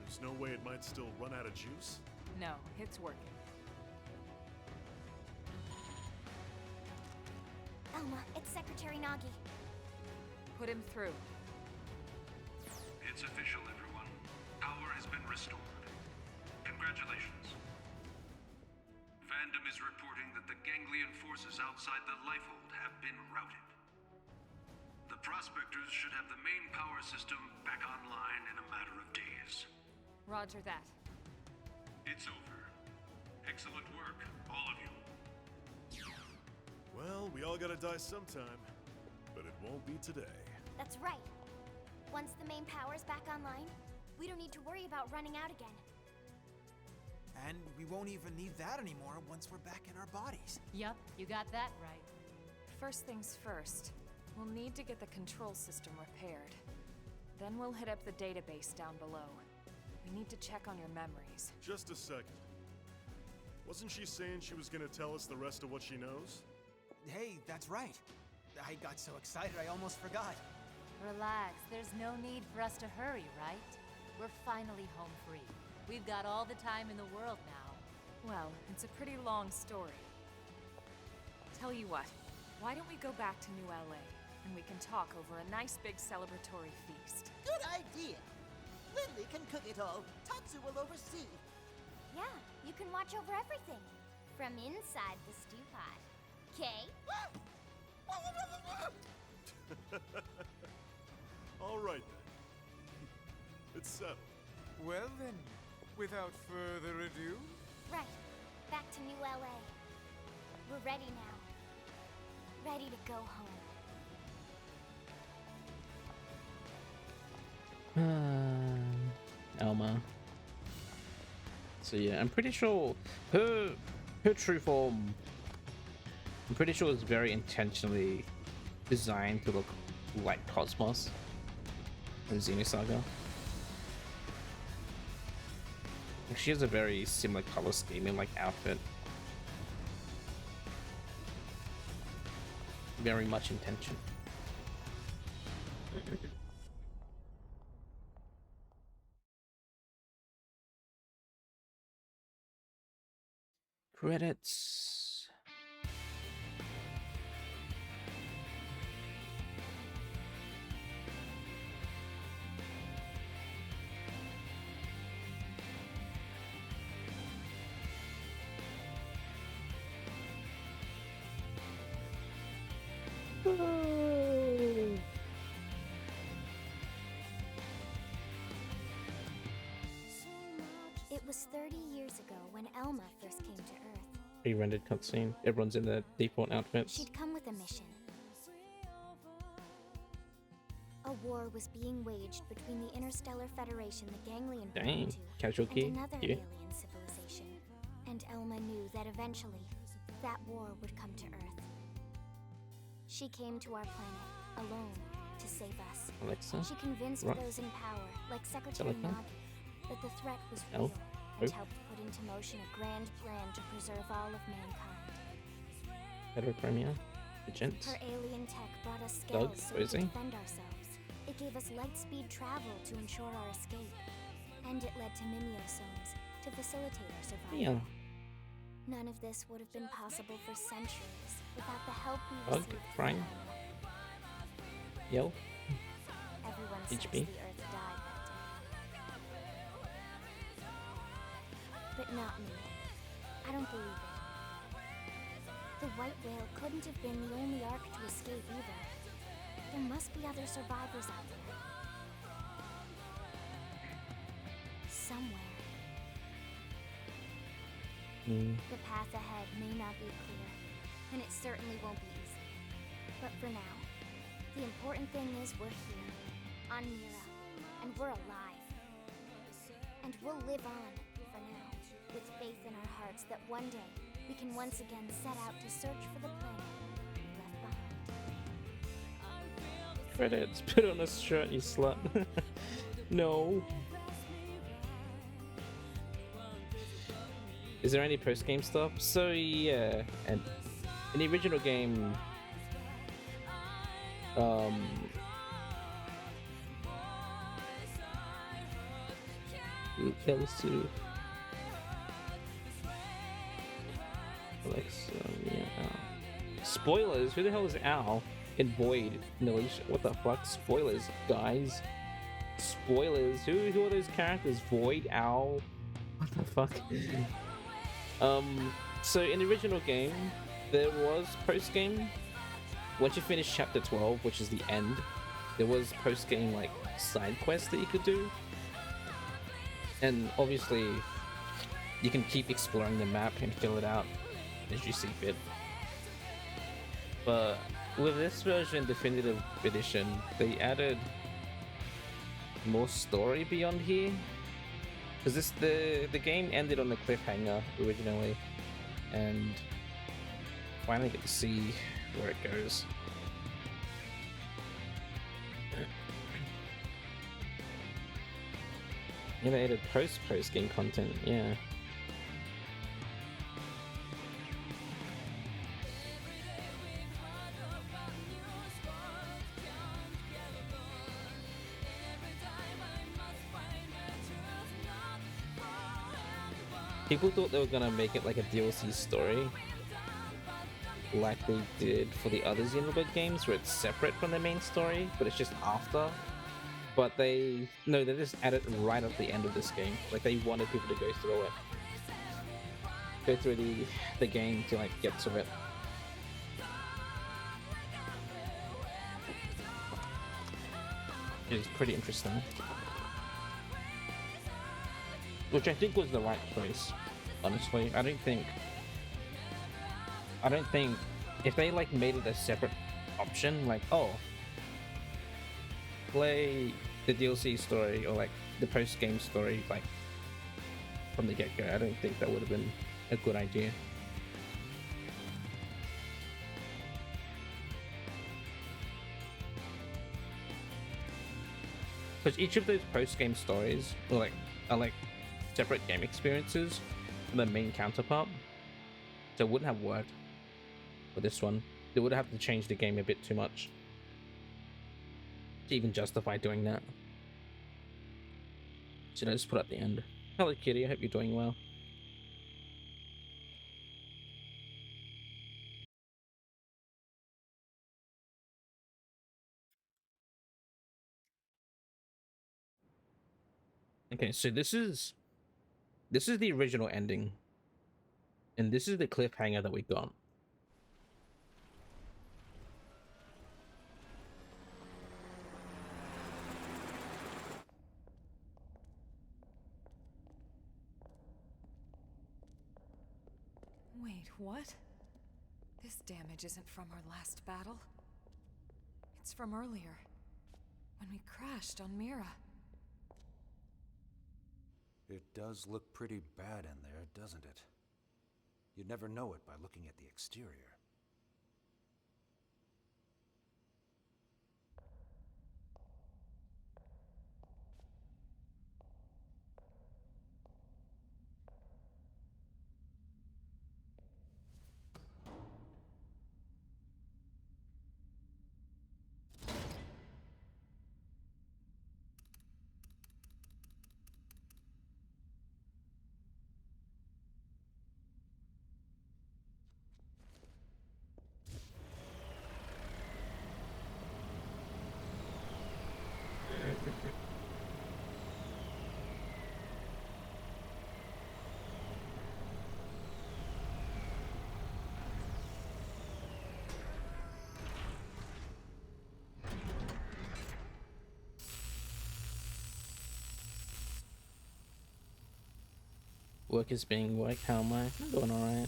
G: There's no way it might still run out of juice?
C: No, it's working.
B: Elma, it's Secretary Nagi.
C: Put him through.
E: It's official, everyone. Power has been restored. Congratulations. Fandom is reporting that the ganglion forces outside the Lifehold have been routed. The Prospectors should have the main power system back online in a matter of days.
C: Roger that.
E: It's over. Excellent work, all of you.
G: Well, we all gotta die sometime, but it won't be today.
B: That's right. Once the main power's back online, we don't need to worry about running out again.
F: And we won't even need that anymore once we're back in our bodies.
M: Yup, you got that right.
C: First things first, we'll need to get the control system repaired. Then we'll hit up the database down below. We need to check on your memories.
G: Just a second. Wasn't she saying she was gonna tell us the rest of what she knows?
F: Hey, that's right. I got so excited I almost forgot.
M: Relax, there's no need for us to hurry, right? We're finally home free. We've got all the time in the world now.
C: Well, it's a pretty long story. Tell you what, why don't we go back to New LA and we can talk over a nice big celebratory feast.
H: Good idea. Lindley can cook it all. Tatsu will oversee.
B: Yeah, you can watch over everything. From inside the stew pot. Okay?
G: All right then. It's settled.
I: Well then, without further ado,
B: Right. Back to New LA. We're ready now. Ready to go home.
A: Elma. So yeah, I'm pretty sure her true form, I'm pretty sure it's very intentionally designed to look like Cosmos in Xenosaga. She has a very similar color scheme and like outfit. Very much intention. Credits.
B: It was 30 years ago when Elma first came to Earth.
A: Pre-rendered cutscene. Everyone's in their default outfits.
B: She'd come with a mission. A war was being waged between the Interstellar Federation the Ganglion
A: Dang,
B: belonged to
A: casualty.
B: and another
A: Yeah.
B: alien civilization. And Elma knew that eventually, that war would come to Earth. She came to our planet, alone, to save us.
A: Alexa?
B: She convinced
A: Right.
B: those in power, like Secretary
A: Telephone?
B: Nagi, that the threat was
A: Oh.
B: real, and
A: Oh.
B: helped put into motion a grand plan to preserve all of mankind.
A: Heterochromia. The gents.
B: Her alien tech brought us
A: Doug,
B: skills so
A: where
B: we
A: is
B: could
A: he?
B: defend ourselves. It gave us light-speed travel to ensure our escape. And it led to mimeosomes to facilitate our survival.
A: Yeah.
B: None of this would have been possible for centuries without the help we
A: Doug,
B: received from
A: Frank.
B: Elma.
A: Yo.
B: Everyone says
A: HB.
B: the Earth died that day. But not me. I don't believe it. The white whale couldn't have been the only Ark to escape either. There must be other survivors out there. Somewhere. The path ahead may not be clear, and it certainly won't be easy. But for now, the important thing is we're here, on Mira, and we're alive. And we'll live on, for now, with faith in our hearts that one day we can once again set out to search for the planet we left behind.
A: Credits. Put on a shirt, you slut. No. Is there any post-game stuff? So yeah, and in the original game, Kelsu, Alexa, yeah. Spoilers. Who the hell is Al in Void? Militia. What the fuck? Spoilers, guys. Spoilers. Who are those characters? Void, Owl. What the fuck? So in the original game, there was post-game. Once you finish chapter 12, which is the end, there was post-game like side quests that you could do. And obviously, you can keep exploring the map and fill it out as you see fit. But with this version, Definitive Edition, they added more story beyond here. Because the game ended on a cliffhanger originally, and finally get to see where it goes. Yeah, they added post game content, yeah. People thought they were gonna make it like a DLC story, like they did for the other Xenoblade games, where it's separate from the main story, but it's just after. But they just added it right at the end of this game. Like they wanted people to go through it, the game to like get to it. It's pretty interesting, which I think was the right choice. Honestly, I don't think if they like made it a separate option, like, oh, play the DLC story or like the post-game story like from the get-go, I don't think that would have been a good idea. Because each of those post-game stories are like separate game experiences from the main counterpart, so it wouldn't have worked for this one. They would have to change the game a bit too much to even justify doing that. So I just put at the end. Hello Kitty, I hope you're doing well. Okay, so this is the original ending, and this is the cliffhanger that we got.
C: Wait, what? This damage isn't from our last battle. It's from earlier, when we crashed on Mira.
E: It does look pretty bad in there, doesn't it? You'd never know it by looking at the exterior.
A: Work is being work. How am I? I'm doing alright.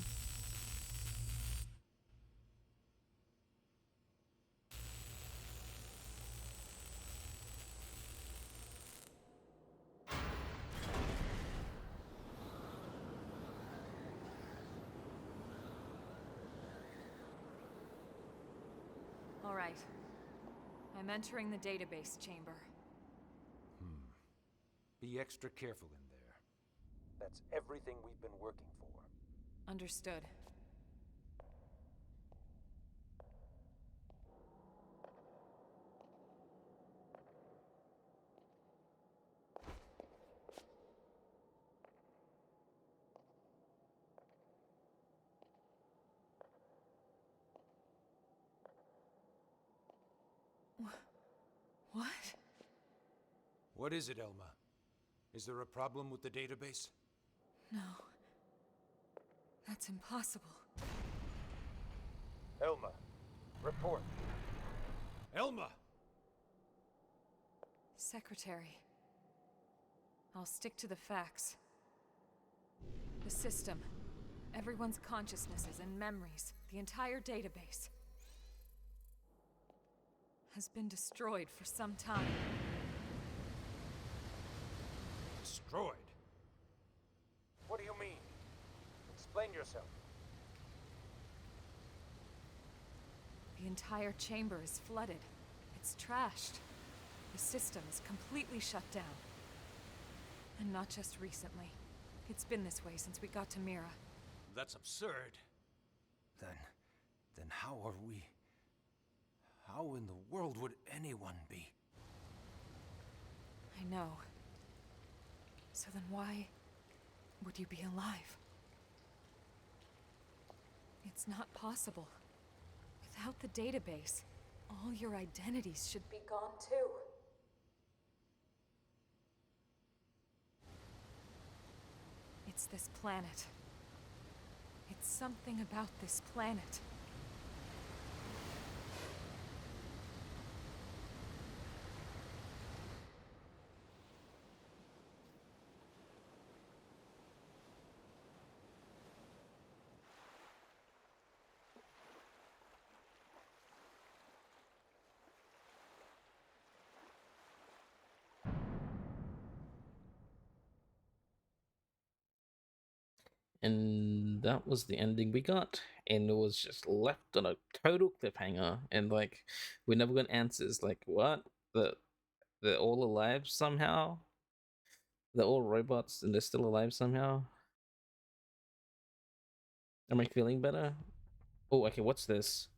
C: All right. I'm entering the database chamber.
E: Be extra careful in there. That's everything we've been working for.
C: Understood. What?
E: What is it, Elma? Is there a problem with the database?
C: No. That's impossible.
E: Elma, report. Elma!
C: Secretary. I'll stick to the facts. The system. Everyone's consciousnesses and memories. The entire database. Has been destroyed for some time.
E: Destroyed? What do you mean? Explain yourself.
C: The entire chamber is flooded. It's trashed. The system is completely shut down. And not just recently. It's been this way since we got to Mira.
E: That's absurd. Then how are we... How in the world would anyone be?
C: I know. So then why would you be alive? It's not possible. Without the database, all your identities should be gone too. It's this planet. It's something about this planet.
A: And that was the ending we got, and it was just left on a total cliffhanger, and like we never got answers. Like what? They're all alive somehow? They're all robots and they're still alive somehow? Am I feeling better? Oh, okay, what's this?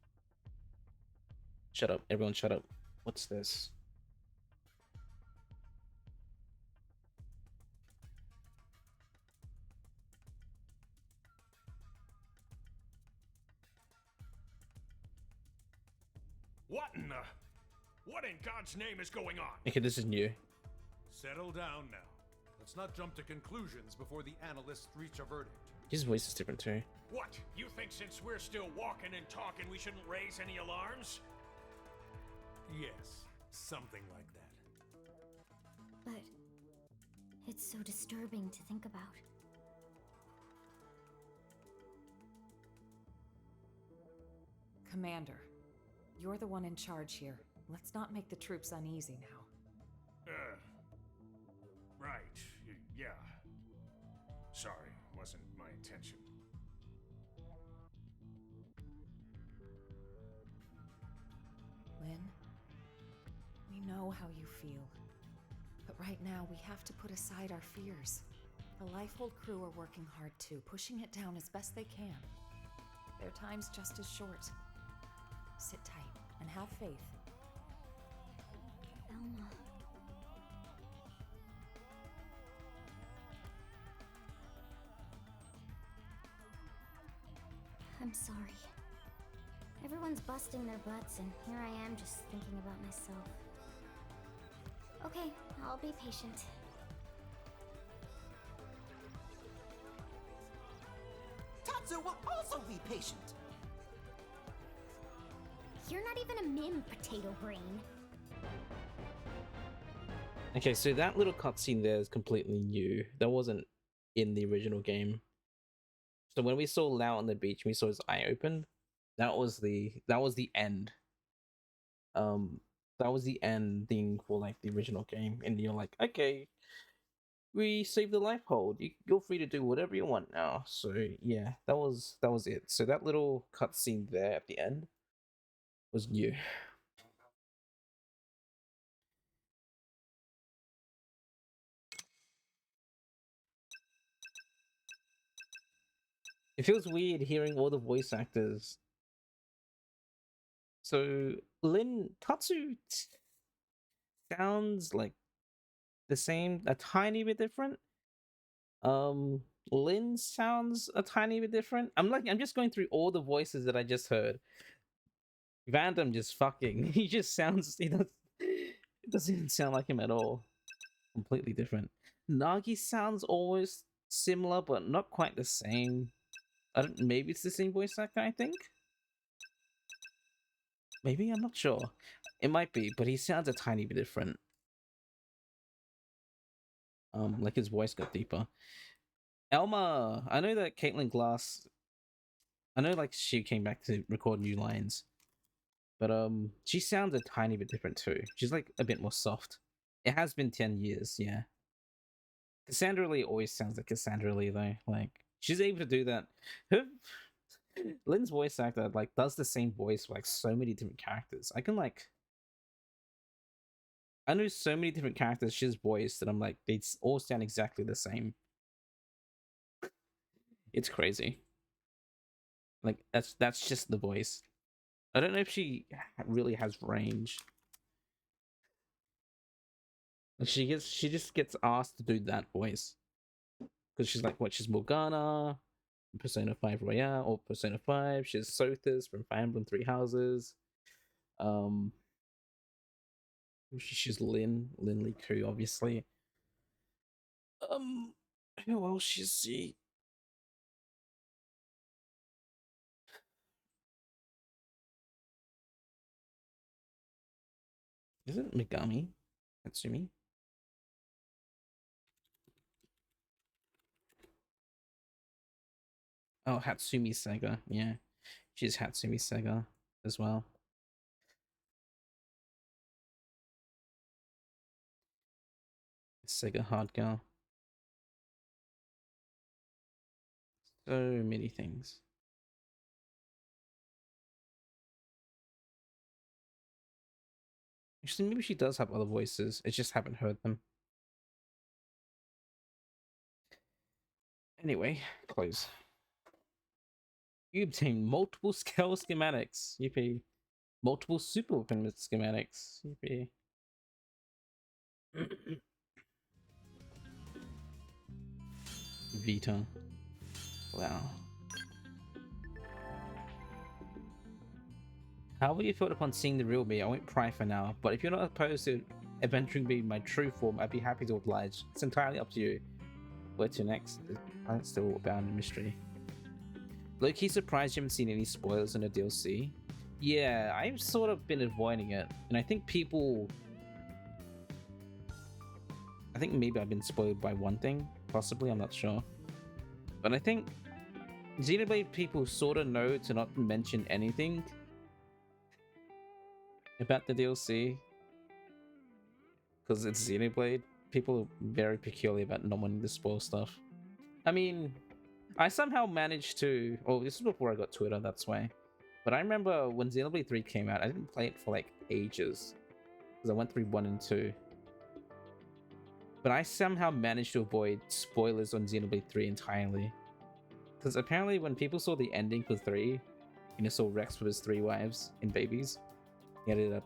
A: Shut up, everyone shut up. What's this?
D: What in God's name is going on?
A: Okay, this is new.
G: Settle down now. Let's not jump to conclusions before the analysts reach a verdict.
A: His voice is different too.
D: What? You think since we're still walking and talking we shouldn't raise any alarms?
G: Yes, something like that.
B: But it's so disturbing to think about.
C: Commander, you're the one in charge here. Let's not make the troops uneasy now.
D: Right. Yeah. Sorry, wasn't my intention.
C: Lynn, we know how you feel. But right now, we have to put aside our fears. The Lifehold crew are working hard too, pushing it down as best they can. Their time's just as short. Sit tight and have faith.
B: Elma. I'm sorry. Everyone's busting their butts, and here I am just thinking about myself. Okay, I'll be patient.
H: Tatsu will also be patient.
B: You're not even a mim, potato brain.
A: Okay, so that little cutscene there is completely new. That wasn't in the original game. So when we saw Lau on the beach, we saw his eye open. That was the end. That was the ending for like the original game, and you're like, okay, we saved the life hold. You're free to do whatever you want now. So yeah, that was it. So that little cutscene there at the end was new. It feels weird hearing all the voice actors. So Tatsu sounds like the same, a tiny bit different. Lynn sounds a tiny bit different. I'm just going through all the voices that I just heard. Vandam just fucking. He just sounds. It doesn't even sound like him at all. Completely different. Nagi sounds always similar, but not quite the same. I don't. Maybe it's the same voice actor. I think. Maybe I'm not sure. It might be, but he sounds a tiny bit different. Like his voice got deeper. Elma, I know that Caitlin Glass. I know, like she came back to record new lines, but she sounds a tiny bit different too. She's like a bit more soft. It has been 10 years, yeah. Cassandra Lee always sounds like Cassandra Lee though. Like she's able to do that. Her Lynn's voice actor like does the same voice for like so many different characters. I know so many different characters she's voiced that I'm like they all sound exactly the same. It's crazy. Like that's just the voice. I don't know if she really has range. She just gets asked to do that voice because she's like, what? She's Morgana. Persona 5 Royale or Persona 5. She's Sothis from Fire Emblem Three Houses. She's Lin Li Ku, obviously. Who else is she? Is it Megami Hatsumi? Oh, Hatsumi Sega. Yeah, she's Hatsumi Sega as well. Sega hard girl. So many things. Actually, maybe she does have other voices. I just haven't heard them. Anyway, close. You obtain multiple scale schematics. Yippee. Multiple super weapon schematics. Yippee. Vita. Wow. How will you feel upon seeing the real me? I won't pry for now, but if you're not opposed to adventuring me in my true form, I'd be happy to oblige. It's entirely up to you. Where to next? I'm still bound in mystery. Low-key surprised you haven't seen any spoilers in the DLC. Yeah, I've sort of been avoiding it, and I think people... I think maybe I've been spoiled by one thing, possibly, I'm not sure. But I think Xenoblade people sort of know to not mention anything about the DLC. Because it's Xenoblade. People are very peculiar about not wanting to spoil stuff. I mean, I somehow managed to... Oh, this is before I got Twitter, that's why. But I remember when Xenoblade 3 came out, I didn't play it for like ages. Because I went through 1 and 2. But I somehow managed to avoid spoilers on Xenoblade 3 entirely. Because apparently when people saw the ending for 3, you know, saw Rex with his 3 wives and babies, he had a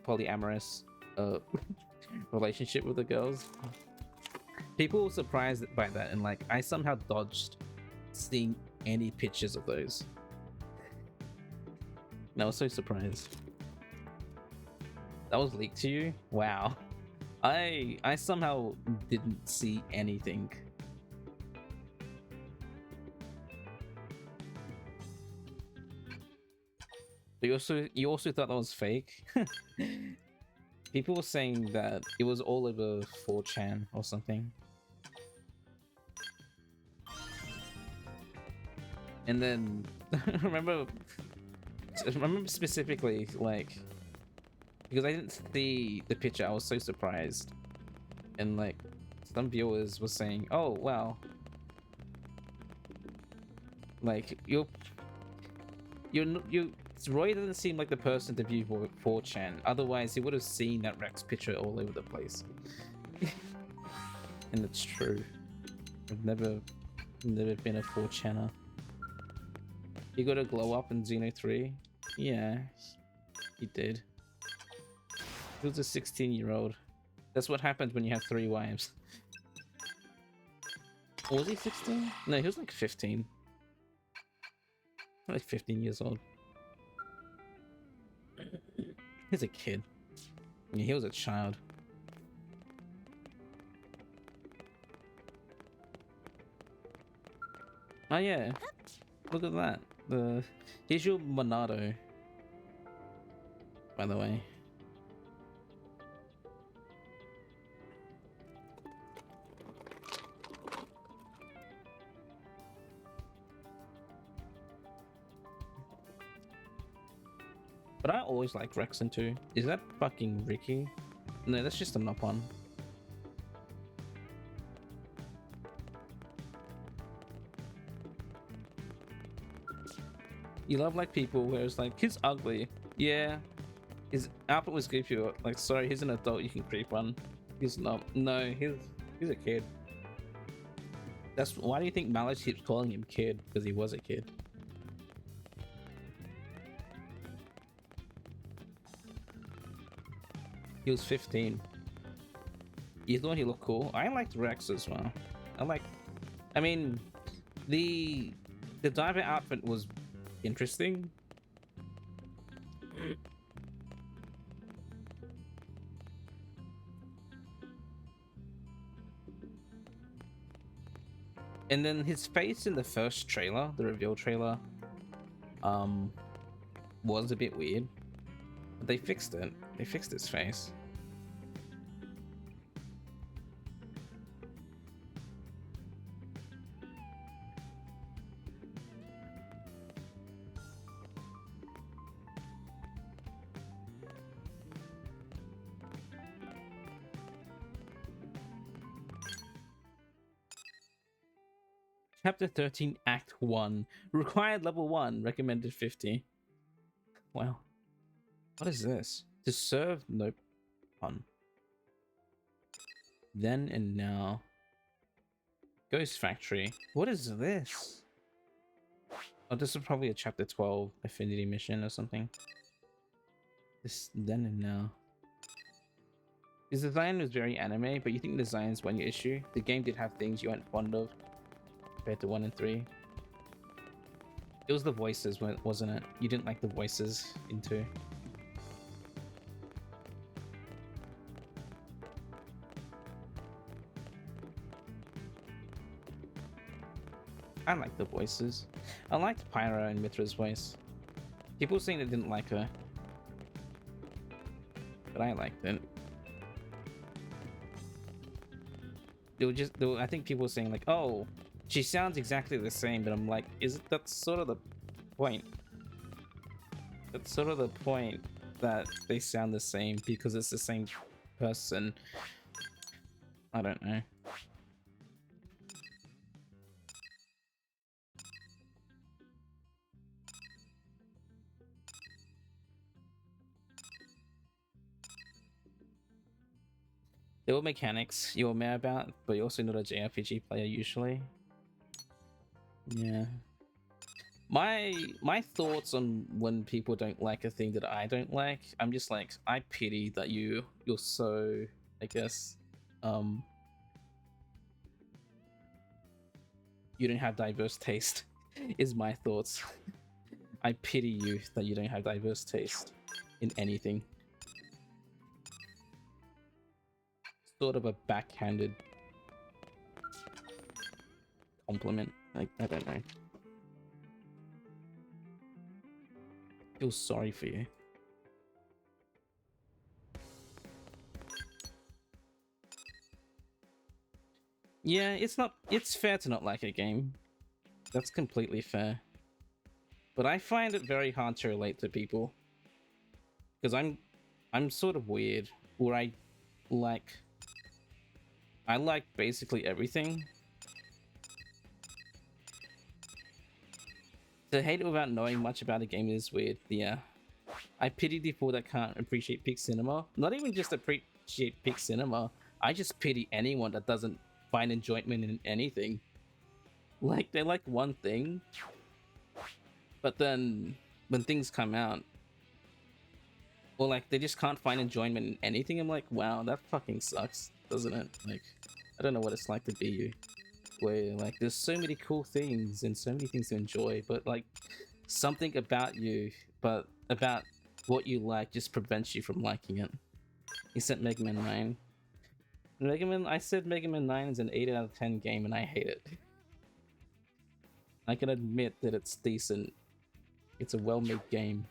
A: polyamorous relationship with the girls. People were surprised by that, and like, I somehow dodged seeing any pictures of those. And I was so surprised. That was leaked to you? Wow. I somehow didn't see anything. But you also thought that was fake? People were saying that it was all over 4chan or something. And then I remember specifically, like, because I didn't see the picture, I was so surprised. And like, some viewers were saying, oh wow, like Roy doesn't seem like the person to view 4chan. Otherwise, he would have seen that Rex picture all over the place. And it's true. I've never been a 4chaner. You got to glow up in Xeno 3? Yeah, he did. He was a 16-year-old. That's what happens when you have 3 wives. Was he 16? No, he was like 15. Like 15 years old. He's a kid. Yeah, he was a child. Oh yeah, look at that. Here's your Monado, by the way. But I always like Rexon too. Is that fucking Ricky? No, that's just a Nopon. You love like people where it's like, he's ugly. Yeah. His outfit was goofy. Like, sorry, he's an adult you can creep on. He's not. No, he's a kid. That's why do you think Malice keeps calling him kid? Because he was a kid. He was 15. You thought he looked cool? I liked Rex as well. I mean, the The diver outfit was interesting. And then his face in the first trailer, the reveal trailer, was a bit weird. But they fixed it. They fixed his face. Chapter 13, Act 1. Required level 1, recommended 50. Wow. What is this? To serve? Nope. Pun. Then and now. Ghost Factory. What is this? Oh, this is probably a chapter 12 affinity mission or something. This then and now. His design was very anime, but you think the designs weren't your issue? The game did have things you weren't fond of compared to 1 and 3. It was the voices, wasn't it? You didn't like the voices in 2. I like the voices. I liked Pyra and Mithra's voice. People saying they didn't like her, but I liked it. I think people were saying like, oh, she sounds exactly the same, but I'm like, that's sort of the point. That's sort of the point, that they sound the same because it's the same person. I don't know. There were mechanics you were mad about, but you're also not a JRPG player usually. Yeah. My thoughts on when people don't like a thing that I don't like, I'm just like, I pity that you're so, I guess, you don't have diverse taste, is my thoughts. I pity you that you don't have diverse taste in anything. Sort of a backhanded compliment. Like, I don't know. Feel sorry for you. Yeah, it's fair to not like a game. That's completely fair. But I find it very hard to relate to people. Because I'm sort of weird, where I like basically everything. To hate it without knowing much about a game is weird. Yeah. I pity people that can't appreciate peak cinema. Not even just appreciate peak cinema. I just pity anyone that doesn't find enjoyment in anything. Like, they like one thing, but then when things come out, or like they just can't find enjoyment in anything, I'm like, wow, that fucking sucks, doesn't it? Like, I don't know what it's like to be you, where like there's so many cool things and so many things to enjoy, but like something about you, but about what you like, just prevents you from liking it. Except Mega Man 9. I said Mega Man 9 is an 8 out of 10 game and I hate it. I can admit that it's decent. It's a well-made game,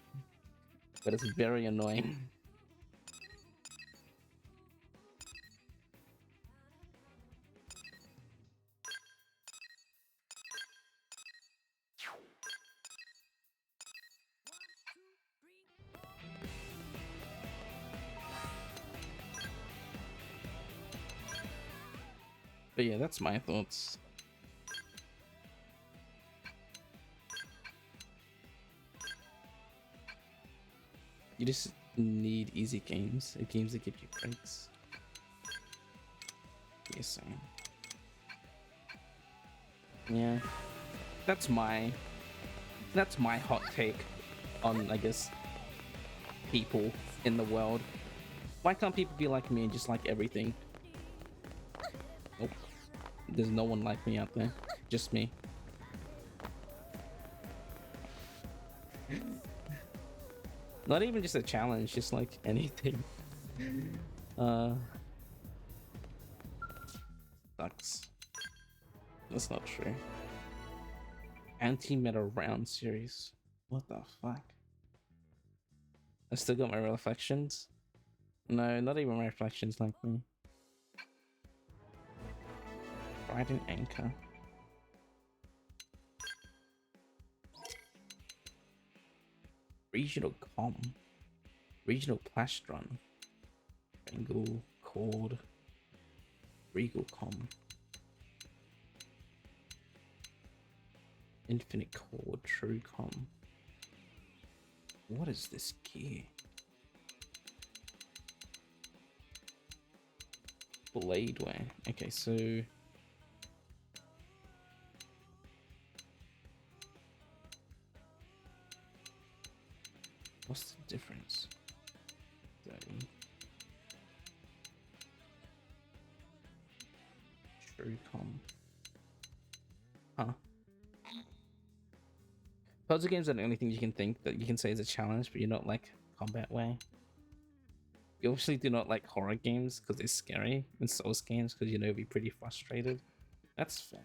A: but it's very annoying. But yeah, that's my thoughts. You just need easy games, games that give you breaks. Yes, yeah, that's my hot take on, I guess, people in the world. Why can't people be like me and just like everything? Nope. There's no one like me out there. Just me. Not even just a challenge, just like anything. Sucks. That's not true. Anti-meta round series. What the fuck? I still got my reflections? No, not even my reflections like me. Trident Anchor. Regional Com. Regional Plastron. Bengal Chord. Regal Com. Infinite Chord. True Com. What is this gear? Bladeware. Okay, so what's the difference? 30. True Com. Huh. Puzzle games are the only things you can think that you can say is a challenge, but you're not like combat way. You obviously do not like horror games because they're scary, and Souls games because you know you'll be pretty frustrated. That's fair.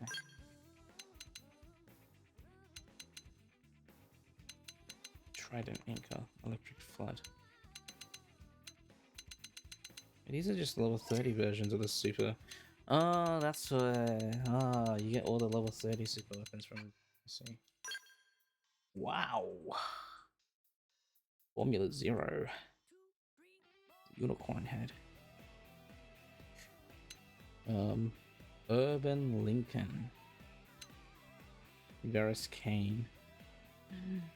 A: Trident Anchor, Electric Flood. These are just level 30 versions of the super. Oh, that's why. Ah, you get all the level 30 super weapons from. Let's see. Wow. Formula Zero. Unicorn Head. Urban Lincoln. Varus Kane.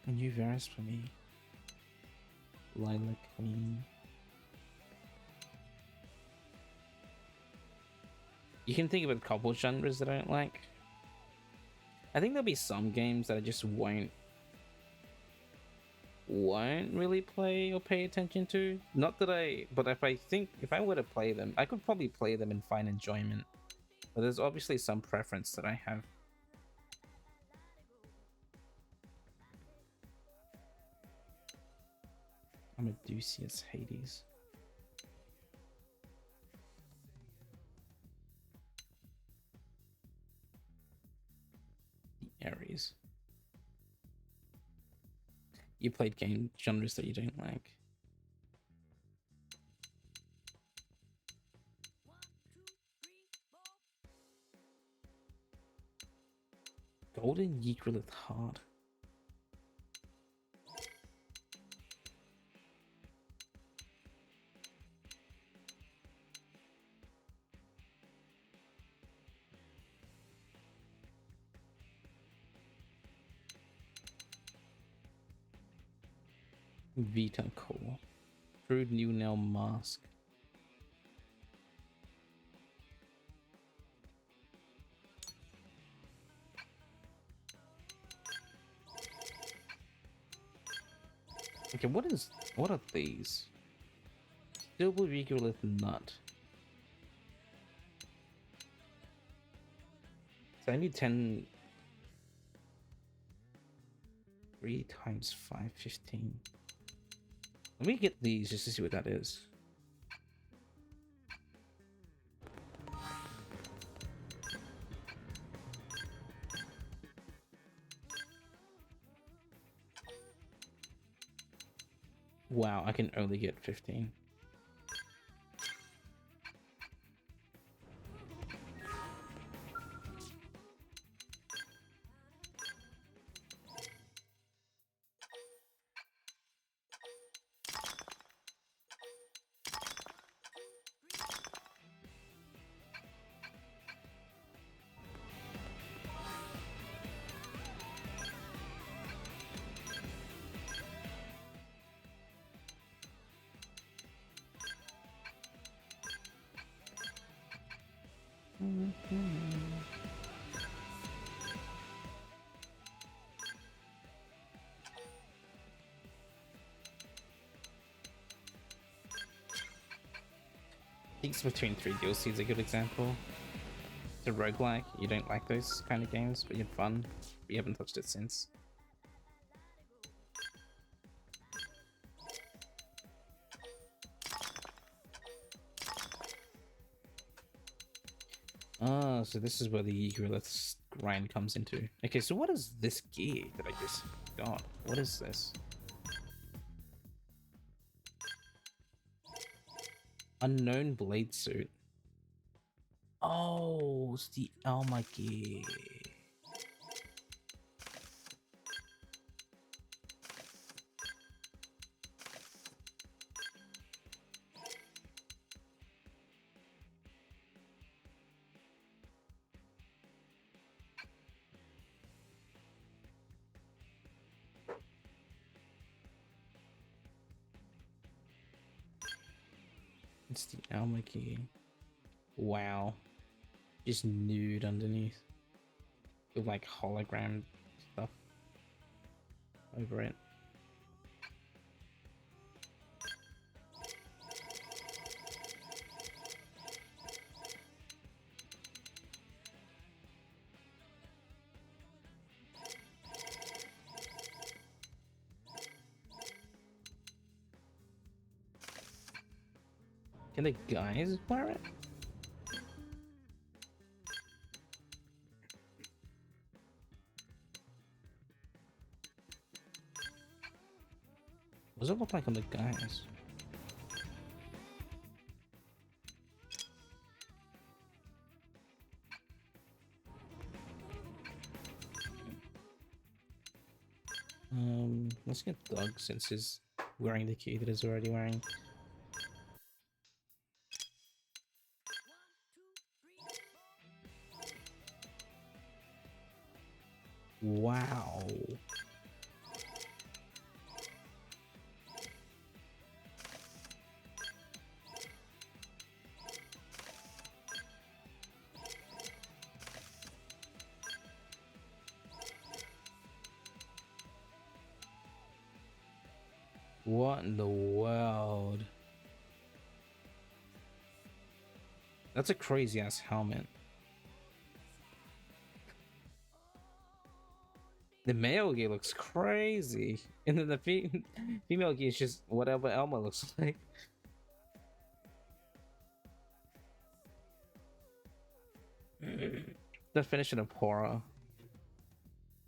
A: A new Varus for me. Lilac Queen. You can think of a couple genres that I don't like. I think there'll be some games that I just won't really play or pay attention to. Not that but if I were to play them, I could probably play them and find enjoyment. But there's obviously some preference that I have. I'm a Odysseus Hades. The Ares. You played game genres that you don't like. Golden Yggdrasil Hard. Vita Core. Crude New Nail Mask. Okay, what are these? Silver Regolith Nut. So I need 10. 3 times 5, 15. Let me get these just to see what that is. Wow, I can only get 15. Peaks Between Three DLCs is a good example. It's a roguelike. You don't like those kind of games, but you had fun. But you haven't touched it since. Ah, so this is where the Gorillith's grind comes into. Okay, so what is this gear that I just got? What is this? Unknown blade suit. Oh, it's the Elma gear. It's the Elma gear. Wow. Just nude underneath. With like hologram stuff over it. Can the guys wear it? What does it look like on the guys? Let's get Doug since he's wearing the key that he's already wearing. Wow. What in the world? That's a crazy ass helmet. The male gear looks crazy, and then the female gear is just whatever Elma looks like. Definition of horror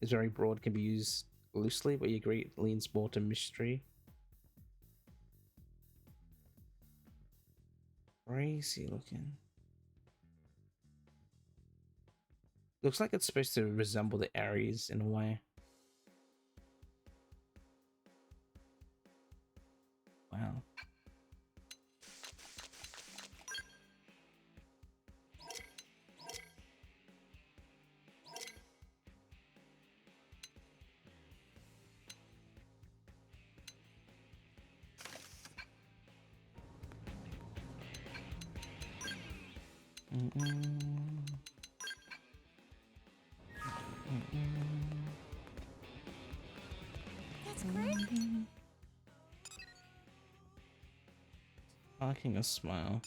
A: is very broad, can be used loosely, but you agree it leans more to mystery. Crazy looking. Looks like it's supposed to resemble the Ares in a way. Wow.
B: That's great.
A: Parking a smile.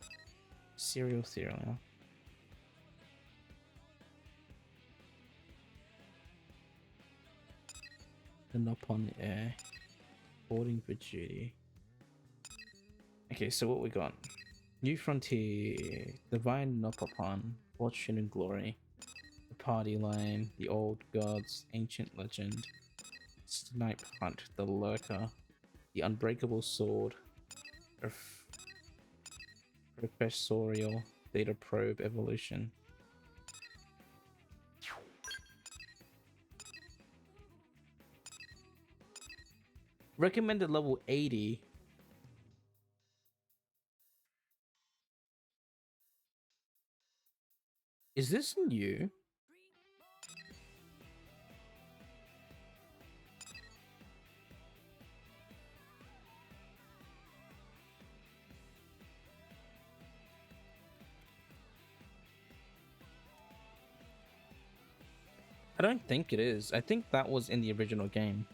A: Serial theory. And up on the air. Boarding for duty. Okay, so what we got? New Frontier, Divine Nopapon, Fortune and Glory, The Party Line, The Old Gods, Ancient Legend, Snipe Hunt, The Lurker, The Unbreakable Sword, Professorial, Data Probe Evolution. Recommended level 80. Is this new? I don't think it is. I think that was in the original game.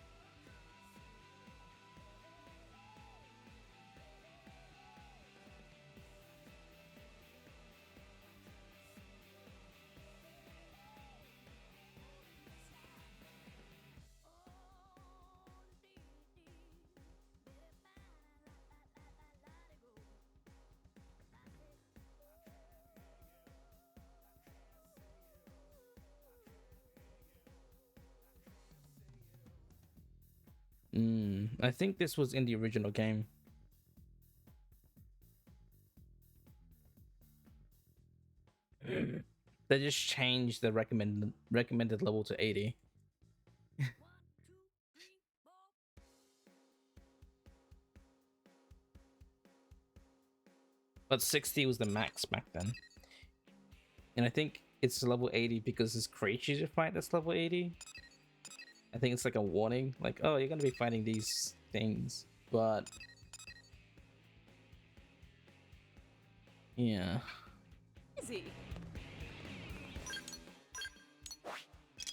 A: I think this was in the original game. They just changed the recommended level to 80. But 60 was the max back then. And I think it's level 80 because there's creatures you fight that's level 80. I think it's like a warning, like, oh, you're gonna be fighting these things, but yeah.
C: Easy.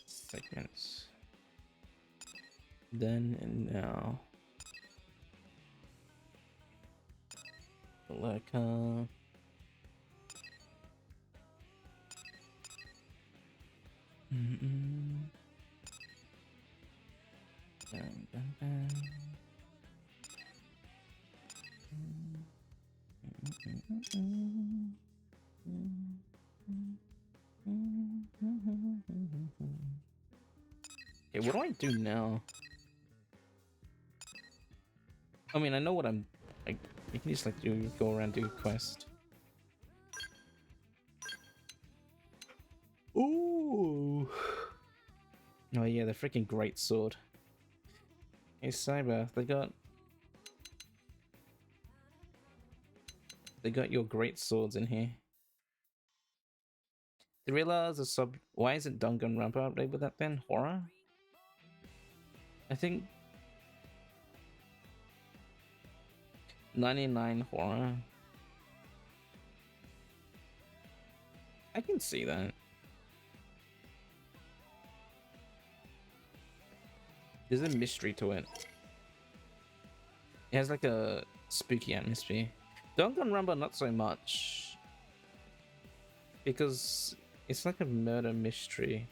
A: Segments. Then and now. Like, dun, dun, dun. Okay, what do I do now? I mean, I know what I'm like. You can just like go around do a quest. Ooh. Oh yeah, the freaking great sword. Hey Cyber, they got your great swords in here. Thrillers a sub. Why isn't Danganronpa updated with that then? Horror? I think 99 horror. I can see that. There's a mystery to it. It has like a spooky atmosphere. Danganronpa not so much. Because it's like a murder mystery.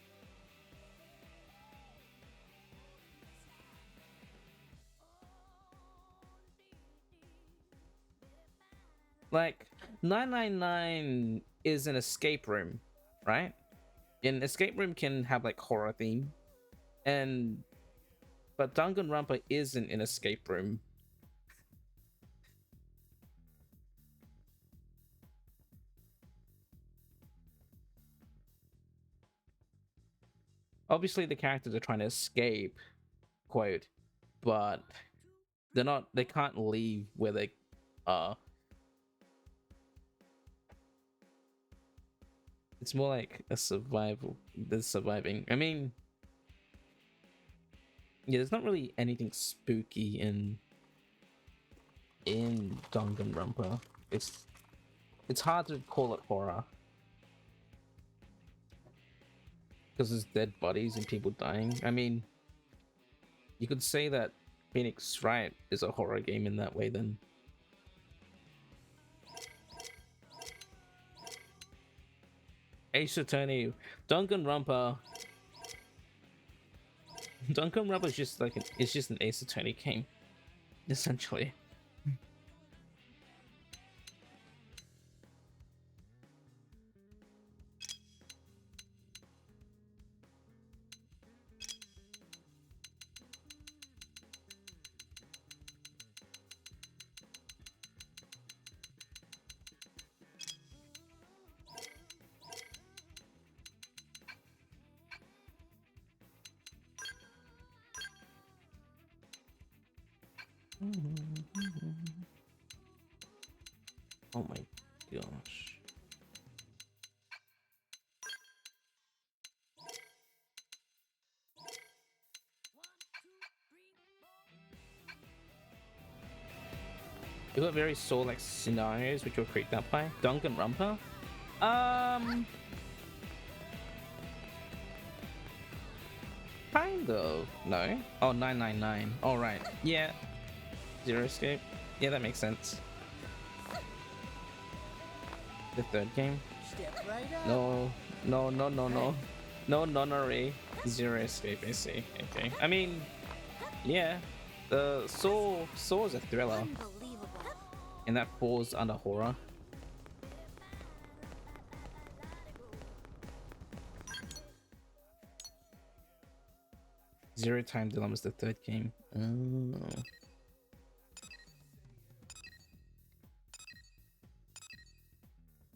A: Like 999 is an escape room, right? An escape room can have like horror theme, but Danganronpa isn't an escape room. Obviously, the characters are trying to escape, quote, but they're not. They can't leave where they are. It's more like a survival. They're surviving. I mean, yeah, there's not really anything spooky in Danganronpa. It's hard to call it horror because there's dead bodies and people dying. I mean, you could say that Phoenix Wright is a horror game in that way then. Ace Attorney, Danganronpa is just like it's just an Ace Attorney game, essentially. Oh my gosh. You got very soul-like scenarios which were creeped out by Danganronpa. Kind of. No. Oh, 999. All right. Yeah. Zero Escape. Yeah, that makes sense. The third game.
H: Step right up.
A: No. No. No. No. No. No. Nonary. Zero Escape. I see. Okay. I mean, yeah. The Saw is a thriller, and that falls under horror. Zero Time Dilemma is the third game. Oh.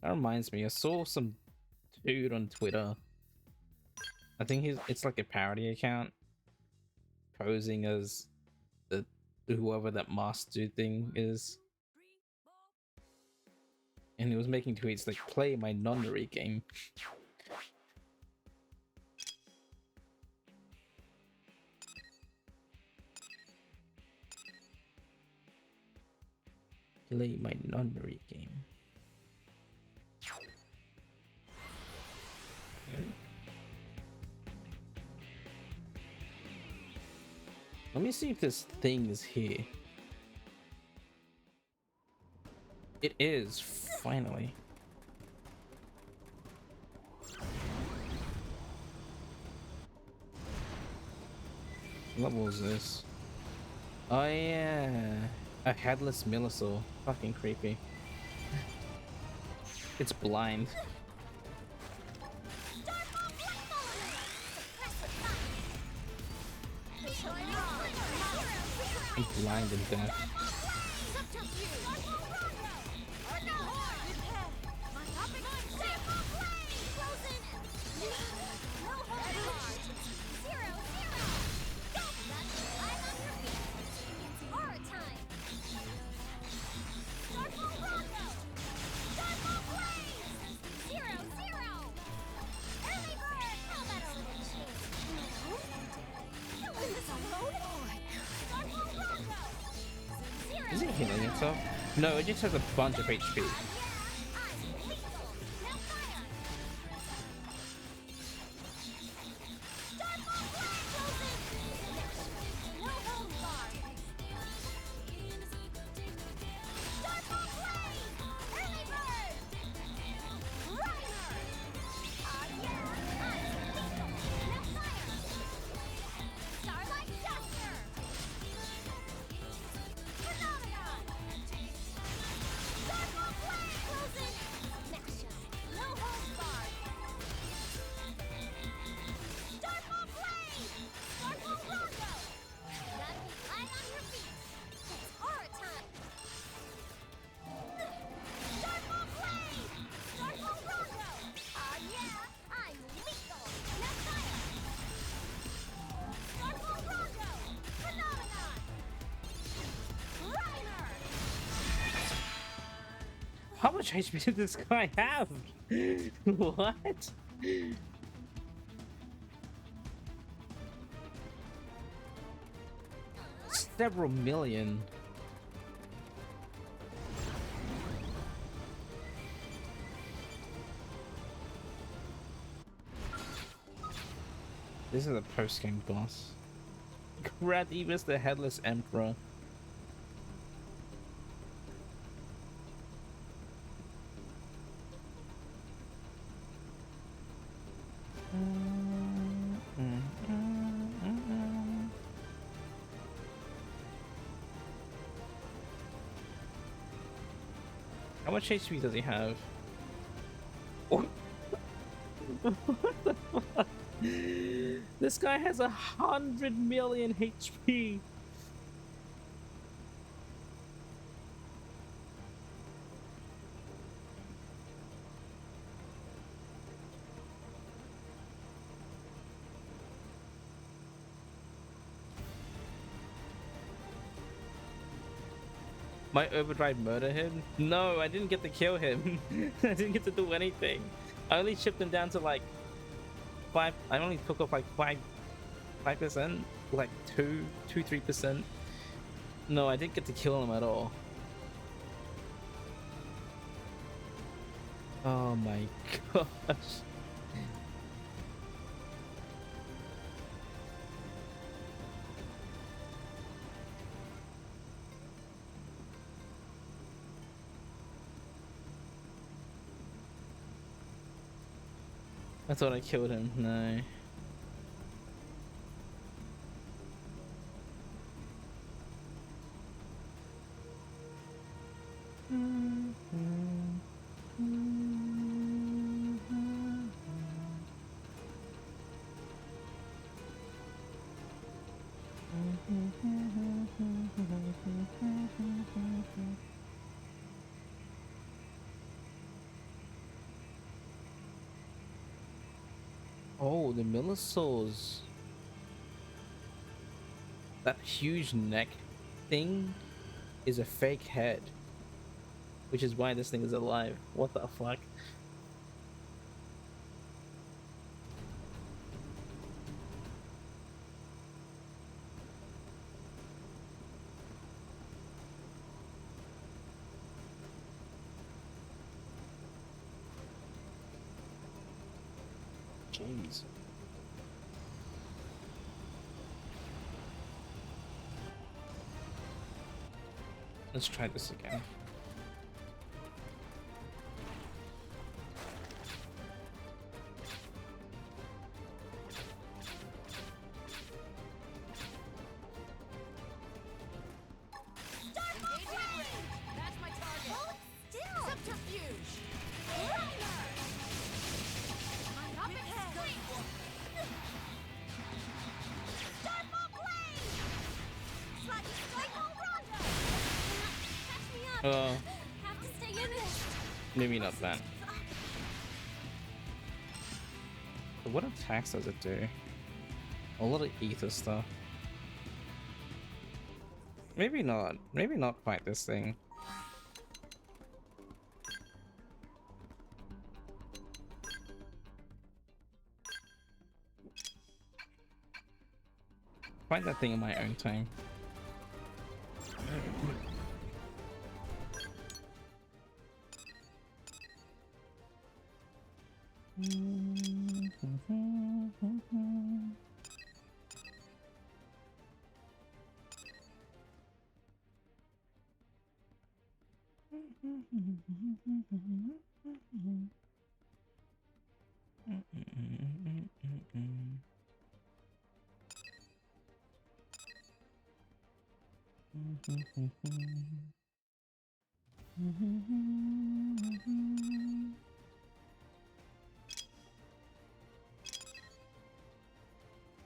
A: That reminds me, I saw some dude on Twitter. I think it's like a parody account posing as the whoever that masked dude thing is. And he was making tweets like, play my nonary game. Play my nonary game. Let me see if this thing is here. It is, finally. What level is this? Oh yeah, a headless Millisor. Fucking creepy. It's blind. I'm blind and deaf. Is it healing itself? No, it just has a bunch of HP. How much HP did this guy have? What? Several million. This is a post-game boss. Gradimus the Headless Emperor. How much HP does he have? What the fuck? This guy has 100 million HP. My overdrive murder him? No, I didn't get to kill him. I didn't get to do anything. I only chipped him down to like 5. I only took off like 5%, like 3%. No, I didn't get to kill him at all. Oh my gosh. I thought I killed him. No. Oh, the Millisauce. That huge neck thing is a fake head, which is why this thing is alive. What the fuck? Jeez. Let's try this again.
B: That's my target. Hold still. Subterfuge. Runner. My up and straight. Starfall blade. Sluggy Starfall Rondo. Catch me up. Have to stay in this.
A: Maybe not that. What attacks does it do? A lot of ether stuff. Maybe not. Maybe not quite this thing. Find that thing in my own time.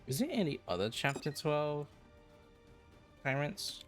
A: Is there any other chapter 12 tyrants?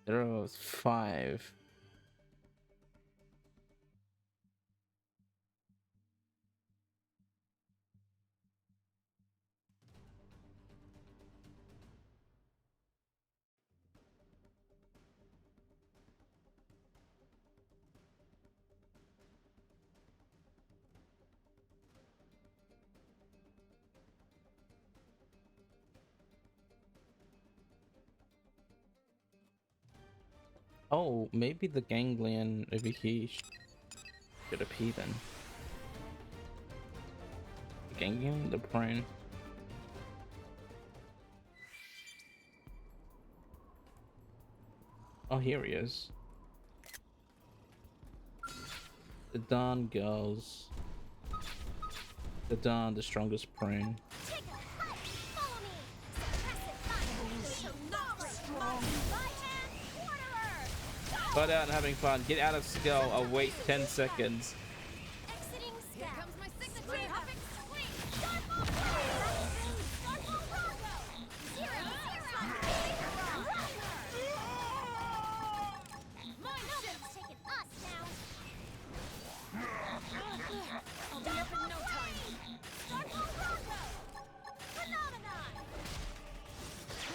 A: There are 5. Oh, maybe the ganglion over here should appear then. The ganglion, the prone. Oh, here he is. The Dawn girls. The Dawn, the strongest prone. Start out and having fun. Get out of skull. I'll wait 10 seconds.
B: Exiting scout. Here comes my signature.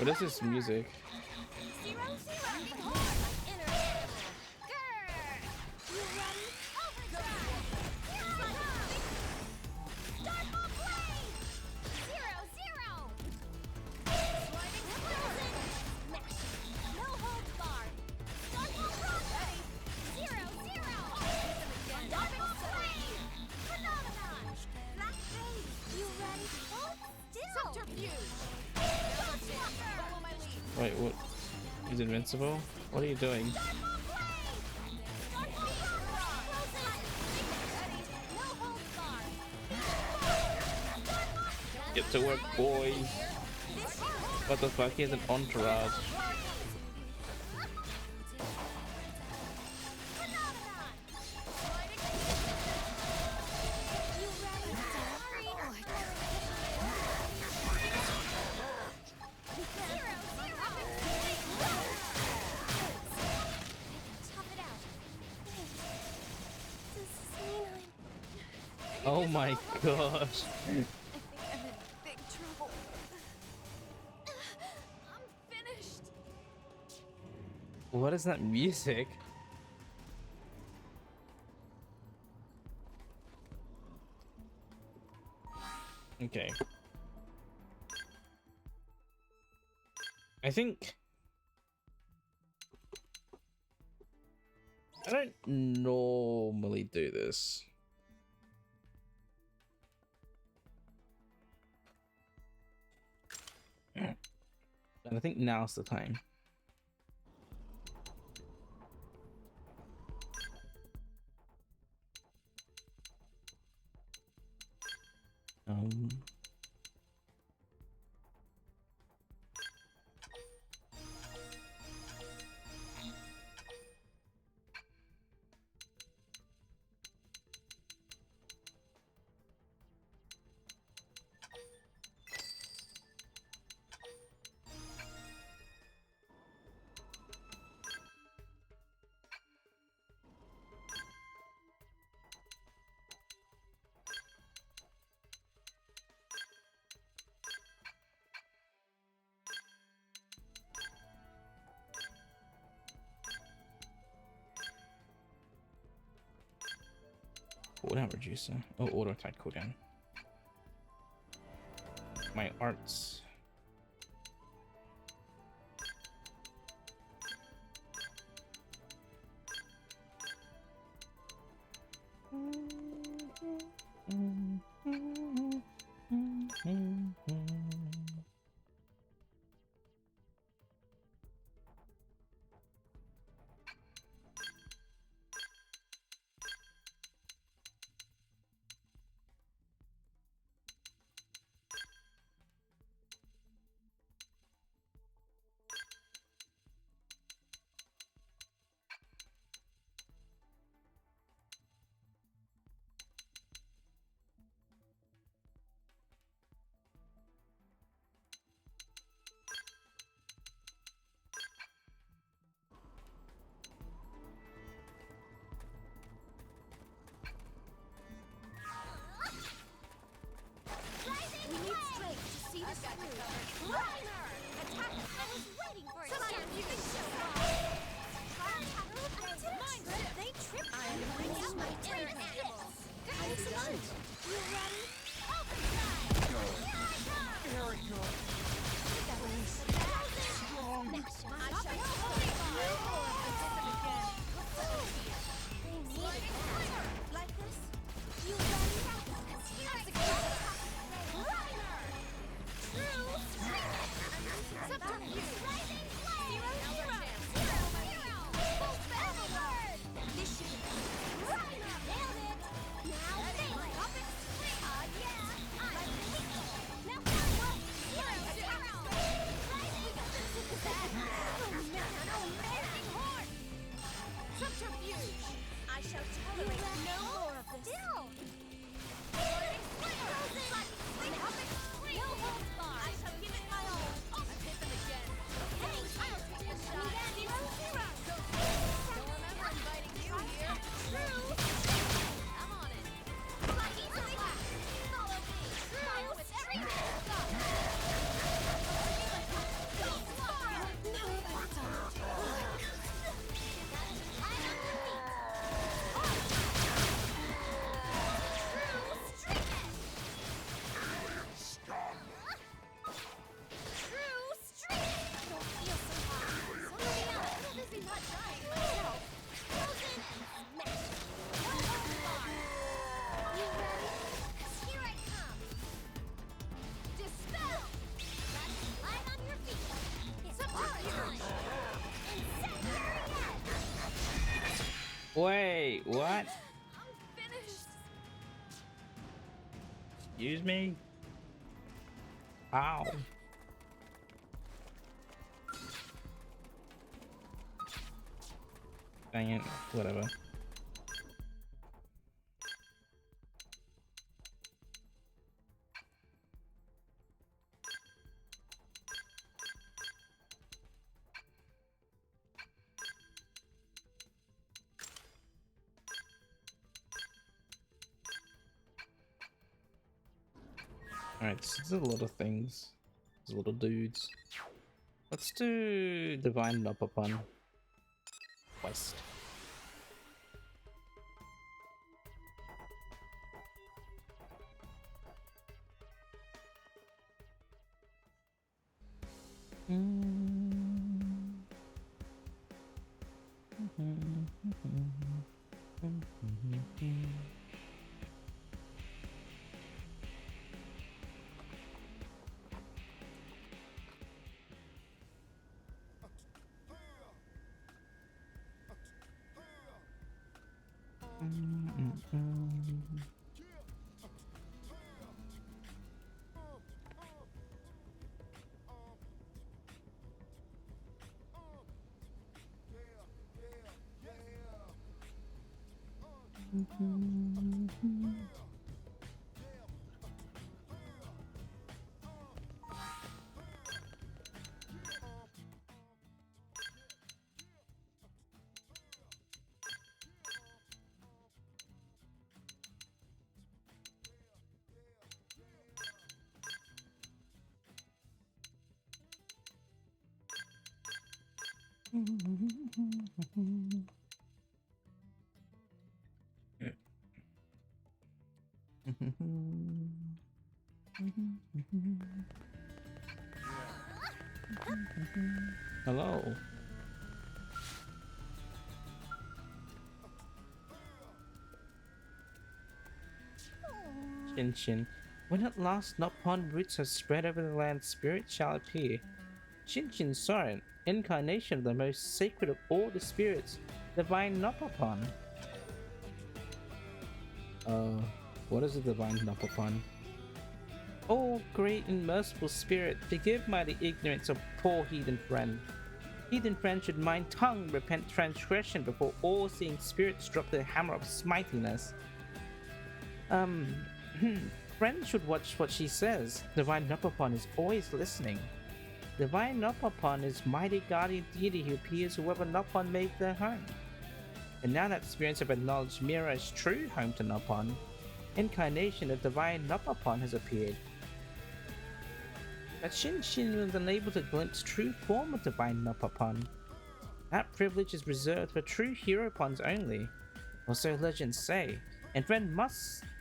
A: What is this music? Wait, what? He's invincible? What are you doing? Get to work, boys. What the fuck? He has an entourage. Oh my gosh.
C: I'm in big trouble. I'm finished.
A: What is that music? Okay. I think I don't normally do this. And I think now's the time. Cooldown reducer. Oh, auto attack cooldown. My arts. Wait, what?
C: I'm finished.
A: Excuse me? Ow. Dang it, whatever. Alright, so there's a lot of things. There's little dudes. Let's do Divine Up Upon Quest. Hello. Shin. When at last Nopon roots have spread over the land, spirit shall appear. Shin saw it, incarnation of the most sacred of all the spirits, divine Nopopon. What is a divine Nopopon? Oh, great and merciful spirit, forgive my the ignorance of poor heathen friend. Heathen friend should mind tongue, repent transgression before all-seeing spirits drop their hammer of smitiness. Friend should watch what she says. Divine Nopopon is always listening. Divine Nopopon is mighty guardian deity who appears wherever Nopon make their home. And now that spirits have acknowledged Mira as true home to Nopon, incarnation of Divine Nopopon has appeared. But Shin was unable to glimpse true form of Divine Nopopon. That privilege is reserved for true Heropons only, or so legends say, and Friend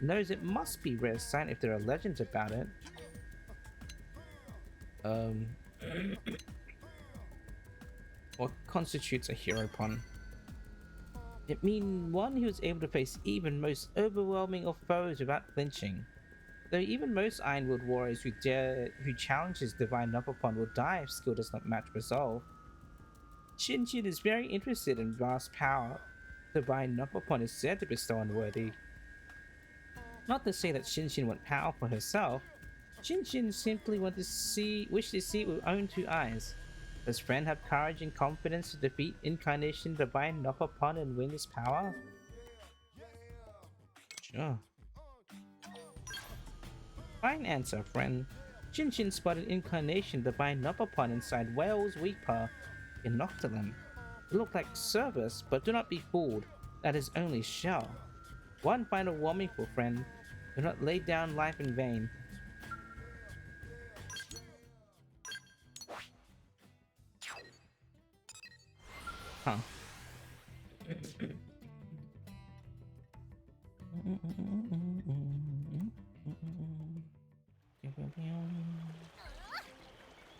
A: knows it must be rare sight if there are legends about it. What constitutes a Heropon? It means one who is able to face even most overwhelming of foes without flinching. Though even most Ironwood warriors who challenges Divine Nopopon will die if skill does not match resolve. Shin is very interested in vast power Divine Nopopon is said to bestow on worthy. Not to say that Shin want power for herself, Shin simply wish to see it with her own two eyes. Does Friend have courage and confidence to defeat Incarnation Divine Nopopon and win his power? Sure. Fine answer, Friend. Shin spotted Incarnation Divine Nopopon inside Whale's Weeper in Noctilum. It looked like service, but do not be fooled. That is only shell. One final warning for Friend. Do not lay down life in vain. Huh.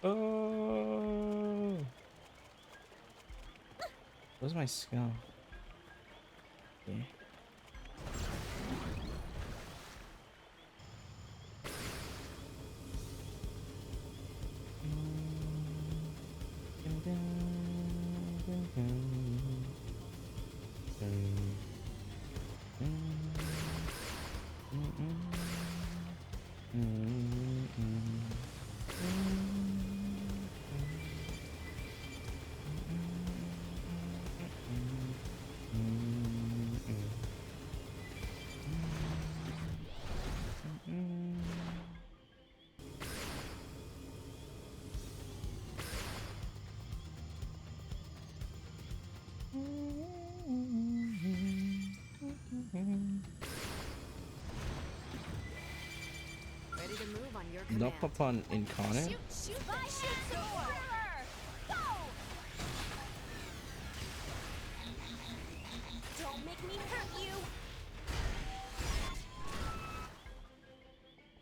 A: Oh! Where's my skull? Okay.
C: move on your command.
A: Nopapon incarnate?
B: Shoot some more! Go! Don't make me hurt you!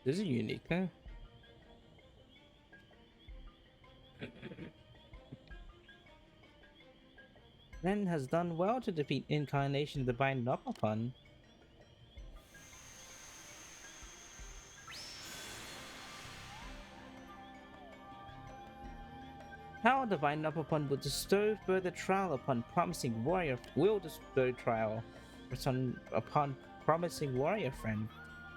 A: This is unique, huh? Ren has done well to defeat Incarnation of the Divine Nopapon. How Divine Nopapon will bestow further trial upon promising warrior upon promising warrior friend.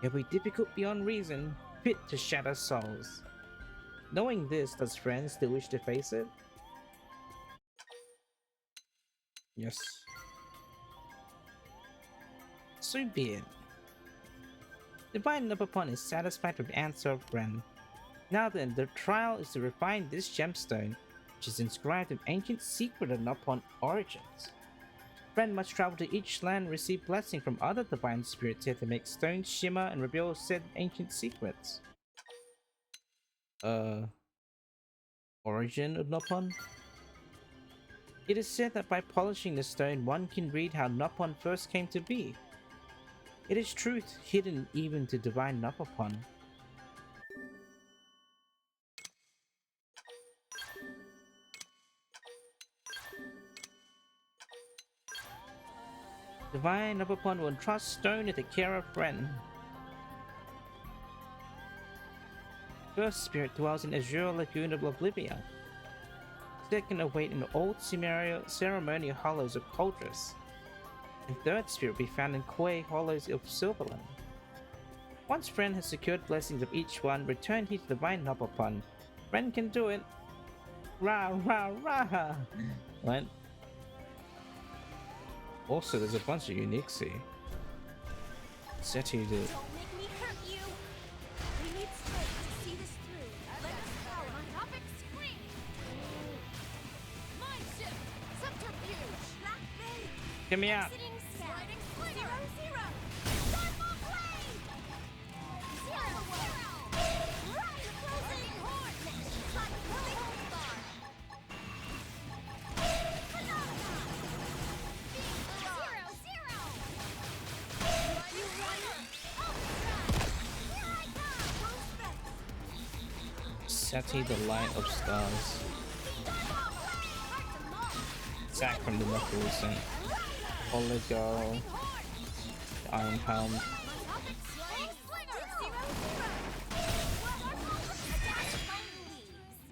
A: It'll be difficult beyond reason, fit to shatter souls. Knowing this, does friend still wish to face it? Yes. So be it. Divine Nopapon is satisfied with the answer of friend. Now then, the trial is to refine this gemstone, which is inscribed an ancient secret of Nopon origins. Friend must travel to each land and receive blessing from other divine spirits here to make stones shimmer and reveal said ancient secrets. Origin of Nopon? It is said that by polishing the stone, one can read how Nopon first came to be. It is truth hidden even to divine Nopapon. Divine Nopapon will entrust stone in the care of friend. First spirit dwells in Azure Lagoon of Oblivia. Second await in the old ceremonial hollows of Coldress. And third spirit will be found in Quay hollows of Silverland. Once friend has secured blessings of each one, return he to Divine Nopapon. Friend can do it. Rah rah rah. What? Also, there's a bunch of uniques here. Seti did.
B: Don't make me hurt you! We need strength to see this through. Let us follow on topic screen! Mind shift! Subterfuge! Black Bay!
A: Get me out!
B: Exiting sliding slinger! 0-0! Starfall flame! 0-0! Right! Closing horn! Like Willy Holstar! Phenomenon! 0-0! You runner! Overdrive! Here I come!
A: Seti, the light of stars. Zack from the Knuckles and Oligo, Iron Helm.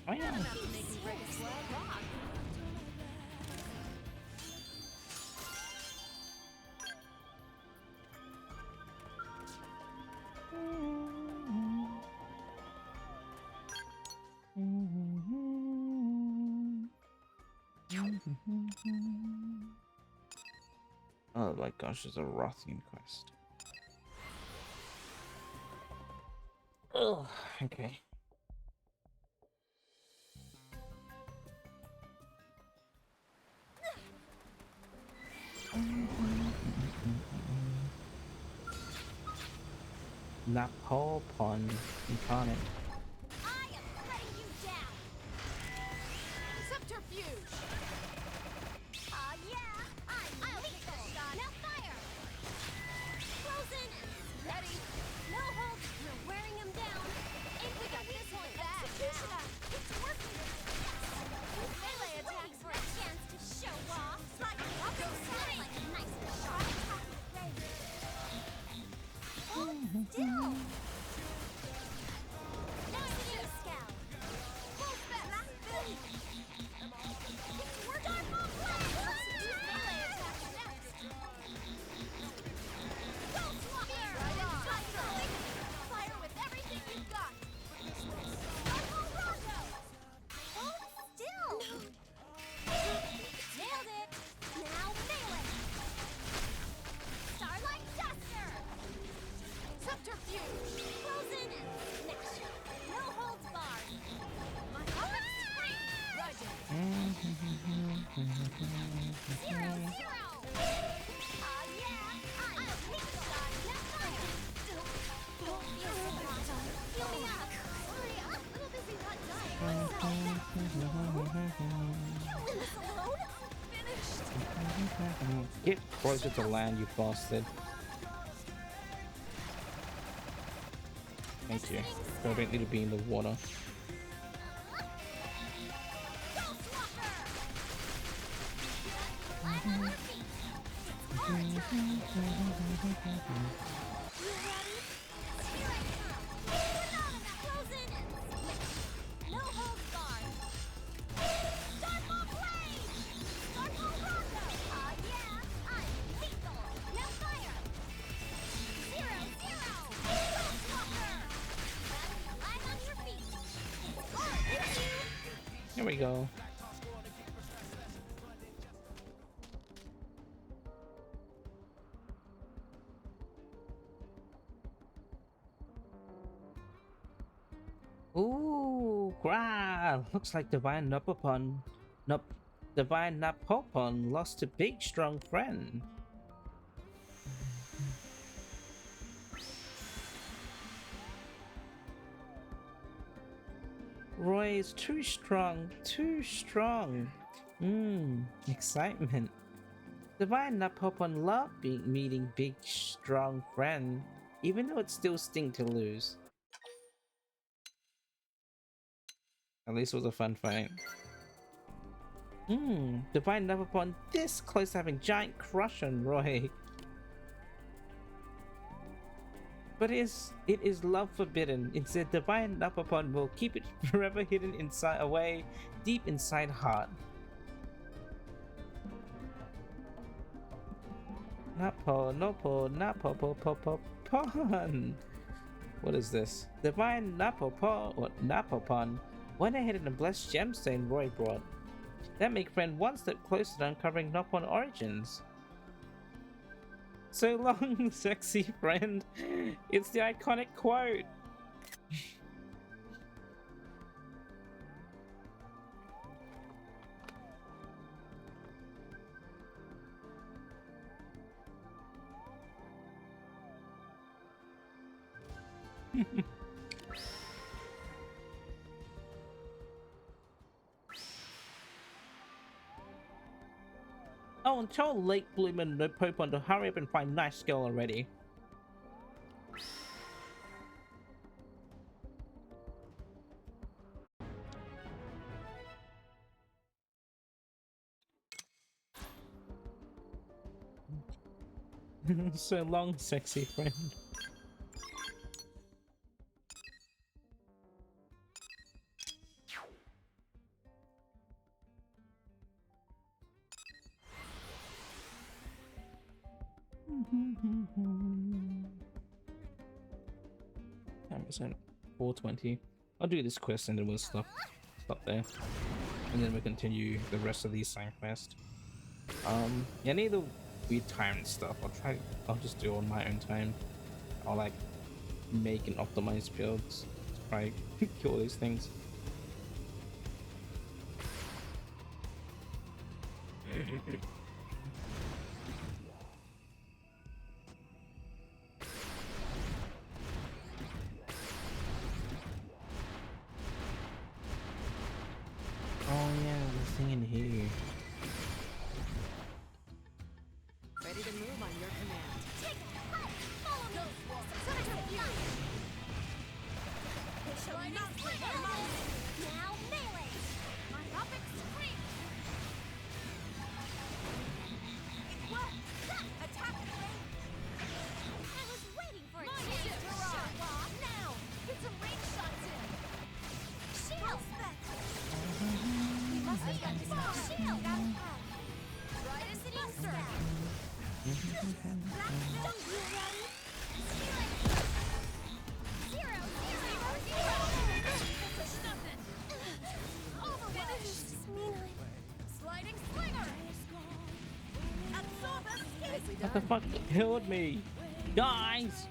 A: Oh yeah. Oh my gosh, there's a Rothian quest. Oh, okay. Napalpon incarnate.
B: I am letting you down! Subterfuge! Yeah! I'll take the shot! Now fire! Frozen! Ready! No hold! You're wearing him down! If we got this one back! Executioner! It's working! Yes! Melee attacks for a chance to show off! Like a like a nice shot! Hold still! Now it's your scout! Full back!
A: Get closer to land, you bastard. Thank you. I don't need to be in the water. Here we go. Ooh, crap! Looks like Divine Napopon. Divine Napopon lost a big, strong friend. Roy is too strong, too strong. Excitement. Divine Napopon loved meeting big, strong friend, even though it still sting to lose. At least it was a fun fight. Divine Napopon this close to having giant crush on Roy. But it is love forbidden. Instead, Divine Napopon will keep it forever hidden inside, away, deep inside heart. Napopon. What is this? Divine Napopon went ahead and blessed gemstone Roy brought. That make friend one step closer to uncovering Napopon origins. So long, sexy friend. It's the iconic quote. Oh, and tell Lake Bloom and Napopon to hurry up and find nice girl already. So long, sexy friend. Percent 420. I'll do this quest and then we'll stop there, and then we'll continue the rest of these side quests. Yeah, any of the weird time stuff I'll just do on my own time. I'll like make and optimize builds to try kill these things. Oh yeah, the thing in here.
C: Ready to move on your command.
B: Take the fight! Follow me! Now melee! My epic scream! It worked! Attack the range! I was waiting for a chance to show off! Now! Get some range shots in! Shield! We must have got this much shield! Try to sit in, sir! Black Stone, you ready? Zero! This is nothing! Overwatch! Sliding slinger! Absorb escape!
A: What the fuck killed me? Guys!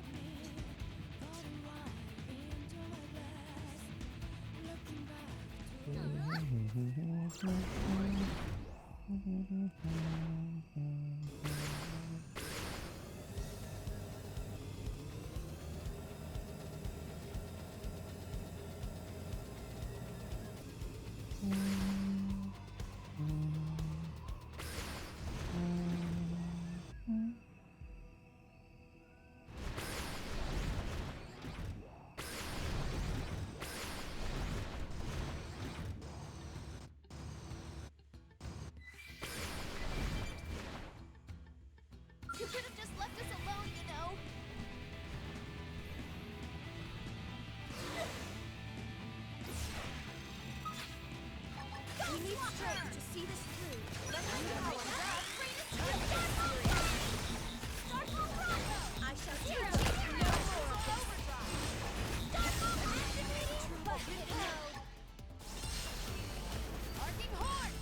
B: see this through. Let's go. I shall teach you no more of this. Starfall activating. Bucket mode. Arcing horn.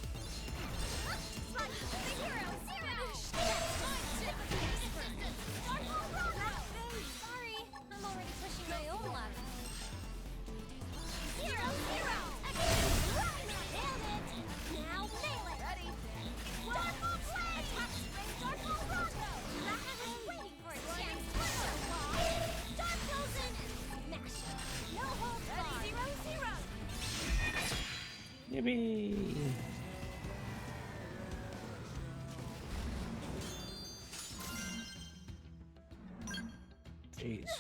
B: Slice the hero. Starfall rock. Sorry, I'm already pushing my own luck. Zero. Nailed it. Now melee. Ready. Starfall play. Attack spring. Starfall rondo. I was waiting for a chance to show off. Star frozen and smash it. No holds barred. 0-0.
A: Yippee! Jeez.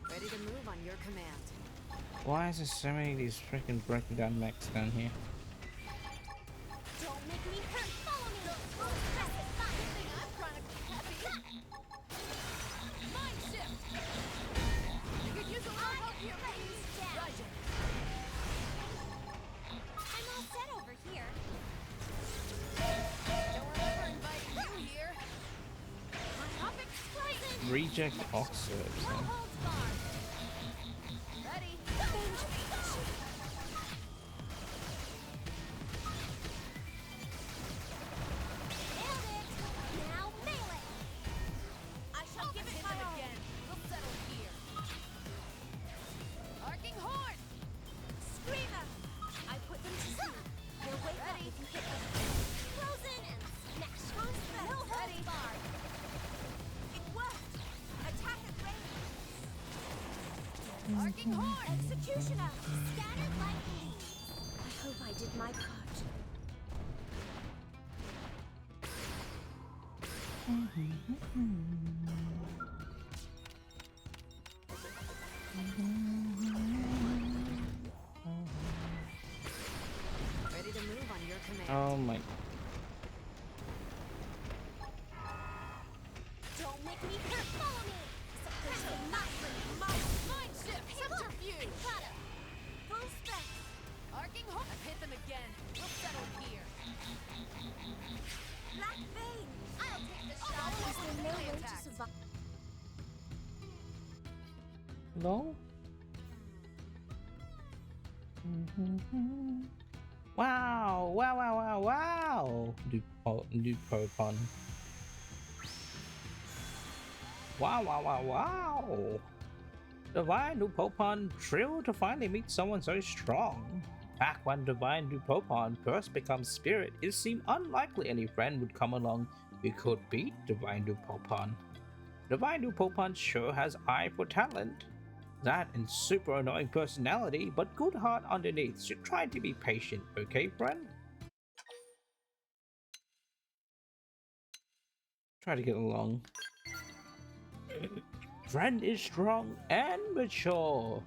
C: Ready to move on your command.
A: Why is there so many of these freaking breaking down mechs down here?
B: Don't make me hurt. Follow me. Press it. Good thing I'm chronically happy. Mind shift. You could use a little help here, please. Roger. I'm all set over here. Don't remember inviting you here. My topic frozen.
A: Reject Oxford.
B: No holds barred. Ready. Binge beach. Nailed it. Now melee. I shall give it my all. Again. We'll settle here. Arcing horn. Screamer. I put them to sleep. They'll wake up if you hit them. Frozen and smash. No holds barred. It worked. Attack at range. Arcing horn. Executioner. Scattered like leaves. I hope I did my part.
C: Ready to move on your command.
A: Oh my.
B: Don't make me hurt. Follow me. Suppressing mind shift. Subterfuge. Got him. Full strength. Arcing horn.
C: I've hit them again. We'll settle here.
B: Black vein. I'll take the shot. Is there no way to survive?
A: No? Wow! Wow! Wow! Wow! Wow! Dupopon. Wow! Wow! Wow! Wow! Divine Dupopon thrilled to finally meet someone so strong. Back when Divine Dupopon first becomes spirit, it seemed unlikely any friend would come along who could beat Divine Dupopon. Divine Dupopon sure has eye for talent. That and super annoying personality, but good heart underneath. So try to be patient, okay, friend? Try to get along. Friend is strong and mature.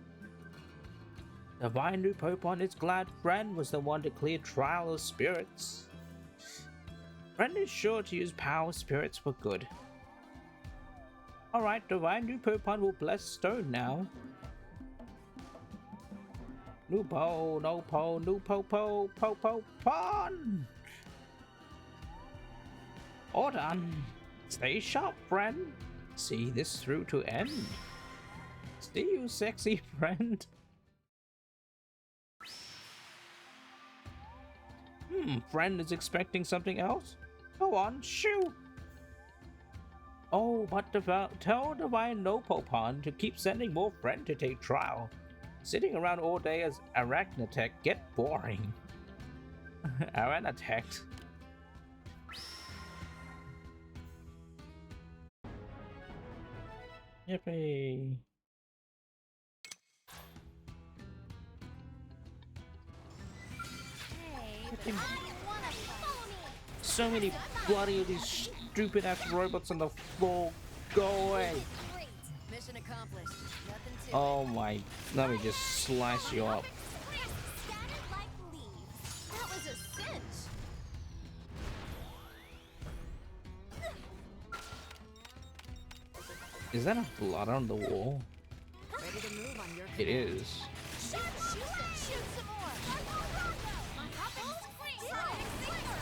A: Divine Dupopon is glad Friend was the one to clear Trial of Spirits. Friend is sure to use Power Spirits for good. Alright, Divine Dupopon will bless Stone now. Nupo, Nopo, Nupopo, Popo, Pon! All done. Stay sharp, friend. See this through to end. See you, sexy friend. Friend is expecting something else? Go on, shoot! Oh, but tell Divine Nopopon to keep sending more friend to take trial. Sitting around all day as Arachnatech get boring. Arachnatech. Yippee.
B: Hey, wanna follow me?
A: So many bloody of these stupid ass robots on the floor. Go away.
B: Great. Mission accomplished. Nothing to
A: Oh my. Let me just slice you up.
B: Scattered like leaves. That was a cinch.
A: Is that a blood on the wall?
M: Ready to move on your
A: It
M: command.
A: is.
B: Shoot some more! My hopping spree! Sliding slinger!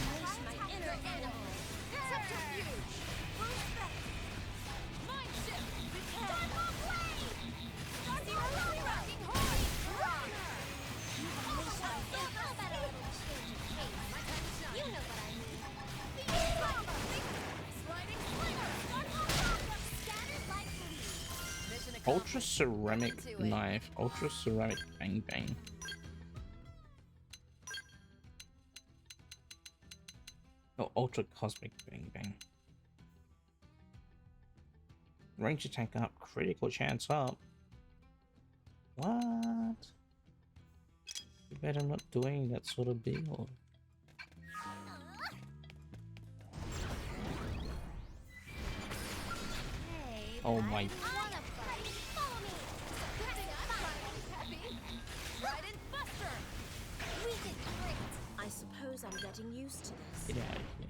B: Unleash my inner animal! Subterfuge! Mind shift! Dark blade! Zero rocking horn! You unleash my inner better little change of pace. You know what I mean. Sliding slinger! Scattered like leaves. Mission
A: Ultra
B: accomplished.
A: ceramic
B: Into it.
A: knife. Ultra ceramic bang bang. Oh, ultra cosmic bang bang. Range attack up. Critical chance up. What? You bet I'm not doing that sort of deal.
B: Hey,
A: Oh
B: but I
A: my.
B: didn't wanna fight. Follow me. Good thing I'm finally happy. Ride and Buster. We did great. I suppose I'm getting used to this.
A: Get out of here.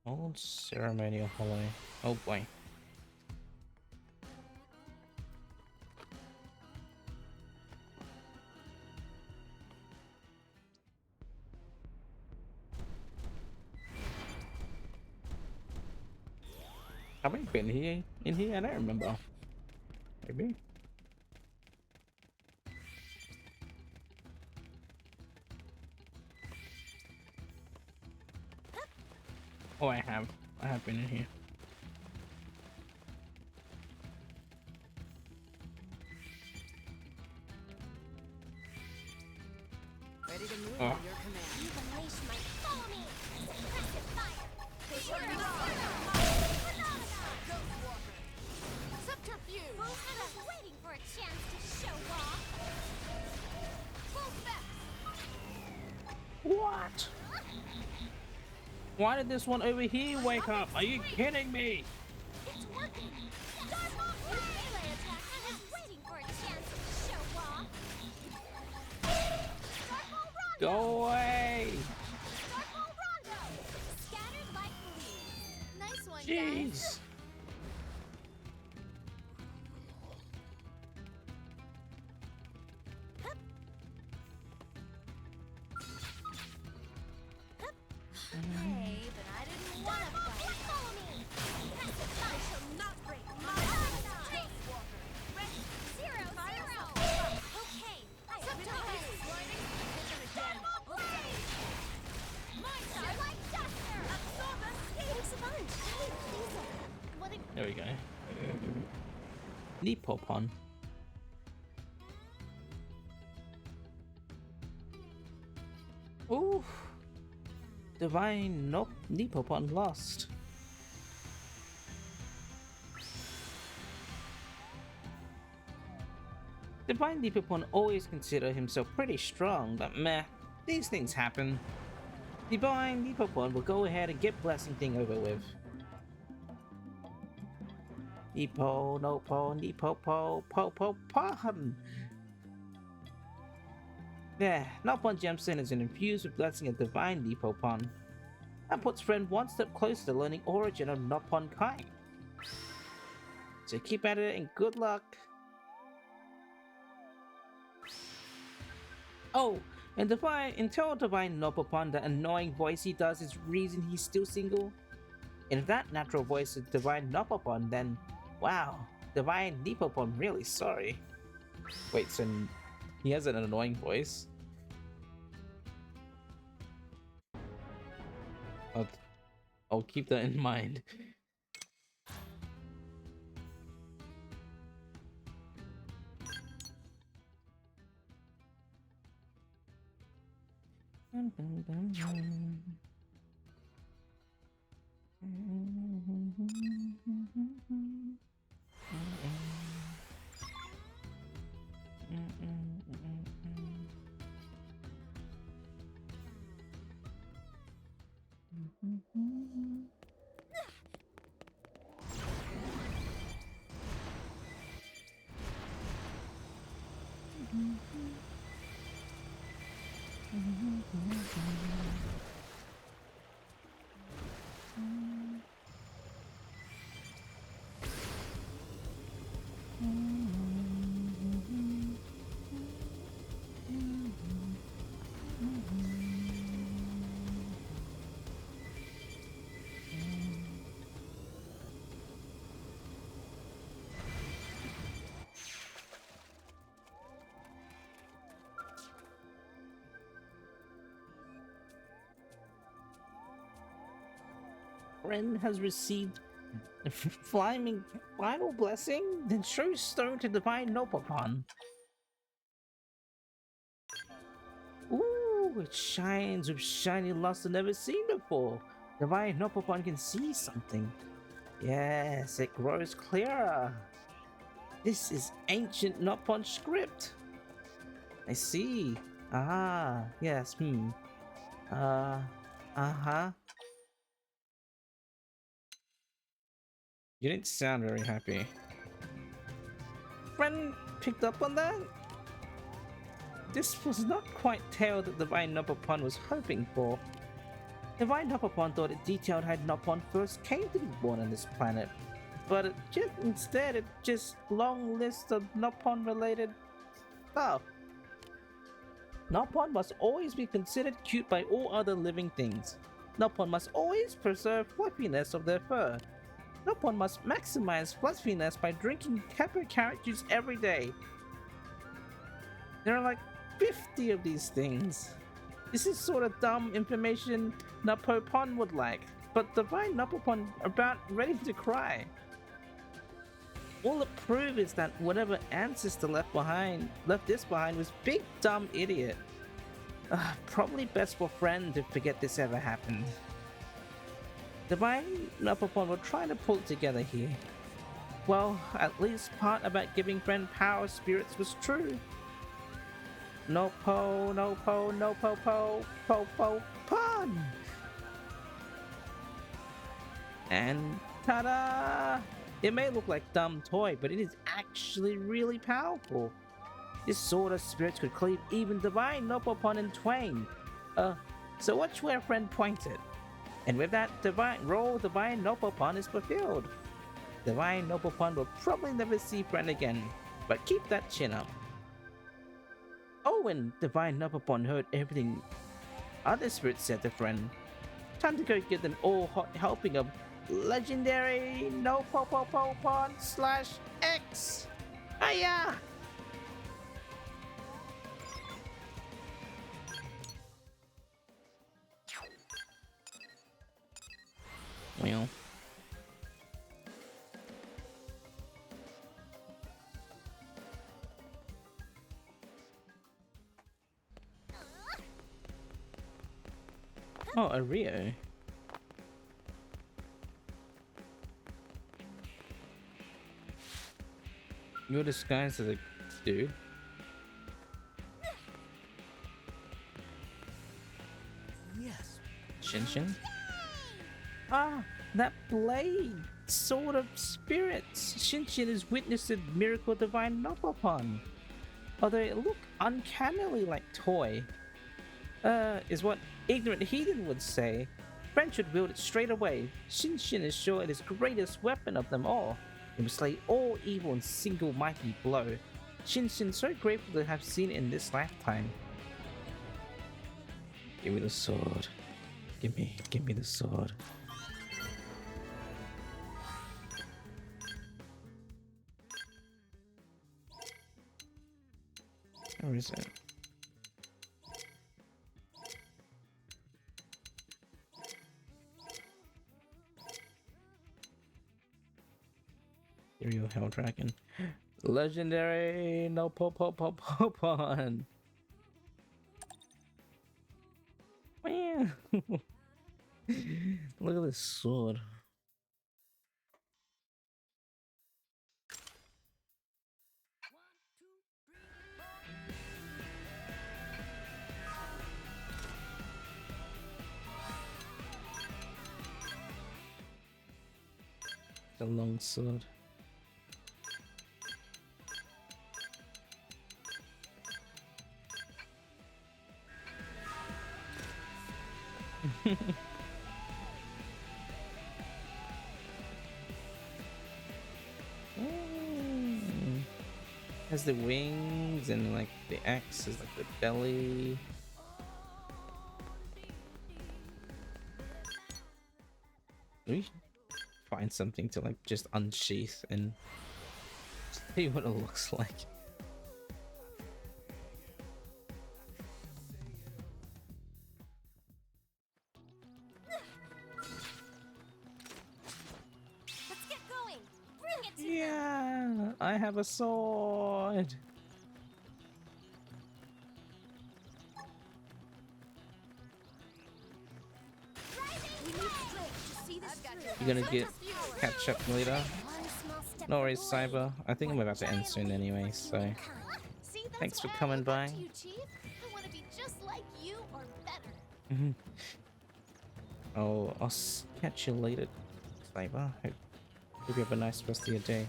A: Old ceremonial hallway. Oh boy. Have I been here in here? I don't remember. Maybe. Oh, I have. I have been in here.
M: Ready to move
A: Oh.
M: on your command.
B: You unleash my follow me. Suppressive fire. Subterfuge. I was waiting for a chance to show off. Full fest.
A: What? Why did this one over here wake up? Are you kidding me?
B: It's working. Dark melee attack. I was waiting for a chance to show off. Dark Ball Rondo.
A: Go away!
B: Dark Ball Rondo. Scattered like leaves. Nice one,
A: Jeez.
B: guys. Hey, but I didn't want to fight. Follow me. I shall not break my Ghost Walker. Ready. Zero. Okay. Subterfuge. Startle blade. Starlight duster. Absorb us. Thanks a bunch. Hey, please. What a...
A: There we go. Nipopon. Ooh. Divine nope. Nipopon lost. Divine Nipopon always considered himself pretty strong, but meh, these things happen. Divine Nipopon will go ahead and get blessing thing over with. Nipo, Nopo, Nipopo, Popo, Pon. Yeah, Nopon Gemstone is infused with blessing of Divine Nipopon. That puts friend one step closer to learning origin of Nopon Kai. So keep at it and good luck. Oh, and tell Divine Nopopon that annoying voice he does is reason he's still single. And if that natural voice is Divine Nopopon, then wow, Divine Nipopon really sorry. Wait, so he has an annoying voice? I'll keep that in mind. Friend has received a flaming final blessing, then shows stone to divine Nopapon. Ooh, it shines with shiny luster never seen before. Divine Nopapon can see something. Yes, it grows clearer. This is ancient Nopon script. I see. Ah, yes, uh-huh. You didn't sound very happy. Friend picked up on that? This was not quite tale that Divine Nopapon was hoping for. Divine Nopapon thought it detailed how Nopon first came to be born on this planet, but instead it just long list of Nopon related stuff. Nopon must always be considered cute by all other living things. Nopon must always preserve fluffiness of their fur. Nopon must maximize fluffiness by drinking pepper carrot juice every day. There are like 50 of these things. This is sort of dumb information Napopon would like, but Divine Napopon about ready to cry. All it proves is that whatever ancestor left this behind was big dumb idiot. Probably best for Friend to forget this ever happened. Divine Napopon were trying to pull it together here. Well, at least part about giving Friend power spirits was true. No po, pon! And ta-da! It may look like dumb toy, but it is actually really powerful. This sort of spirits could cleave even Divine Nopopon in twain. So watch where Friend pointed. And with that Divine Nopopon is fulfilled. Divine Nopopon will probably never see Friend again, but keep that chin up. Oh, when Divine Nopopon heard everything other spirits said to Friend, time to go give them all hot helping of legendary Nopopopon/X. Hiya! Well. Oh, a Rio. You're disguised as a dude.
F: Yes.
A: Shinshin? Ah, that blade! Sword of spirits! Shinshin has witnessed a miracle Divine Nopopon. Although it looked uncannily like toy. Is what ignorant heathen would say. Friend should wield it straight away. Shinshin is sure it is greatest weapon of them all. It will slay all evil in single mighty blow. Shinshin so grateful to have seen it in this lifetime. Give me the sword. Give me the sword. Where is it? Real Hell Dragon. Legendary no Popon. Man. Look at this sword. The long sword. Has the wings and like the axe is like the belly. We should find something to like just unsheath and see what it looks like.
B: Let's get going. Bring it to
A: Yeah, I have a sword. You're gonna get catch up later. No worries, Cyber. I think I'm about to end soon anyway, so thanks for coming by.
B: you, Chief. I want to be just like you or better.
A: Oh, I'll catch you later, Cyber. Hope you have a nice rest of your day.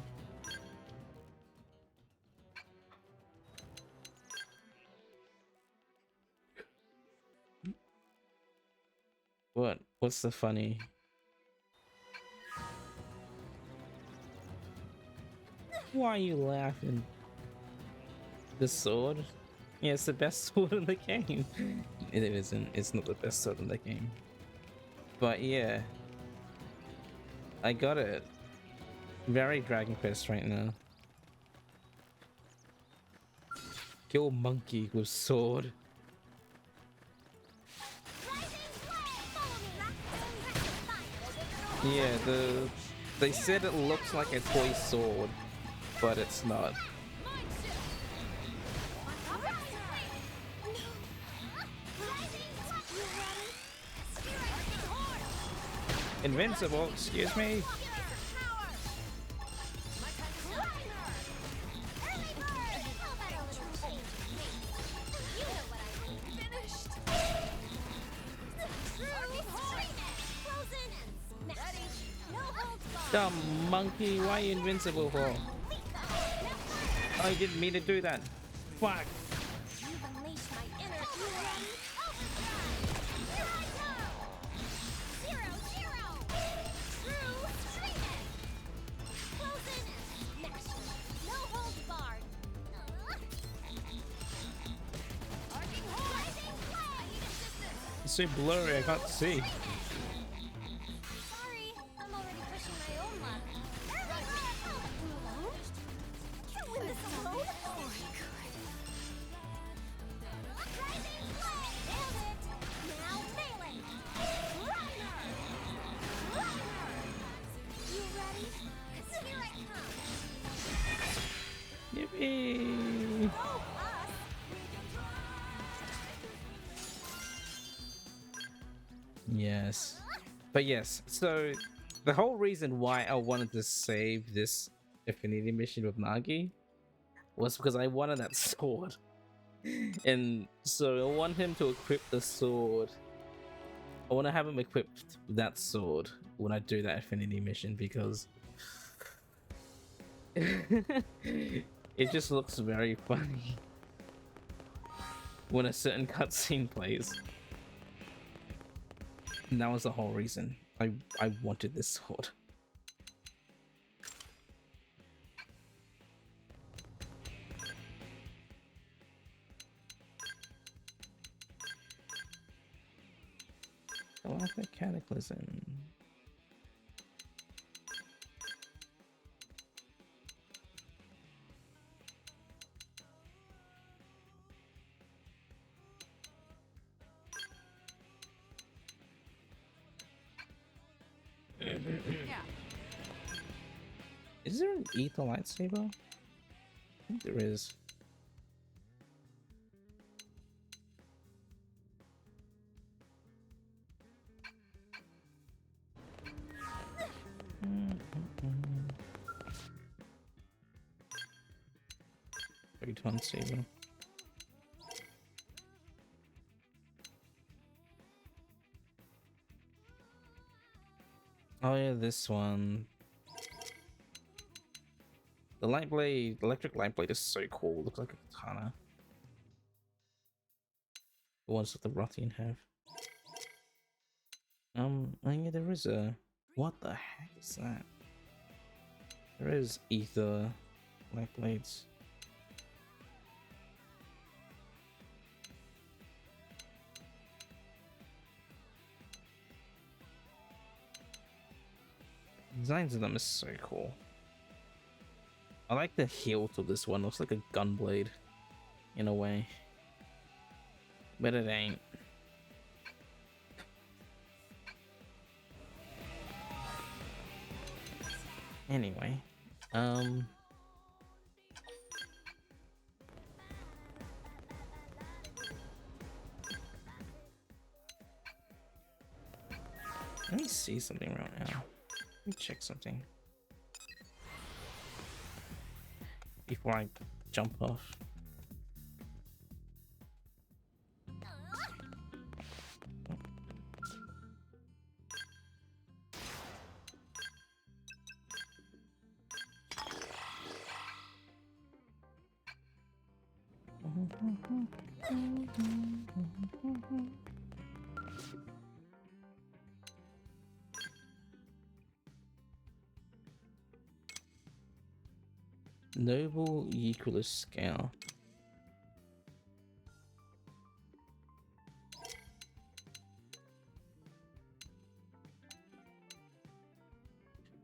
A: What? What's the funny? Why are you laughing? The sword? Yeah, it's the best sword in the game. It isn't. It's not the best sword in the game. But yeah, I got it. Very Dragon Quest right now. Kill monkey with sword. Yeah, they said it looks like a toy sword, but it's not. Invincible, excuse me. Dumb monkey, why are you invincible for? I didn't mean to do that. Fuck. It's so blurry, I can't see. Yippee! Yes. But yes, so the whole reason why I wanted to save this Affinity mission with Nagi was because I wanted that sword. And so I want him to equip the sword. I want to have him equipped with that sword when I do that Affinity mission because it just looks very funny when a certain cutscene plays. And that was the whole reason I wanted this sword. Galactic Cataclysm.
C: Yeah.
A: Is there an ether lightsaber? I think there is. Great one saber. Oh yeah, this one. The light blade, electric light blade is so cool. Looks like a katana. The ones that the Rothian have. yeah, there is a. What the heck is that? There is ether light blades. Designs of them is so cool. I like the hilt of this one. Looks like a gun blade in a way, but it ain't. Anyway, let me see something right now. Let me check something before I jump off. Noble Euclid scale.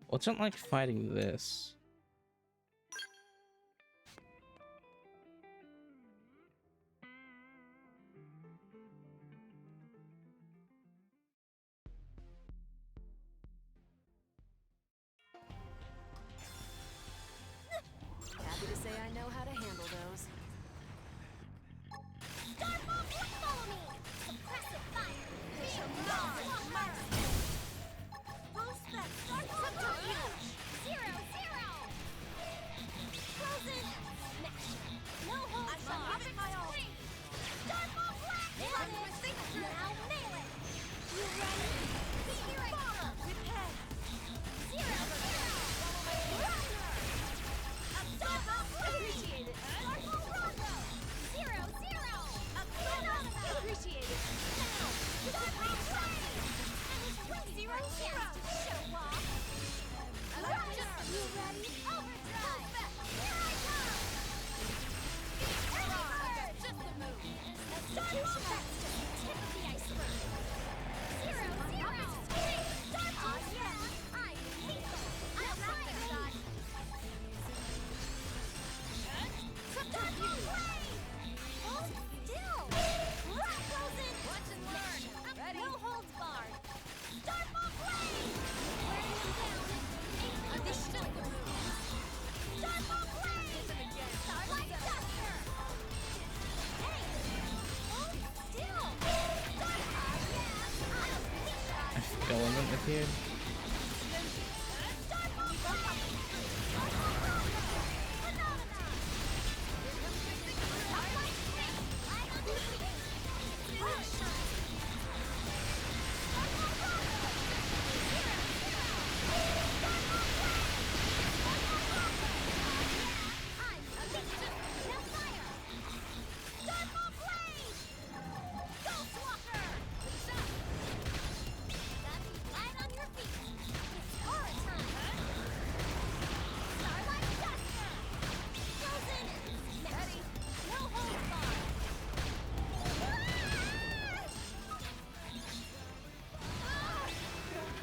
A: What's it like fighting this?
C: Happy to say I know how to handle those.
B: Follow me! Suppressive fire! Full spec! Subterfuge! 0-0! Frozen! Smash! No hold! I shall give it my all! Starfall Black! Nailed it! Now nail it! You ready? Here I come! With head! 0-0! Starfall Black! Appreciate it! Starfall Rondo! 0-0! Appreciate it! Now! Starfall Black! Zero chance to show off! You ready? Overdrive! Here I come! Just a move! Starfall Black to the tip of the iceberg! 0-0! Starfall yeah! I'm lethal! I'll fire it! Starfall Blade! Hold still! Rock Frozen! Watch and learn! Ready? No holds barred! Starfall Blade! Wearing them down! This is just the move! Starfall Blade! Starlight Duster! Hey! Hold still! Starfall yeah! I'll beat that!
A: Element appeared.
B: Starfall Blade! Starfall Rondo! Phenomena! Starlight Snake! I'm on the feet! Rush! Starfall Rondo! 0-0! Starfall Blade! Starfall Rondo! Yeah! I'm a victim! Now fire! Starfall Blade! Ghost Walker! Lisa! Right on your feet! It's aura time! Starlight Duster! Frozen! Ready? No holds barred!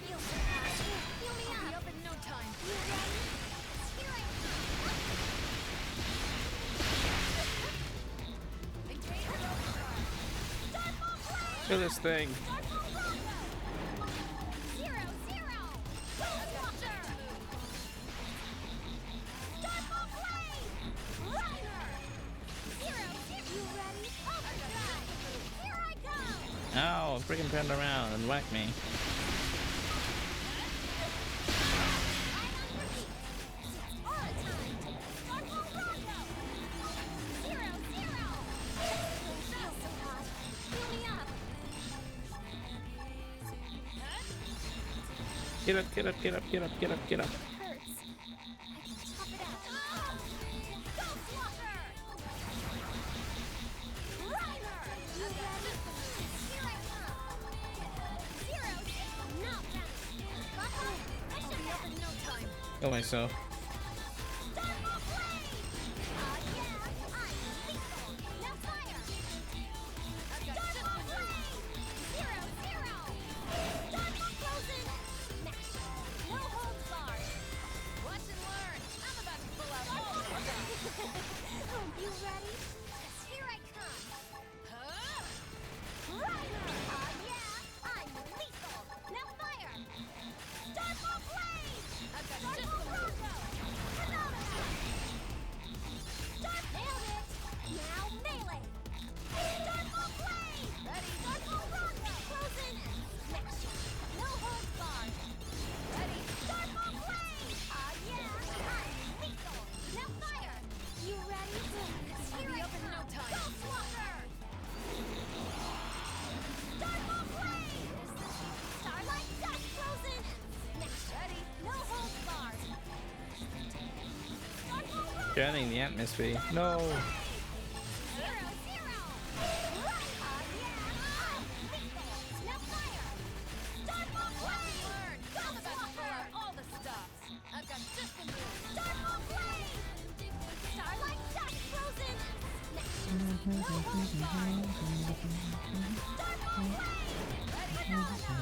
B: Feel so fast! Feel me
C: I'll be
B: up!
C: up in no time.
B: You ready? Here I come!
C: Maintain your overdrive.
B: Starfall Blade!
A: Kill this thing.
B: Starfall Rondo! 0-0! Ghost Walker! Starfall Blade! Rider! 0-0! You ready? Overdrive! Here I come!
A: Ow, freaking turned around and whacked me.
B: I'm on your feet! It's aura time! Starfall Rondo! 0-0! Feel so hot! Fill me up!
A: Get up, get up, get up, get up, get up, get up.
B: Hurts. I can tough it out. Ghost Walker! Rider! You ready? Here I come! 0-0!
A: Kill myself.
B: You ready? 'Cause here I come. Yeah, I'm lethal. Now fire. Darkball blade. I've got Darkball Bronco. Phenomena. Dark nailed it. Now melee. Darkball blade. Ready. Darkball Bronco. Close in. Smash. No holds barred. Ready. Darkball blade. Yeah, I'm lethal. Now fire. You ready? Here I come. No time. Go Swalker. Darkball blade. Starlight dust frozen. Next. Ready. No holds barred. Darkball Bronco.
A: Burning the atmosphere. No.
B: 0-0. Yeah, I'm lethal. Now fire. Darkball blade. Go Swalker. All the stops. I've got just the move. Darkball blade. Starlight dust frozen. Next. No holds barred. Darkball blade. Ready. Phenomena.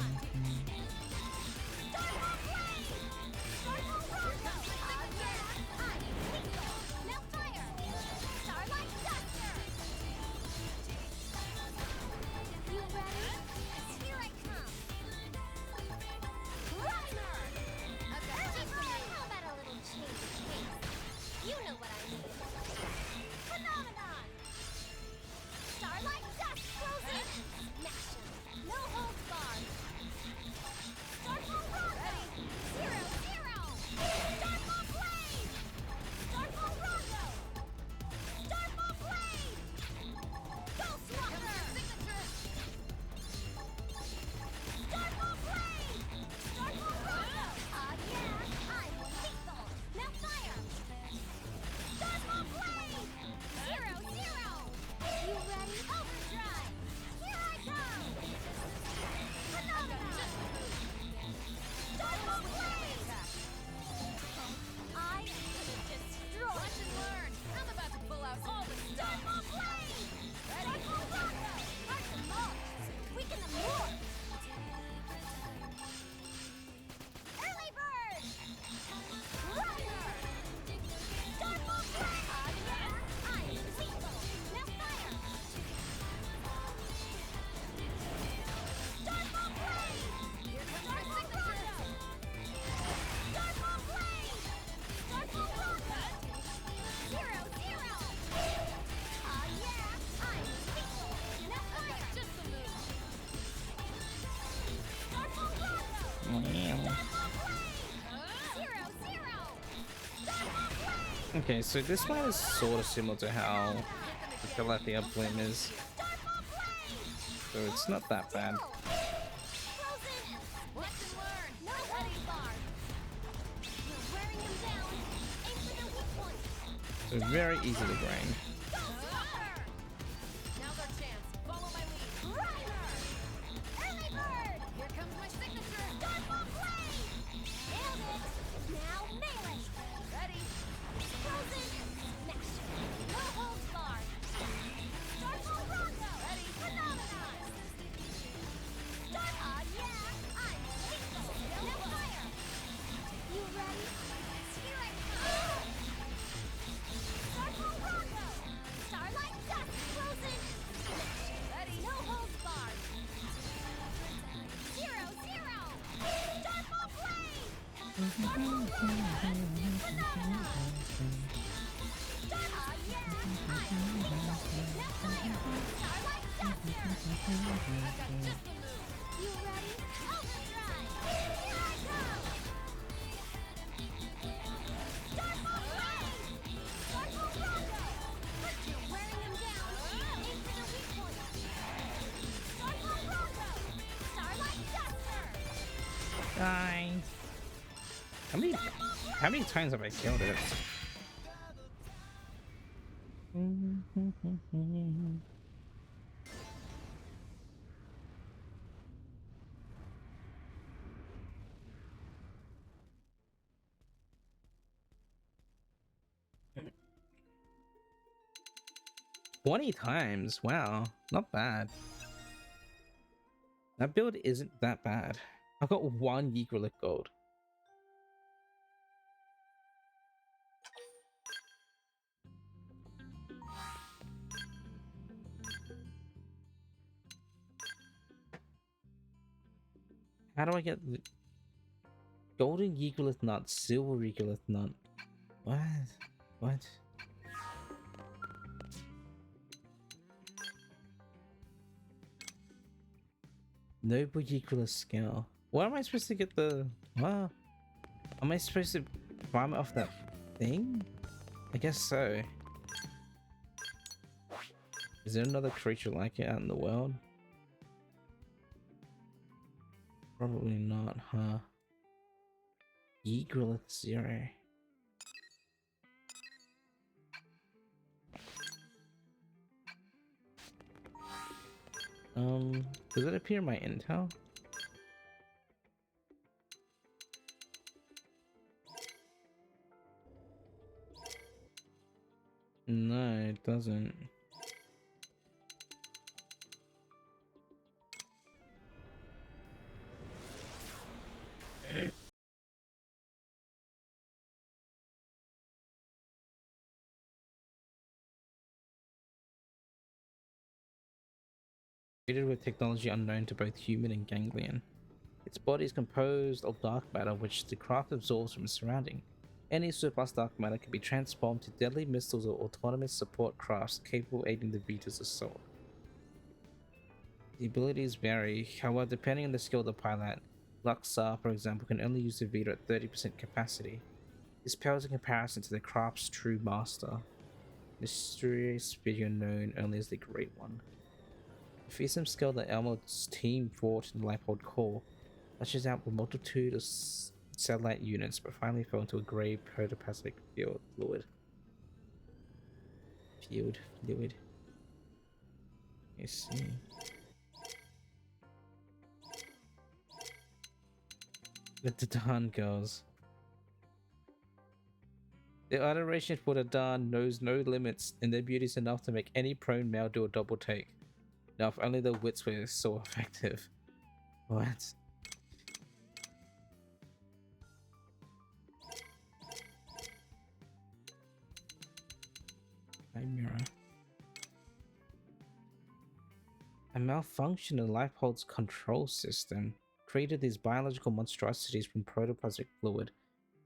B: Darkball blade. Darkball Bronco. Yeah, I'm lethal. Now fire. Starlight duster. You ready? 'Cause here I come. Rhymer. I've got just the move. How about a little change of pace? You know what I mean. Phenomenon. Starlight dust frozen. Smash. No holds barred. Darkball Bronco. 0-0. Darkball blade. Darkball Bronco. Darkball blade. Go Swalker. Signature. Darkball blade. Darkball Bronco. Yeah, I'm lethal. Now fire. Darkball blade. 0-0. You ready? Overdrive. Here I come. Phenomena. Darkball blade. I am gonna destroy. Watch and learn. I'm about to pull out all the stuff. Darkball blade. Darkball Bronco. Heart the most. Weaken them more. Early bird. Runner. Darkball blade. Yeah, I'm lethal. Now fire. Darkball blade. Here comes Darkball Bronco. Darkball blade. Darkball Bronco. 0-0. Yeah, I'm lethal. Now fire. Just the move. Darkball Bronco. Darkball blade. 0-0. Darkball blade.
A: Okay, so this one is sort of similar to how the Calathea Blim is.
B: Darkball blade.
A: So it's not that bad.
B: Frozen. Watch and learn. No holds barred. You're wearing them down. Aim for their weak point.
A: So very easily brain.
B: Go Swalker. Now their chance. Follow my lead. Rhymer. Early bird. Here comes my signature. Darkball blade. Nailed it. Now melee. Ready. Frozen. Smash. No holds barred. Darkball Bronco. Ready. Phenomenon. Yeah, I'm lethal. Now fire. You ready? Here I come. Darkball Bronco. Starlight dust frozen. Smash. Ready. No holds barred. 0-0. Darkball blade. Darkball Bronco. Phenomenon. Yeah, I'm lethal. Now fire. Starlight duster. I've got just the move. You ready? Overdrive. Here I come. Darkball blade. Darkball Bronco. You're wearing them down. Aim for the weak point. Darkball Bronco. Starlight duster.
A: Die. How many times have I killed it? 20 times. Wow, not bad. That build isn't that bad. I've got one Yigrelic gold. How do I get the golden Yigrelic nut, silver Yigrelic nut? What? What? Noble Yigrelic scale. Where am I supposed to get the? What? Am I supposed to farm it off that thing? I guess so. Is there another creature like it out in the world? Probably not, huh? Yigrelic 0. Does it appear in my intel? No, it doesn't. Created with technology unknown to both human and ganglion. Its body is composed of dark matter which the craft absorbs from its surrounding. Any surplus dark matter can be transformed to deadly missiles or autonomous support crafts capable of aiding the Vita's assault. The abilities vary, however, depending on the skill of the pilot. Luxar, for example, can only use the Vita at 30% capacity. This pales in comparison to the craft's true master, mysterious figure known only as the Great One. The fearsome skill that Elmo's team fought in the Lifehold core lashes out with a multitude of satellite units, but finally fell into a grey protoplasmic fluid. Fluid. I see. The Dadan goes. The adoration for the Dadan knows no limits, and their beauty is enough to make any prone male do a double take. Now, if only the wits were so effective. What? Mirror. A malfunction in Lifehold's control system created these biological monstrosities from protoplasmic fluid.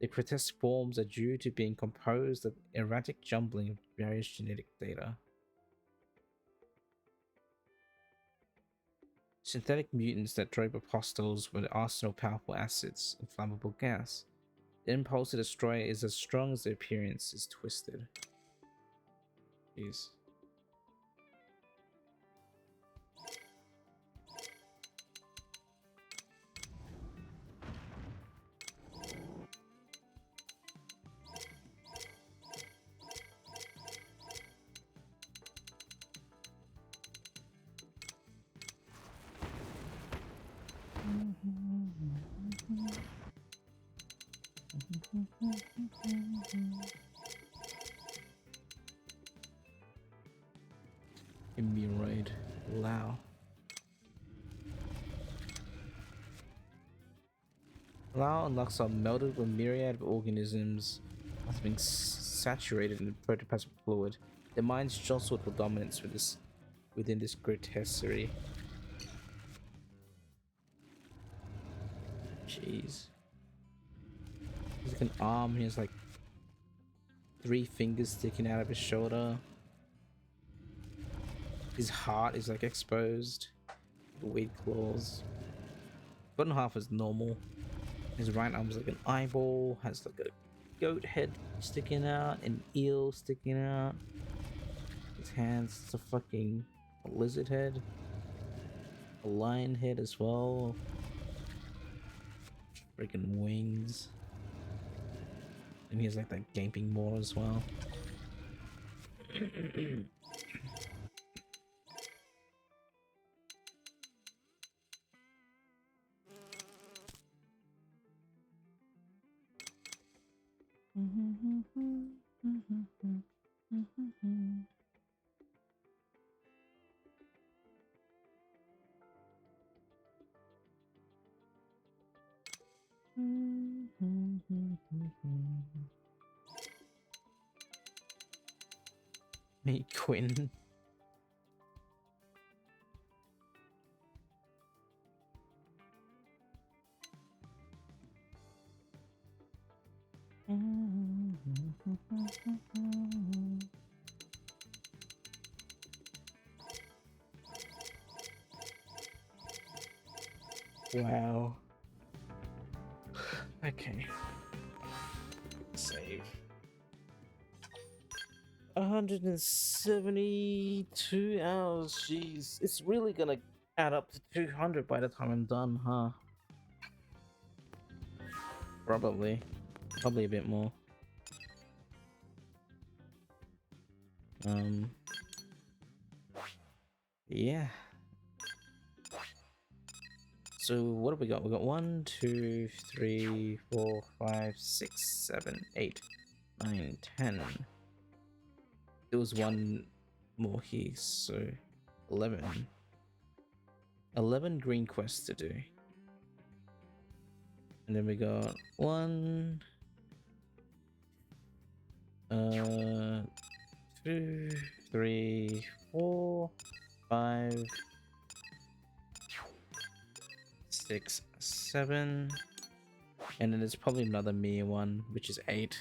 A: The grotesque forms are due to being composed of erratic jumbling of various genetic data. Synthetic mutants that drove apostles with arsenal powerful acids and flammable gas. The impulse to destroy is as strong as the appearance is twisted. Jeez. Immuroid. Lao. Lao and Lux are melded with a myriad of organisms after being saturated in protoplasmic fluid. Their minds jostled for dominance within this grotesquerie. Jeez. He's like an arm, he has like 3 fingers sticking out of his shoulder. His heart is like exposed. Weird claws. Bottom half is normal. His right arm is like an eyeball, has like a goat head sticking out, an eel sticking out. His hands, it's a fucking lizard head. A lion head as well. Freaking wings. And he has like that gaping maw as well. Me, Quinn. Wow. Okay. Save. 172 hours. Jeez, it's really gonna add up to 200 by the time I'm done, huh? Probably a bit more. Yeah. So what have we got? We got 1, 2, 3, 4, 5, 6, 7, 8, 9, 10. There was one more here, so 11. 11 green quests to do. And then we got 1, 2, 3, 4, 5, 6, 7. And then there's probably another Mia one, which is 8.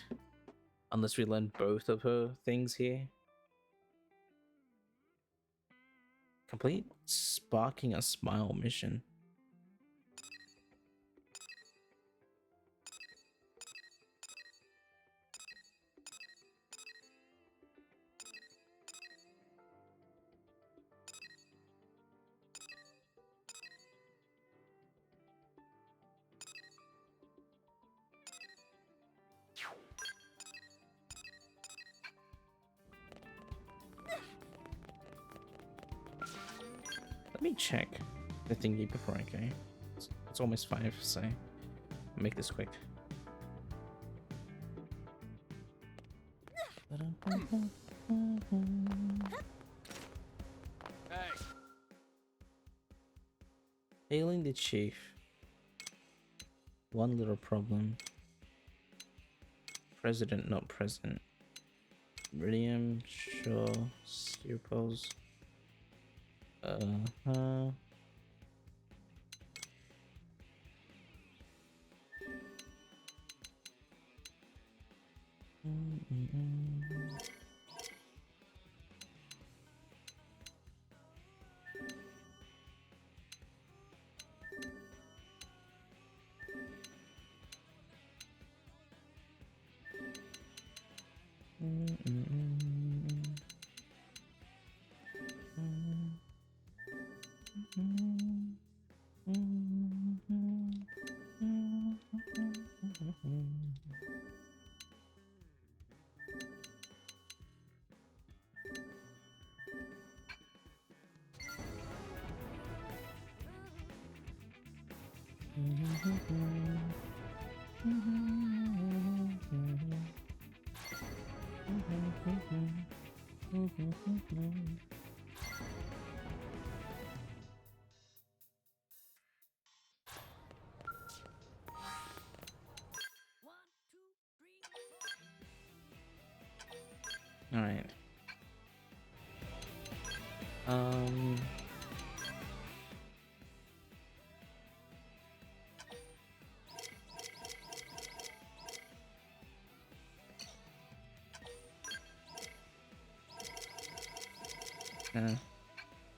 A: Unless we learn both of her things here. Complete Sparking a Smile mission. Let me check the thingy before I go. It's almost 5, so I'll make this quick.
O: Hey.
A: Hailing the chief. One little problem. President not present. Meridium, sure. Stupos. All right.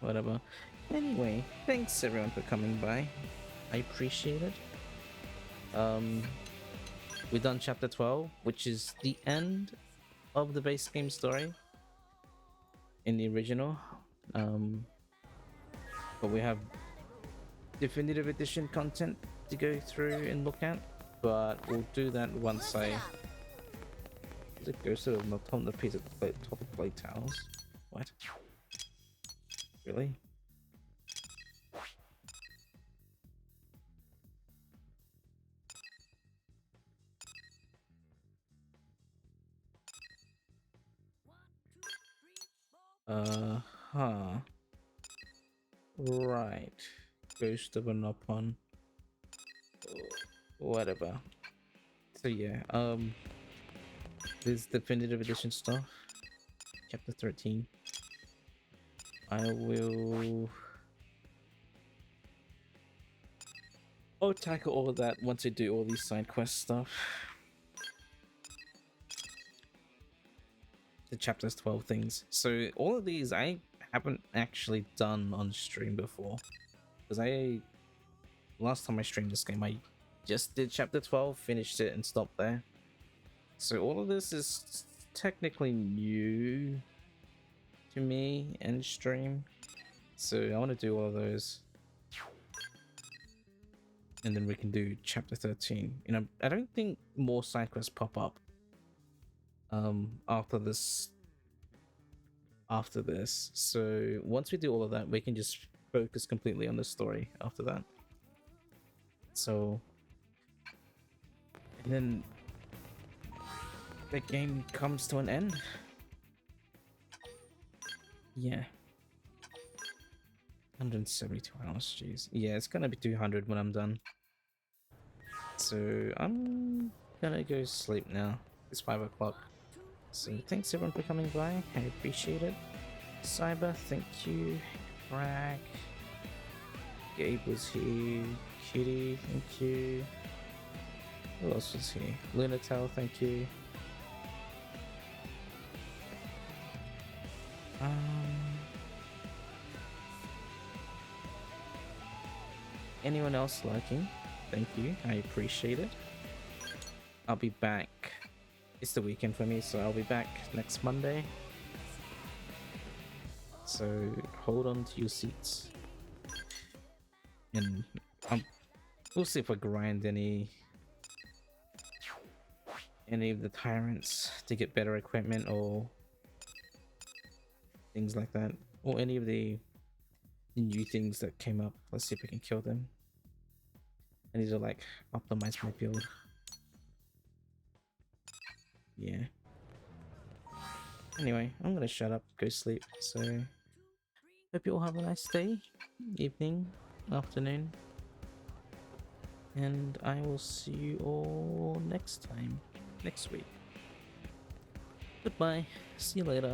A: Whatever. Anyway, thanks everyone for coming by. I appreciate it. We've done chapter 12, which is the end of the base game story in the original. But we have definitive edition content to go through and look at. But we'll do that once I... Does it go sort of on top of the piece of top of blade towels? What? Really? Huh. Right. Ghost of an Upon. Whatever. So yeah, there's definitive edition stuff. chapter 13. I'll tackle all of that once I do all these side quest stuff. The chapters 12 things. So all of these I haven't actually done on stream before. Because last time I streamed this game, I just did chapter 12, finished it, and stopped there. So all of this is technically new to me and stream. So I want to do all of those. And then we can do chapter 13. You know, I don't think more side quests pop up after this. So once we do all of that, we can just focus completely on the story after that. So, and then the game comes to an end. Yeah. 172 hours, jeez. Yeah, it's gonna be 200 when I'm done. So I'm gonna go sleep now. It's 5 o'clock. So thanks everyone for coming by. I appreciate it. Cyber, thank you. Bragg. Gabe was here. Kitty, thank you. Who else was here? Lunatel, thank you. Anyone else liking? Thank you, I appreciate it. I'll be back. It's the weekend for me, so I'll be back next Monday. So hold on to your seats. And we'll see if I grind any of the tyrants to get better equipment or things like that. Or any of the new things that came up. Let's see if we can kill them. I need to like optimize my build. Yeah. Anyway, I'm gonna shut up, go sleep. So hope you all have a nice day, evening, afternoon. And I will see you all next time, next week. Goodbye. See you later.